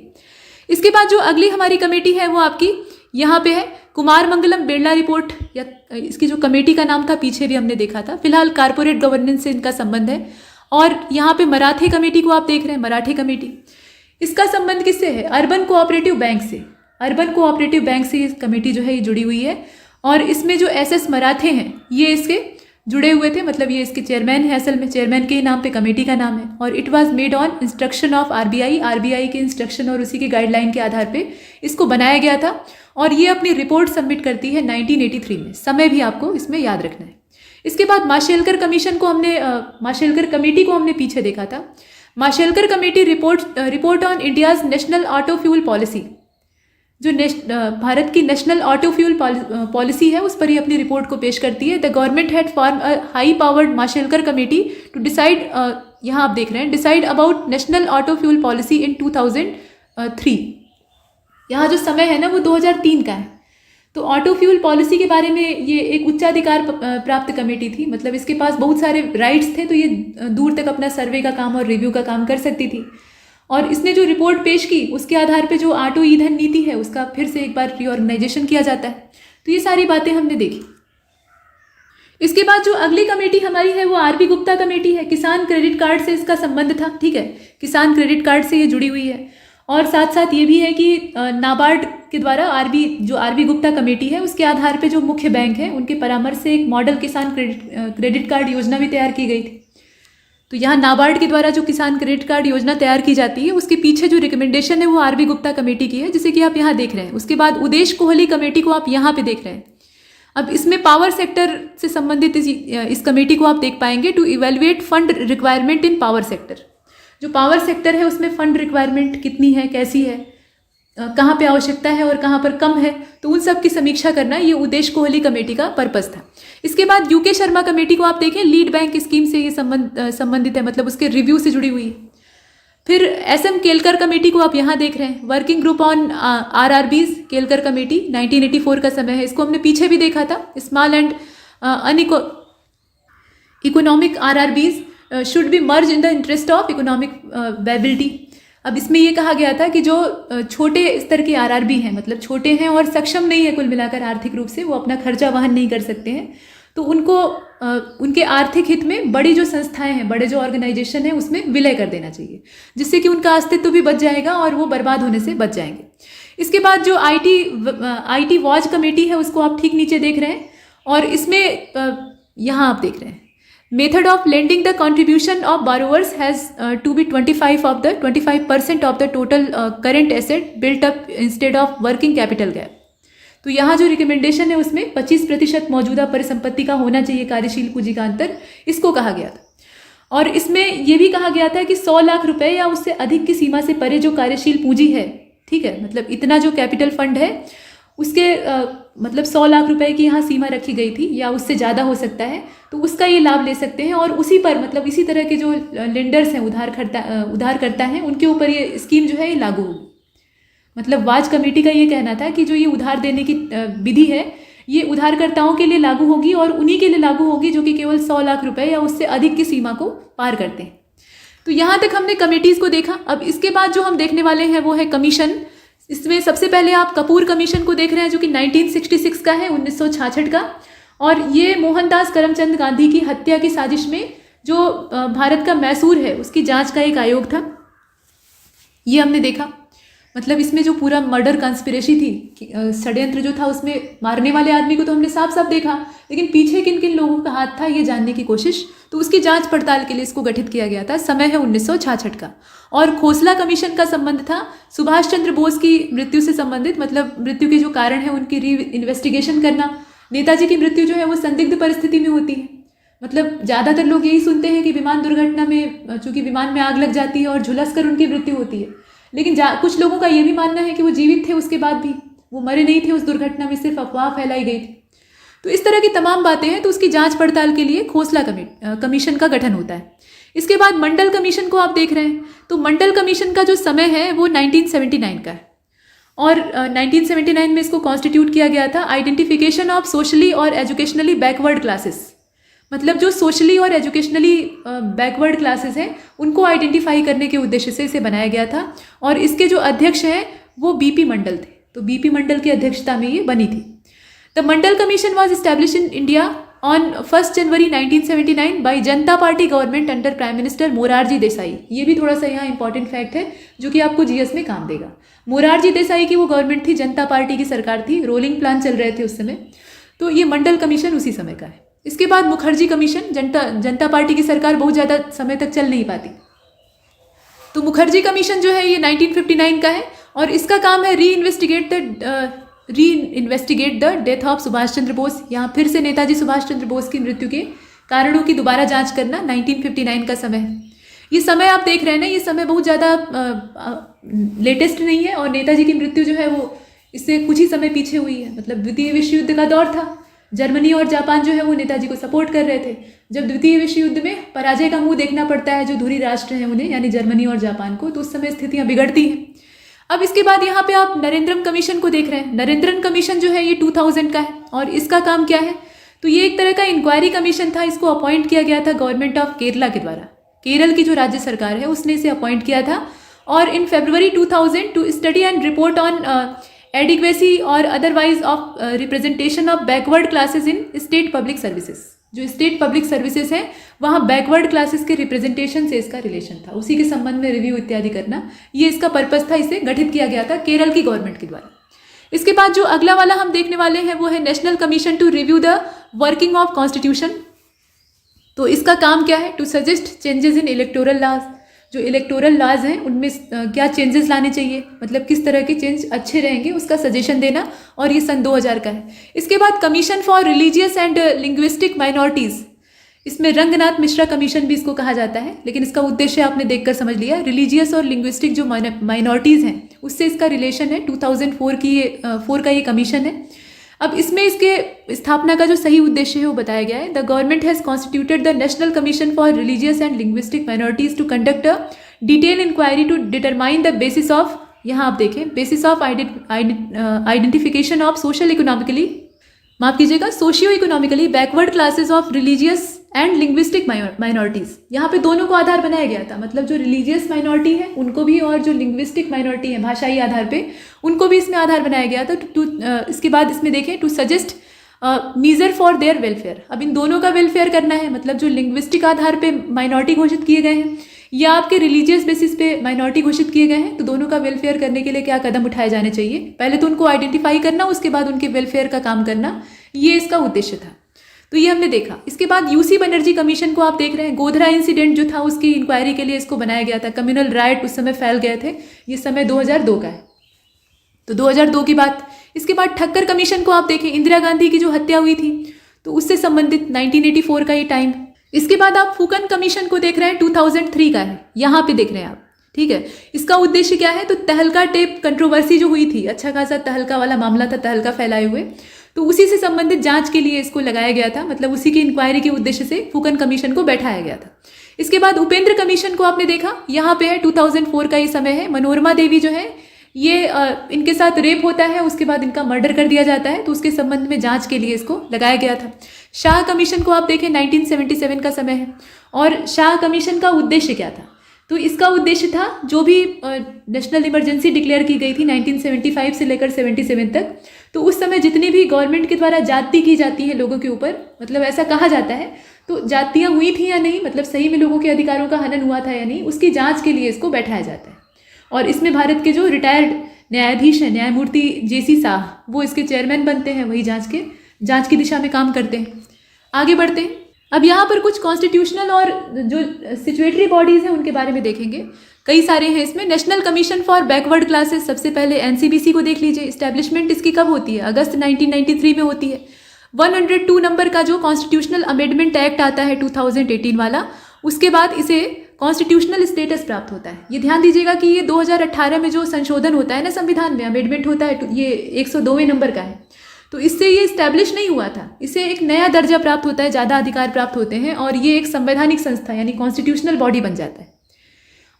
इसके बाद जो अगली हमारी कमेटी है वो आपकी यहाँ पे है कुमार मंगलम बिरला रिपोर्ट, या इसकी जो कमेटी का नाम था पीछे भी हमने देखा था। फिलहाल कारपोरेट गवर्नेंस से इनका संबंध है, और यहाँ पे मराठे कमेटी को आप देख रहे हैं, मराठे कमेटी, इसका संबंध किससे है? अर्बन कोऑपरेटिव बैंक से। अर्बन कोऑपरेटिव बैंक से ये कमेटी जो है ये जुड़ी हुई है। और इसमें जो एसएस मराठे हैं ये इसके जुड़े हुए थे, मतलब ये इसके चेयरमैन है, असल में चेयरमैन के नाम पे कमेटी का नाम है। और it was made on instruction of RBI, RBI के इंस्ट्रक्शन और उसी के गाइडलाइन के आधार पे इसको बनाया गया था। और ये अपनी रिपोर्ट सबमिट करती है 1983 में। समय भी आपको इसमें याद रखना है। इसके बाद माशेलकर कमीशन को हमने माशेलकर कमेटी को हमने पीछे देखा था। Mashelkar committee report on India's national auto fuel policy, जो भारत की नेशनल ऑटो फ्यूल पॉलिसी है उस पर ही अपनी रिपोर्ट को पेश करती है। The government had form a high powered Mashelkar committee to decide, यहाँ आप देख रहे हैं, decide about national auto fuel policy in 2003। यहाँ जो समय है ना वो 2003 का है। तो ऑटो फ्यूल पॉलिसी के बारे में ये एक उच्चाधिकार प्राप्त कमेटी थी, मतलब इसके पास बहुत सारे राइट्स थे, तो ये दूर तक अपना सर्वे का काम और रिव्यू का काम कर सकती थी। और इसने जो रिपोर्ट पेश की उसके आधार पे जो ऑटो ईंधन नीति है उसका फिर से एक बार रीऑर्गेनाइजेशन किया जाता है। तो ये सारी बातें हमने देखी। इसके बाद जो अगली कमेटी हमारी है वो आरबी गुप्ता कमेटी है। किसान क्रेडिट कार्ड से इसका संबंध था, ठीक है, किसान क्रेडिट कार्ड से ये जुड़ी हुई है। और साथ साथ ये भी है कि नाबार्ड के द्वारा आरबी गुप्ता कमेटी है उसके आधार पे जो मुख्य बैंक है उनके परामर्श से एक मॉडल किसान क्रेडिट कार्ड योजना भी तैयार की गई थी। तो यहाँ नाबार्ड के द्वारा जो किसान क्रेडिट कार्ड योजना तैयार की जाती है उसके पीछे जो रिकमेंडेशन है वो आरबी गुप्ता कमेटी की है, जिसे कि आप यहाँ देख रहे हैं। उसके बाद उदेश कोहली कमेटी को आप यहाँ पे देख रहे हैं। अब इसमें पावर सेक्टर से संबंधित इस कमेटी को आप देख पाएंगे, to evaluate fund requirement in power sector. जो पावर सेक्टर है उसमें फंड रिक्वायरमेंट कितनी है, कैसी है, कहाँ पे आवश्यकता है और कहाँ पर कम है, तो उन सब की समीक्षा करना ये उदेश कोहली कमेटी का पर्पस था। इसके बाद यूके शर्मा कमेटी को आप देखें, लीड बैंक स्कीम से ये संबंधित है, मतलब उसके रिव्यू से जुड़ी हुई है। फिर एसएम केलकर कमेटी को आप यहाँ देख रहे हैं, working group on RRBs, Kelkar committee, 1984 का समय है। इसको हमने पीछे भी देखा था। Small and economic RRBs should be merge in the interest of economic viability. अब इसमें ये कहा गया था कि जो छोटे स्तर के आरआरबी हैं, मतलब छोटे हैं और सक्षम नहीं है कुल मिलाकर आर्थिक रूप से, वो अपना खर्चा वहन नहीं कर सकते हैं, तो उनको उनके आर्थिक हित में बड़ी जो संस्थाएं हैं, बड़े जो ऑर्गेनाइजेशन है उसमें विलय कर देना चाहिए, जिससे कि उनका अस्तित्व भी बच जाएगा और वो बर्बाद होने से बच जाएंगे। इसके बाद जो आईटी वॉच कमेटी है उसको आप ठीक नीचे देख रहे हैं। और इसमें यहाँ आप देख रहे हैं, method of lending the contribution of borrowers has to be 25% of the total current asset built up instead of working capital gap. तो यहाँ जो रिकमेंडेशन है उसमें 25% मौजूदा परिसंपत्ति का होना चाहिए कार्यशील पूंजी का अंतर, इसको कहा गया था। और इसमें यह भी कहा गया था कि 100 लाख रुपए या उससे अधिक की सीमा से परे जो कार्यशील पूंजी है, ठीक है, मतलब इतना जो कैपिटल फंड है उसके मतलब 100 लाख रुपए की यहाँ सीमा रखी गई थी, या उससे ज़्यादा हो सकता है, तो उसका ये लाभ ले सकते हैं। और उसी पर मतलब इसी तरह के जो लेंडर्स हैं, उधारकर्ता हैं, उनके ऊपर ये स्कीम जो है ये लागू होगी। मतलब वाज कमेटी का ये कहना था कि जो ये उधार देने की विधि है ये उधारकर्ताओं के लिए लागू होगी और उन्हीं के लिए लागू होगी जो कि केवल 100 लाख रुपए या उससे अधिक की सीमा को पार करते हैं। तो यहाँ तक हमने कमेटीज़ को देखा। अब इसके बाद जो हम देखने वाले हैं वो है कमीशन। इसमें सबसे पहले आप कपूर कमीशन को देख रहे हैं जो कि 1966 का है, 1966 का। और ये मोहनदास करमचंद गांधी की हत्या की साजिश में जो भारत का मैसूर है उसकी जांच का एक आयोग था, ये हमने देखा। मतलब इसमें जो पूरा मर्डर कंस्पिरेसी थी, षड्यंत्र जो था, उसमें मारने वाले आदमी को तो हमने साफ साफ देखा, लेकिन पीछे किन किन लोगों का हाथ था ये जानने की कोशिश, तो उसकी जांच पड़ताल के लिए इसको गठित किया गया था। समय है 1966 का। और खोसला कमीशन का संबंध था सुभाष चंद्र बोस की मृत्यु से संबंधित, मतलब मृत्यु के जो कारण है उनकी री इन्वेस्टिगेशन करना। नेताजी की मृत्यु जो है वो संदिग्ध परिस्थिति में होती है, मतलब ज़्यादातर लोग यही सुनते हैं कि विमान दुर्घटना में, चूंकि विमान में आग लग जाती है और झुलस कर उनकी मृत्यु होती है, लेकिन कुछ लोगों का ये भी मानना है कि वो जीवित थे, उसके बाद भी वो मरे नहीं थे उस दुर्घटना में, सिर्फ अफवाह फैलाई गई थी। तो इस तरह की तमाम बातें हैं। तो उसकी जांच पड़ताल के लिए खोसला कमीशन का गठन होता है। इसके बाद मंडल कमीशन को आप देख रहे हैं। तो मंडल कमीशन का जो समय है वो 1979 का है और 1979 में इसको कॉन्स्टिट्यूट किया गया था। आइडेंटिफिकेशन ऑफ सोशली और एजुकेशनली बैकवर्ड क्लासेस, मतलब जो सोशली और एजुकेशनली बैकवर्ड क्लासेस हैं उनको आइडेंटिफाई करने के उद्देश्य से इसे बनाया गया था। और इसके जो अध्यक्ष हैं वो बीपी मंडल थे। तो बीपी मंडल की अध्यक्षता में ये बनी थी। The Mandal commission was establish in India on 1 January 1979 by Janata Party government under prime minister Morarji Desai. ये भी थोड़ा सा यहाँ इंपॉर्टेंट फैक्ट है जो कि आपको जीएस में काम देगा। मोरारजी देसाई की वो गवर्नमेंट थी, जनता पार्टी की सरकार थी, रोलिंग प्लान चल रहे थे उस समय। तो ये मंडल कमीशन उसी समय का है। इसके बाद मुखर्जी कमीशन, जनता पार्टी की सरकार बहुत ज़्यादा समय तक चल नहीं पाती, तो मुखर्जी कमीशन जो है ये 1959 का है और इसका काम है reinvestigate the death of Subhash Chandra Bose. यहाँ फिर से नेताजी सुभाष चंद्र बोस की मृत्यु के कारणों की दोबारा जांच करना। 1959 का समय है। ये समय आप देख रहे हैं ना, ये समय बहुत ज़्यादा लेटेस्ट नहीं है और नेताजी की मृत्यु जो है वो इससे कुछ ही समय पीछे हुई है। मतलब द्वितीय विश्व युद्ध का दौर था, जर्मनी और जापान जो है वो नेताजी को सपोर्ट कर रहे थे। जब द्वितीय विश्व युद्ध में पराजय का मुंह देखना पड़ता है जो धुरी राष्ट्र हैं उन्हें, यानी जर्मनी और जापान को, तो उस समय स्थितियां बिगड़ती हैं। अब इसके बाद यहाँ पे आप नरेंद्रन कमीशन को देख रहे हैं। नरेंद्रन कमीशन जो है ये 2000 का है और इसका काम क्या है, तो ये एक तरह का इंक्वायरी कमीशन था। इसको अपॉइंट किया गया था गवर्नमेंट ऑफ केरला के द्वारा। केरल की जो राज्य सरकार है उसने इसे अपॉइंट किया था और in February 2000 to study and report on adequacy और otherwise of representation of backward classes in state public services. जो स्टेट पब्लिक सर्विसेज हैं वहाँ बैकवर्ड क्लासेस के रिप्रेजेंटेशन से इसका रिलेशन था, उसी के संबंध में रिव्यू इत्यादि करना, ये इसका पर्पस था। इसे गठित किया गया था केरल की गवर्नमेंट के द्वारा। इसके बाद जो अगला वाला हम देखने वाले हैं वो है national commission to review the working of constitution. तो इसका काम क्या है, to suggest changes in electoral laws. जो इलेक्टोरल लॉज हैं उनमें क्या चेंजेस लाने चाहिए, मतलब किस तरह के चेंज अच्छे रहेंगे, उसका सजेशन देना, और ये सन 2000 का है। इसके बाद commission for religious and linguistic minorities, इसमें रंगनाथ मिश्रा कमीशन भी इसको कहा जाता है, लेकिन इसका उद्देश्य आपने देखकर समझ लिया। रिलीजियस और लिंग्विस्टिक जो माइनॉरिटीज़ हैं उससे इसका रिलेशन है। 2004 का ये कमीशन है। अब इसमें इसके स्थापना का जो सही उद्देश्य है वो बताया गया है। The government has constituted the national commission for religious and linguistic minorities to conduct a detail inquiry to determine the basis of, यहाँ आप देखें, basis of identification of social economically, माफ कीजिएगा, socio economically backward classes of religious and linguistic minorities. यहाँ पे दोनों को आधार बनाया गया था, मतलब जो रिलीजियस माइनॉरिटी है उनको भी और जो लिंग्विस्टिक माइनॉरिटी है भाषाई आधार पे उनको भी इसमें आधार बनाया गया था। इसके बाद इसमें देखें to suggest measure for their welfare. अब इन दोनों का वेलफेयर करना है, मतलब जो लिंग्विस्टिक आधार पे माइनॉरिटी घोषित किए गए हैं या आपके रिलीजियस बेसिस पे माइनॉरिटी घोषित किए गए हैं, तो दोनों का वेलफेयर करने के लिए क्या कदम उठाए जाने चाहिए। पहले तो उनको आइडेंटिफाई करना, उसके बाद उनके वेलफेयर का काम करना, ये इसका उद्देश्य था। तो ये हमने देखा। इसके बाद यूसी बनर्जी कमीशन को आप देख रहे हैं। गोधरा इंसिडेंट जो था उसकी इंक्वायरी के लिए इसको बनाया गया था। कम्युनल राइट उस समय फैल गए थे। ये समय 2002 का है, तो 2002 की बात। इसके बाद ठक्कर कमीशन को आप देखें, इंदिरा गांधी की जो हत्या हुई थी तो उससे संबंधित 1984 का ये टाइम। इसके बाद आप फूकन कमीशन को देख रहे हैं, 2003 का है, यहाँ पे देख रहे हैं आप, ठीक है। इसका उद्देश्य क्या है, तो तहलका टेप कंट्रोवर्सी जो हुई थी, अच्छा खासा तहलका वाला मामला था, तहलका फैलाए हुए, तो उसी से संबंधित जांच के लिए इसको लगाया गया था। मतलब उसी की इंक्वायरी के उद्देश्य से फूकन कमीशन को बैठाया गया था। इसके बाद उपेंद्र कमीशन को आपने देखा, यहाँ पे है 2004 का ये समय है। मनोरमा देवी जो है ये इनके साथ रेप होता है, उसके बाद इनका मर्डर कर दिया जाता है, तो उसके संबंध में जांच के लिए इसको लगाया गया था। शाह कमीशन को आप देखें, 1977 का समय है। और शाह कमीशन का उद्देश्य क्या था, तो इसका उद्देश्य था जो भी नेशनल इमरजेंसी डिक्लेयर की गई थी 1975 से लेकर 77 तक, तो उस समय जितनी भी गवर्नमेंट के द्वारा जाति की जाती है लोगों के ऊपर, मतलब ऐसा कहा जाता है, तो जातियाँ हुई थी या नहीं, मतलब सही में लोगों के अधिकारों का हनन हुआ था या नहीं, उसकी जांच के लिए इसको बैठाया जाता है। और इसमें भारत के जो रिटायर्ड न्यायाधीश हैं, न्यायमूर्ति जेसी शाह, वो इसके चेयरमैन बनते हैं, वही जांच की दिशा में काम करते हैं। आगे बढ़ते हैं। अब यहाँ पर कुछ कॉन्स्टिट्यूशनल और जो सिचुएटरी बॉडीज़ हैं उनके बारे में देखेंगे। कई सारे हैं इसमें। National commission for backward classes, सबसे पहले एनसीबीसी को देख लीजिए। इस्टेब्लिशमेंट इसकी कब होती है, अगस्त 1993 में होती है। 102 नंबर का जो कॉन्स्टिट्यूशनल अमेंडमेंट एक्ट आता है 2018 वाला, उसके बाद इसे कॉन्स्टिट्यूशनल स्टेटस प्राप्त होता है। ये ध्यान दीजिएगा कि ये 2018 में जो संशोधन होता है ना, संविधान में अमेंडमेंट होता है, ये 102वें नंबर का है, तो इससे ये इस्टेब्लिश नहीं हुआ था, इसे एक नया दर्जा प्राप्त होता है, ज़्यादा अधिकार प्राप्त होते हैं और ये एक संवैधानिक संस्था यानी कॉन्स्टिट्यूशनल बॉडी बन जाता है।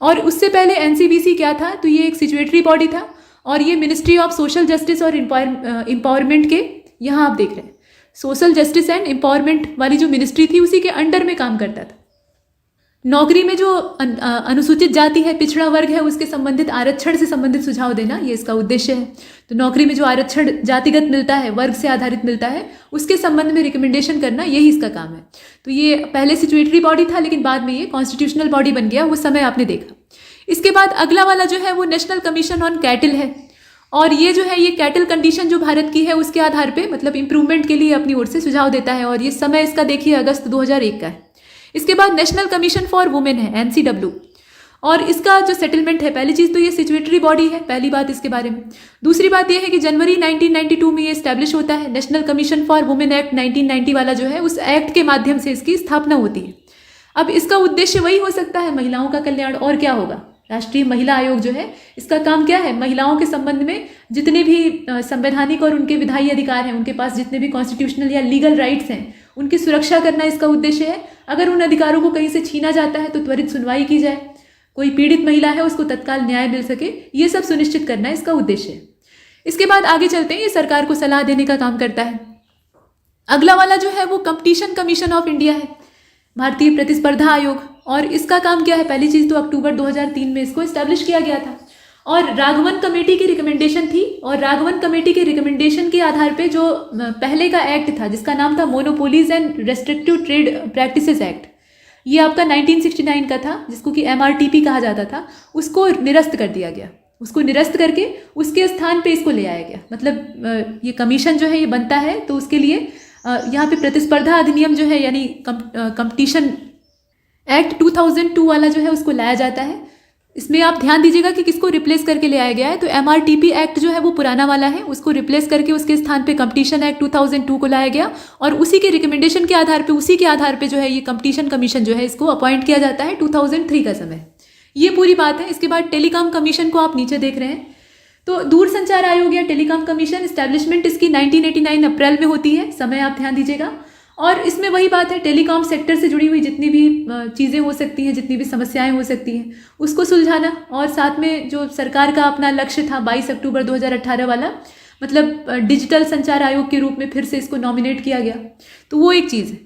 और उससे पहले एनसीबीसी क्या था, तो ये एक सिचुएटरी बॉडी था और ये मिनिस्ट्री ऑफ सोशल जस्टिस और एम्पावरमेंट के, यहाँ आप देख रहे हैं, सोशल जस्टिस एंड एम्पावरमेंट वाली जो मिनिस्ट्री थी उसी के अंडर में काम करता था। नौकरी में जो अनुसूचित जाति है, पिछड़ा वर्ग है, उसके संबंधित आरक्षण से संबंधित सुझाव देना, ये इसका उद्देश्य है। तो नौकरी में जो आरक्षण जातिगत मिलता है, वर्ग से आधारित मिलता है, उसके संबंध में रिकमेंडेशन करना, यही इसका काम है। तो ये पहले सिचुएटरी बॉडी था, लेकिन बाद में ये कॉन्स्टिट्यूशनल बॉडी बन गया, वो समय आपने देखा। इसके बाद अगला वाला जो है वो नेशनल कमीशन ऑन कैटल है, और ये जो है ये कैटल कंडीशन जो भारत की है उसके आधार पे मतलब इंप्रूवमेंट के लिए अपनी ओर से सुझाव देता है, और ये समय इसका देखिए अगस्त 2001 का है। इसके बाद नेशनल कमीशन फॉर वुमेन है, एनसीडब्ल्यू, और इसका जो सेटलमेंट है, पहली चीज़ तो ये सिचुएटरी बॉडी है, पहली बात इसके बारे में। दूसरी बात ये है कि जनवरी 1992 में ये इस्टेब्लिश होता है। National commission for women act 1990 वाला जो है, उस एक्ट के माध्यम से इसकी स्थापना होती है। अब इसका उद्देश्य वही हो सकता है, महिलाओं का कल्याण, और क्या होगा। राष्ट्रीय महिला आयोग जो है, इसका काम क्या है, महिलाओं के संबंध में जितने भी संवैधानिक और उनके विधायी अधिकार हैं, उनके पास जितने भी कॉन्स्टिट्यूशनल या लीगल राइट्स हैं, उनकी सुरक्षा करना इसका उद्देश्य है। अगर उन अधिकारों को कहीं से छीना जाता है तो त्वरित सुनवाई की जाए, कोई पीड़ित महिला है उसको तत्काल न्याय मिल सके, ये सब सुनिश्चित करना इसका उद्देश्य है। इसके बाद आगे चलते हैं, ये सरकार को सलाह देने का काम करता है। अगला वाला जो है वो कंपटीशन कमीशन ऑफ इंडिया है, भारतीय प्रतिस्पर्धा आयोग, और इसका काम क्या है, पहली चीज़ तो अक्टूबर 2003 में इसको इस्टेब्लिश किया गया था, और राघवन कमेटी की रिकमेंडेशन थी, और राघवन कमेटी के रिकमेंडेशन के आधार पे जो पहले का एक्ट था जिसका नाम था monopolies and restrictive trade practices act, ये आपका 1969 का था, जिसको कि MRTP कहा जाता था, उसको निरस्त कर दिया गया। उसको निरस्त करके उसके स्थान पे इसको ले आया गया। मतलब ये कमीशन जो है ये बनता है, तो उसके लिए यहाँ पे प्रतिस्पर्धा अधिनियम जो है यानी कंपटीशन एक्ट 2002 वाला जो है उसको लाया जाता है। इसमें आप ध्यान दीजिएगा कि किसको रिप्लेस करके ले आया गया है, तो MRTP एक्ट जो है वो पुराना वाला है, उसको रिप्लेस करके उसके स्थान पे कंपटीशन एक्ट 2002 को लाया गया, और उसी के रिकमेंडेशन के आधार पे, उसी के आधार पे जो है ये कंपटीशन कमीशन जो है इसको अपॉइंट किया जाता है 2003 का समय। ये पूरी बात है। इसके बाद टेलीकॉम कमीशन को आप नीचे देख रहे हैं, तो दूरसंचार आयोग या टेलीकॉम कमीशन इस्टेब्लिशमेंट इसकी 1989 अप्रैल में होती है, समय आप ध्यान दीजिएगा। और इसमें वही बात है, टेलीकॉम सेक्टर से जुड़ी हुई जितनी भी चीज़ें हो सकती हैं, जितनी भी समस्याएं हो सकती हैं, उसको सुलझाना, और साथ में जो सरकार का अपना लक्ष्य था 22 अक्टूबर 2018 वाला, मतलब डिजिटल संचार आयोग के रूप में फिर से इसको नॉमिनेट किया गया, तो वो एक चीज़ है।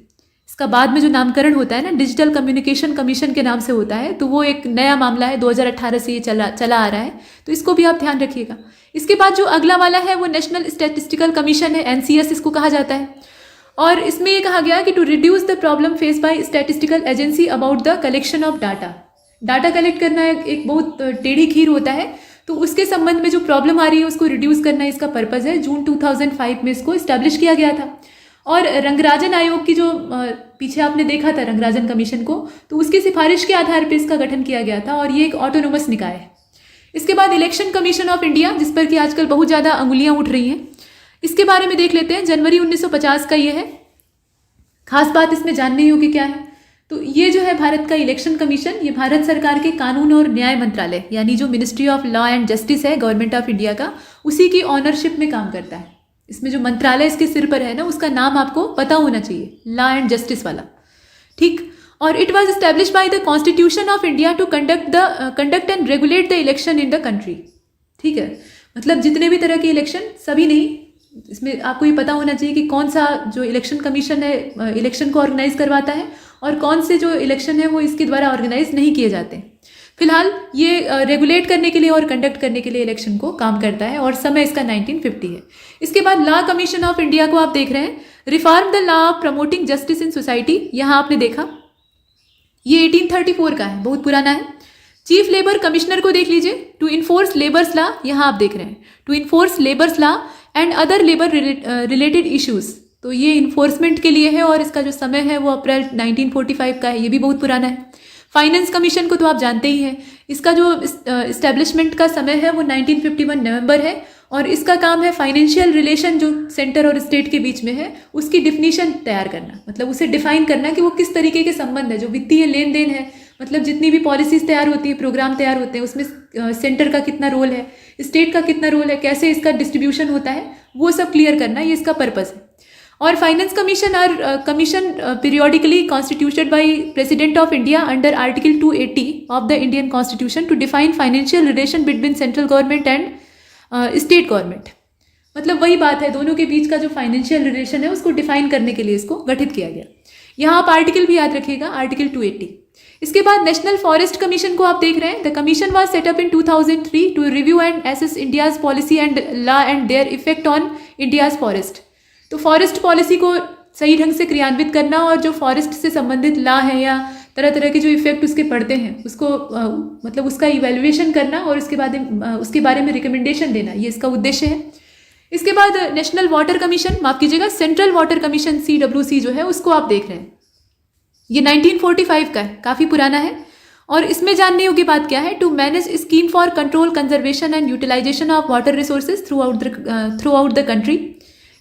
इसका बाद में जो नामकरण होता है ना, डिजिटल कम्युनिकेशन कमीशन के नाम से होता है, तो वो एक नया मामला है, 2018 से ये चला आ रहा है, तो इसको भी आप ध्यान रखिएगा। इसके बाद जो अगला वाला है वो नेशनल स्टैटिस्टिकल कमीशन है, NCS इसको कहा जाता है, और इसमें ये कहा गया कि to reduce the problem face by statistical agency about the collection of data collect करना एक बहुत टेढ़ी खीर होता है, तो उसके संबंध में जो प्रॉब्लम आ रही है उसको रिड्यूस करना इसका पर्पज़ है। जून 2005 में इसको इस्टेब्लिश किया गया था। और रंगराजन आयोग की जो पीछे आपने देखा था रंगराजन कमीशन को, तो उसकी सिफारिश के आधार पर इसका गठन किया गया था, और ये एक ऑटोनोमस निकाय है। इसके बाद इलेक्शन कमीशन ऑफ इंडिया, जिस पर कि आजकल बहुत ज़्यादा अंगुलियां उठ रही हैं, इसके बारे में देख लेते हैं। जनवरी 1950 का ये है। खास बात इसमें जाननी होगी क्या है, तो ये जो है भारत का इलेक्शन कमीशन, ये भारत सरकार के कानून और न्याय मंत्रालय यानी जो ministry of law and justice है गवर्नमेंट ऑफ इंडिया का, उसी की ऑनरशिप में काम करता है। इसमें जो मंत्रालय इसके सिर पर है ना, उसका नाम आपको पता होना चाहिए, लॉ एंड जस्टिस वाला, ठीक। और it was establish by the constitution of India to conduct and regulate the election in the country, ठीक है। मतलब जितने भी तरह के इलेक्शन, सभी नहीं, इसमें आपको ये पता होना चाहिए कि कौन सा जो इलेक्शन कमीशन है इलेक्शन को ऑर्गेनाइज करवाता है, और कौन से जो इलेक्शन है वो इसके द्वारा ऑर्गेनाइज नहीं किए जाते। फिलहाल ये रेगुलेट करने के लिए और कंडक्ट करने के लिए इलेक्शन को काम करता है, और समय इसका 1950 है। इसके बाद लॉ कमीशन ऑफ इंडिया को आप देख रहे हैं, reform the law of promoting justice in society, यहाँ आपने देखा ये 1834 का है, बहुत पुराना है। चीफ लेबर कमिश्नर को देख लीजिए, टू इन्फोर्स लेबर्स लॉ, यहाँ आप देख रहे हैं, to enforce labours law and other labour related issues, तो ये इन्फोर्समेंट के लिए है, और इसका जो समय है वो अप्रैल 1945 का है, ये भी बहुत पुराना है। फाइनेंस कमीशन को तो आप जानते ही हैं, इसका जो इस्टेब्लिशमेंट का समय है वो 1951 नवंबर है, और इसका काम है फाइनेंशियल रिलेशन जो सेंटर और स्टेट के बीच में है उसकी डिफिनीशन तैयार करना, मतलब उसे डिफाइन करना कि वो किस तरीके के संबंध है, जो वित्तीय लेन देन है, मतलब जितनी भी पॉलिसीज तैयार होती है, प्रोग्राम तैयार होते हैं, उसमें सेंटर का कितना रोल है, स्टेट का कितना रोल है, कैसे इसका डिस्ट्रीब्यूशन होता है, वो सब क्लियर करना, ये इसका पर्पस है। और फाइनेंस कमीशन और commission periodically constituted by president of India under article 280 of the Indian constitution to define financial relation between central government and state government. मतलब वही बात है, दोनों के बीच का जो फाइनेंशियल रिलेशन है उसको डिफाइन करने के लिए इसको गठित किया गया। यहाँ आप आर्टिकल भी याद रखिएगा, आर्टिकल 280। इसके बाद नेशनल फॉरेस्ट कमीशन को आप देख रहे हैं। The commission was set up in 2003 to review and assess India's policy and law and their effect on India's forest. तो फॉरेस्ट पॉलिसी को सही ढंग से क्रियान्वित करना और जो फॉरेस्ट से संबंधित लॉ है या तरह तरह के जो इफेक्ट उसके पड़ते हैं उसको मतलब उसका इवेल्युएशन करना और उसके बारे में रिकमेंडेशन देना, ये इसका उद्देश्य है। इसके बाद नेशनल वाटर कमीशन, माफ कीजिएगा सेंट्रल वाटर कमीशन CWC जो है उसको आप देख रहे हैं। ये 1945 का है, काफ़ी पुराना है। और इसमें जानने योग्य बात क्या है, to manage scheme for control conservation and utilisation of water resources throughout the country.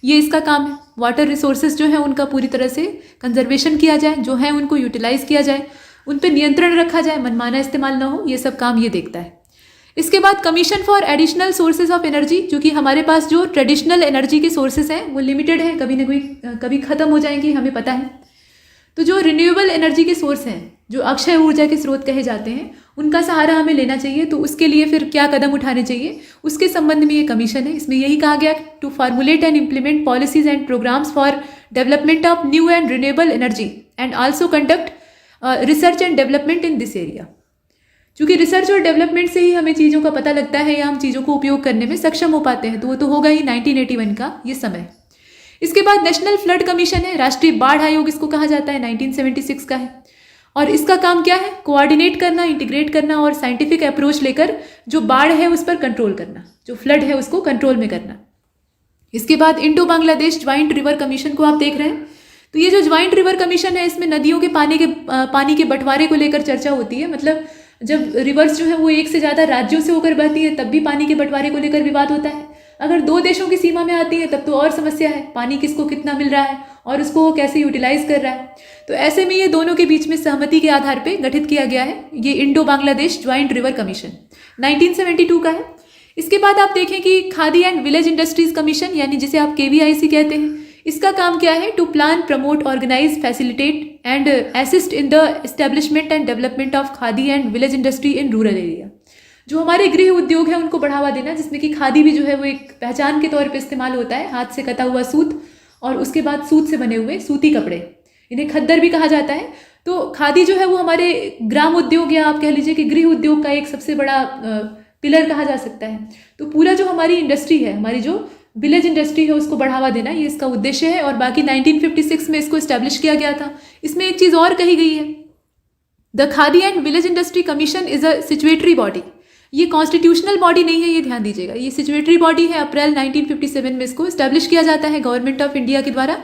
ये इसका काम है, वाटर रिसोर्सेज जो है उनका पूरी तरह से कंजर्वेशन किया जाए, जो है उनको यूटिलाइज किया जाए, उन पर नियंत्रण रखा जाए, मनमाना इस्तेमाल ना हो, ये सब काम ये देखता है। इसके बाद commission for additional sources of energy, क्योंकि हमारे पास जो ट्रेडिशनल एनर्जी के सोर्सेज हैं वो लिमिटेड है, कभी ख़त्म हो जाएंगी, हमें पता है। तो जो रिन्यूएबल एनर्जी के सोर्स हैं, जो अक्षय ऊर्जा के स्रोत कहे जाते हैं, उनका सहारा हमें लेना चाहिए। तो उसके लिए फिर क्या कदम उठाने चाहिए, उसके संबंध में ये कमीशन है। इसमें यही कहा गया to formulate and implement policies and programmes for development of new and renewable energy and also conduct research and development in this area. क्योंकि रिसर्च और डेवलपमेंट से ही हमें चीज़ों का पता लगता है या हम चीज़ों को उपयोग करने में सक्षम हो पाते हैं। तो वो तो होगा ही 1981 का ये समय। इसके बाद नेशनल फ्लड कमीशन है, राष्ट्रीय बाढ़ आयोग इसको कहा जाता है, 1976 का है। और इसका काम क्या है, कोऑर्डिनेट करना, इंटीग्रेट करना और साइंटिफिक अप्रोच लेकर जो बाढ़ है उस पर कंट्रोल करना, जो फ्लड है उसको कंट्रोल में करना। इसके बाद Indo Bangladesh joint river commission को आप देख रहे हैं। तो ये जो ज्वाइंट रिवर कमीशन है, इसमें नदियों के पानी के बंटवारे को लेकर चर्चा होती है। मतलब जब रिवर्स जो है वो एक से ज़्यादा राज्यों से होकर बहती है तब भी पानी के बंटवारे को लेकर विवाद होता है। अगर दो देशों की सीमा में आती है तब तो और समस्या है, पानी किसको कितना मिल रहा है और उसको वो कैसे यूटिलाइज कर रहा है। तो ऐसे में ये दोनों के बीच में सहमति के आधार पर गठित किया गया है ये Indo Bangladesh joint river commission, 1972 का है। इसके बाद आप देखें कि khadi and village industries commission, यानी जिसे आप KVIC कहते हैं, इसका काम क्या है, to plan, promote, organise, facilitate and assist in the establishment and development of khadi and village industry in rural area. जो हमारे गृह उद्योग है उनको बढ़ावा देना, जिसमें कि खादी भी जो है वो एक पहचान के तौर पे इस्तेमाल होता है, हाथ से कटा हुआ सूत और उसके बाद सूत से बने हुए सूती कपड़े, इन्हें खद्दर भी कहा जाता है। तो खादी जो है वो हमारे ग्राम उद्योग या आप कह लीजिए कि गृह उद्योग का एक सबसे बड़ा पिलर कहा जा सकता है। तो पूरा जो हमारी इंडस्ट्री है, हमारी जो विलेज इंडस्ट्री है, उसको बढ़ावा देना, ये इसका उद्देश्य है। और बाकी 1956 में इसको इस्टेब्लिश किया गया था। इसमें एक चीज़ और कही गई है, the Khadi and village industry commission is a statutory body. ये कॉन्स्टिट्यूशनल बॉडी नहीं है, ये ध्यान दीजिएगा, ये सिचुएटरी बॉडी है। अप्रैल 1957 में इसको इस्टेब्लिश किया जाता है गवर्नमेंट ऑफ इंडिया के द्वारा।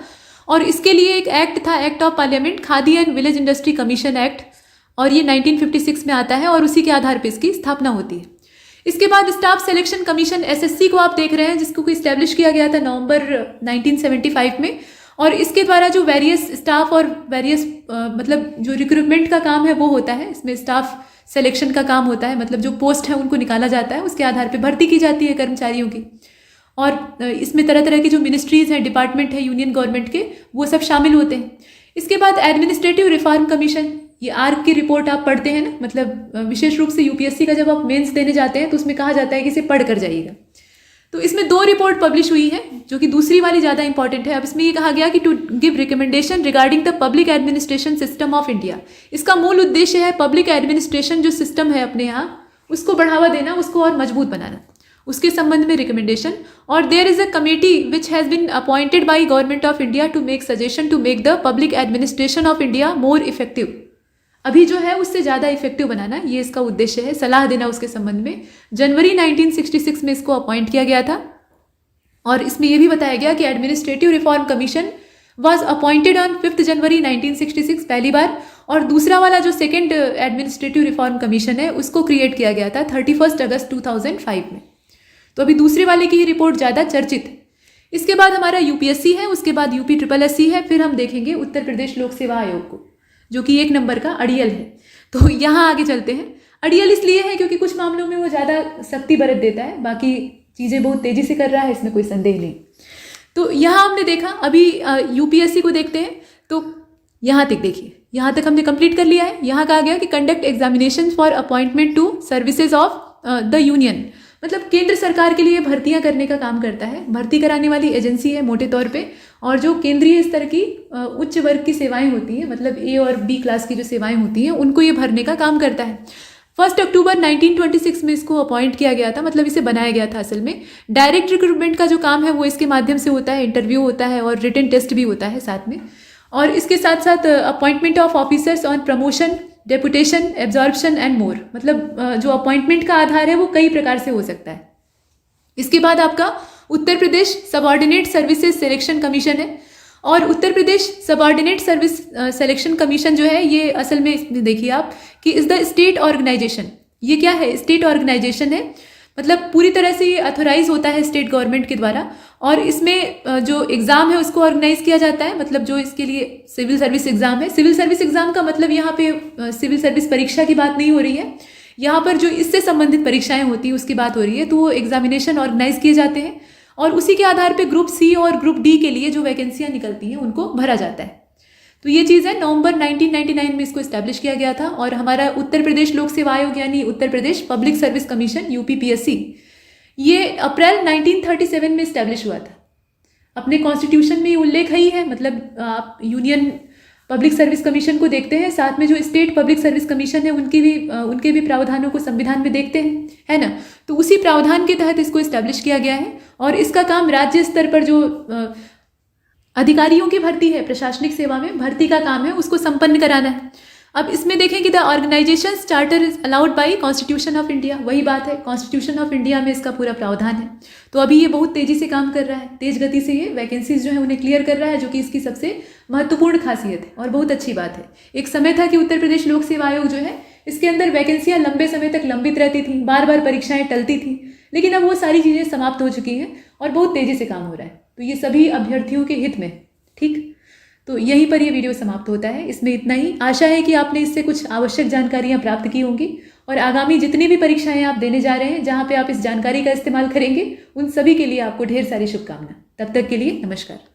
और इसके लिए एक एक्ट था, act of parliament, khadi and village industry commission act, और ये 1956 में आता है और उसी के आधार पर इसकी स्थापना होती है। इसके बाद स्टाफ सिलेक्शन कमीशन SSC को आप देख रहे हैं, जिसको इस्टेब्लिश किया गया था नवंबर 1975 में। और इसके द्वारा जो वेरियस स्टाफ और वेरियस मतलब जो रिक्रूटमेंट का काम है वो होता है। इसमें स्टाफ सिलेक्शन का काम होता है, मतलब जो पोस्ट है उनको निकाला जाता है, उसके आधार पे भर्ती की जाती है कर्मचारियों की। और इसमें तरह तरह की जो मिनिस्ट्रीज हैं, डिपार्टमेंट है यूनियन गवर्नमेंट के, वो सब शामिल होते हैं। इसके बाद एडमिनिस्ट्रेटिव रिफॉर्म कमीशन, ये आर्क की रिपोर्ट आप पढ़ते हैं ना, मतलब विशेष रूप से UPSC का जब आप मेंस देने जाते हैं तो उसमें कहा जाता है कि इसे पढ़ कर जाइएगा। तो इसमें 2 रिपोर्ट पब्लिश हुई है, जो कि दूसरी वाली ज़्यादा इंपॉर्टेंट है। अब इसमें ये कहा गया कि to give recommendation regarding the public administration system of India. इसका मूल उद्देश्य है पब्लिक एडमिनिस्ट्रेशन जो सिस्टम है अपने यहाँ, उसको बढ़ावा देना, उसको और मजबूत बनाना, उसके संबंध में रिकमेंडेशन। और there is a committee which has been appointed by government of India to make suggestion to make the public administration of India more effective. अभी जो है उससे ज़्यादा इफेक्टिव बनाना, ये इसका उद्देश्य है, सलाह देना उसके संबंध में। जनवरी 1966 में इसको अपॉइंट किया गया था। और इसमें यह भी बताया गया कि administrative reform commission was appointed on 5 जनवरी 1966 पहली बार, और दूसरा वाला जो सेकेंड एडमिनिस्ट्रेटिव रिफॉर्म कमीशन है उसको क्रिएट किया गया था 31 अगस्त 2005 में। तो अभी दूसरे वाले की ही रिपोर्ट ज़्यादा चर्चित है। इसके बाद हमारा UPSC है, उसके बाद UPSSC है, फिर हम देखेंगे उत्तर प्रदेश लोक सेवा आयोग को, जो कि 1 नंबर का अड़ियल है। तो यहाँ आगे चलते हैं। अड़ियल इसलिए है क्योंकि कुछ मामलों में वो ज़्यादा सख्ती बरत देता है, बाकी चीज़ें बहुत तेज़ी से कर रहा है, इसमें कोई संदेह नहीं। तो यहाँ हमने देखा, अभी UPSC को देखते हैं। तो यहाँ तक देखिए, यहाँ तक हमने कंप्लीट कर लिया है। यहाँ कहा गया कि conduct examination for appointment to services of the union, मतलब केंद्र सरकार के लिए भर्तियां करने का काम करता है, भर्ती कराने वाली एजेंसी है मोटे तौर पे। और जो केंद्रीय स्तर की उच्च वर्ग की सेवाएं होती हैं, मतलब ए और बी क्लास की जो सेवाएं होती हैं, उनको ये भरने का काम करता है। 1 अक्टूबर 1926 में इसको अपॉइंट किया गया था, मतलब इसे बनाया गया था। असल में डायरेक्ट रिक्रूटमेंट का जो काम है वो इसके माध्यम से होता है, इंटरव्यू होता है और रिटन टेस्ट भी होता है साथ में। और इसके साथ साथ appointment of officers on promotion, deputation, absorption and more, मतलब जो अपॉइंटमेंट का आधार है वो कई प्रकार से हो सकता है। इसके बाद आपका Uttar Pradesh subordinate services selection commission है। और Uttar Pradesh subordinate service selection commission जो है ये असल में देखिए आप कि इज द स्टेट ऑर्गेनाइजेशन। ये क्या है? स्टेट ऑर्गेनाइजेशन है, मतलब पूरी तरह से ये अथोराइज होता है स्टेट गवर्नमेंट के द्वारा। और इसमें जो एग्ज़ाम है उसको ऑर्गेनाइज किया जाता है, मतलब जो इसके लिए सिविल सर्विस एग्ज़ाम है। सिविल सर्विस एग्ज़ाम का मतलब यहाँ पे सिविल सर्विस परीक्षा की बात नहीं हो रही है, यहाँ पर जो इससे संबंधित परीक्षाएं होती हैं उसकी बात हो रही है। तो वो एग्जामिनेशन ऑर्गेनाइज किए जाते हैं और उसी के आधार पे ग्रुप सी और ग्रुप डी के लिए जो वैकेंसियां निकलती हैं उनको भरा जाता है। तो ये चीज़ है, नवंबर 1999 में इसको इस्टेब्लिश किया गया था। और हमारा उत्तर प्रदेश लोक सेवा आयोग यानी Uttar Pradesh public service commission UPPSC, ये अप्रैल 1937 में इस्टेब्लिश हुआ था। अपने कॉन्स्टिट्यूशन में उल्लेख ही है, मतलब आप यूनियन पब्लिक सर्विस कमीशन को देखते हैं, साथ में जो स्टेट पब्लिक सर्विस कमीशन है उनके भी प्रावधानों को संविधान में देखते हैं, है ना। तो उसी प्रावधान के तहत इसको इस्टेब्लिश किया गया है और इसका काम राज्य स्तर पर जो अधिकारियों की भर्ती है, प्रशासनिक सेवा में भर्ती का काम है, उसको संपन्न कराना है। अब इसमें देखें कि the organisation charter is allowed by constitution of India, वही बात है, कॉन्स्टिट्यूशन ऑफ इंडिया में इसका पूरा प्रावधान है। तो अभी ये बहुत तेजी से काम कर रहा है, तेज गति से ये वैकेंसीज जो है उन्हें क्लियर कर रहा है, जो कि इसकी सबसे महत्वपूर्ण खासियत है और बहुत अच्छी बात है। एक समय था कि उत्तर प्रदेश लोक सेवा आयोग जो है इसके अंदर वैकेंसियां लंबे समय तक लंबित रहती थी, बार बार परीक्षाएं टलती थी, लेकिन अब वो सारी चीज़ें समाप्त हो चुकी हैं और बहुत तेजी से काम हो रहा है। तो ये सभी अभ्यर्थियों के हित में, ठीक। तो यहीं पर ये वीडियो समाप्त होता है। इसमें इतना ही। आशा है कि आपने इससे कुछ आवश्यक जानकारियां प्राप्त की होंगी और आगामी जितनी भी परीक्षाएं आप देने जा रहे हैं जहां पे आप इस जानकारी का इस्तेमाल करेंगे, उन सभी के लिए आपको ढेर सारी शुभकामनाएं। तब तक के लिए नमस्कार।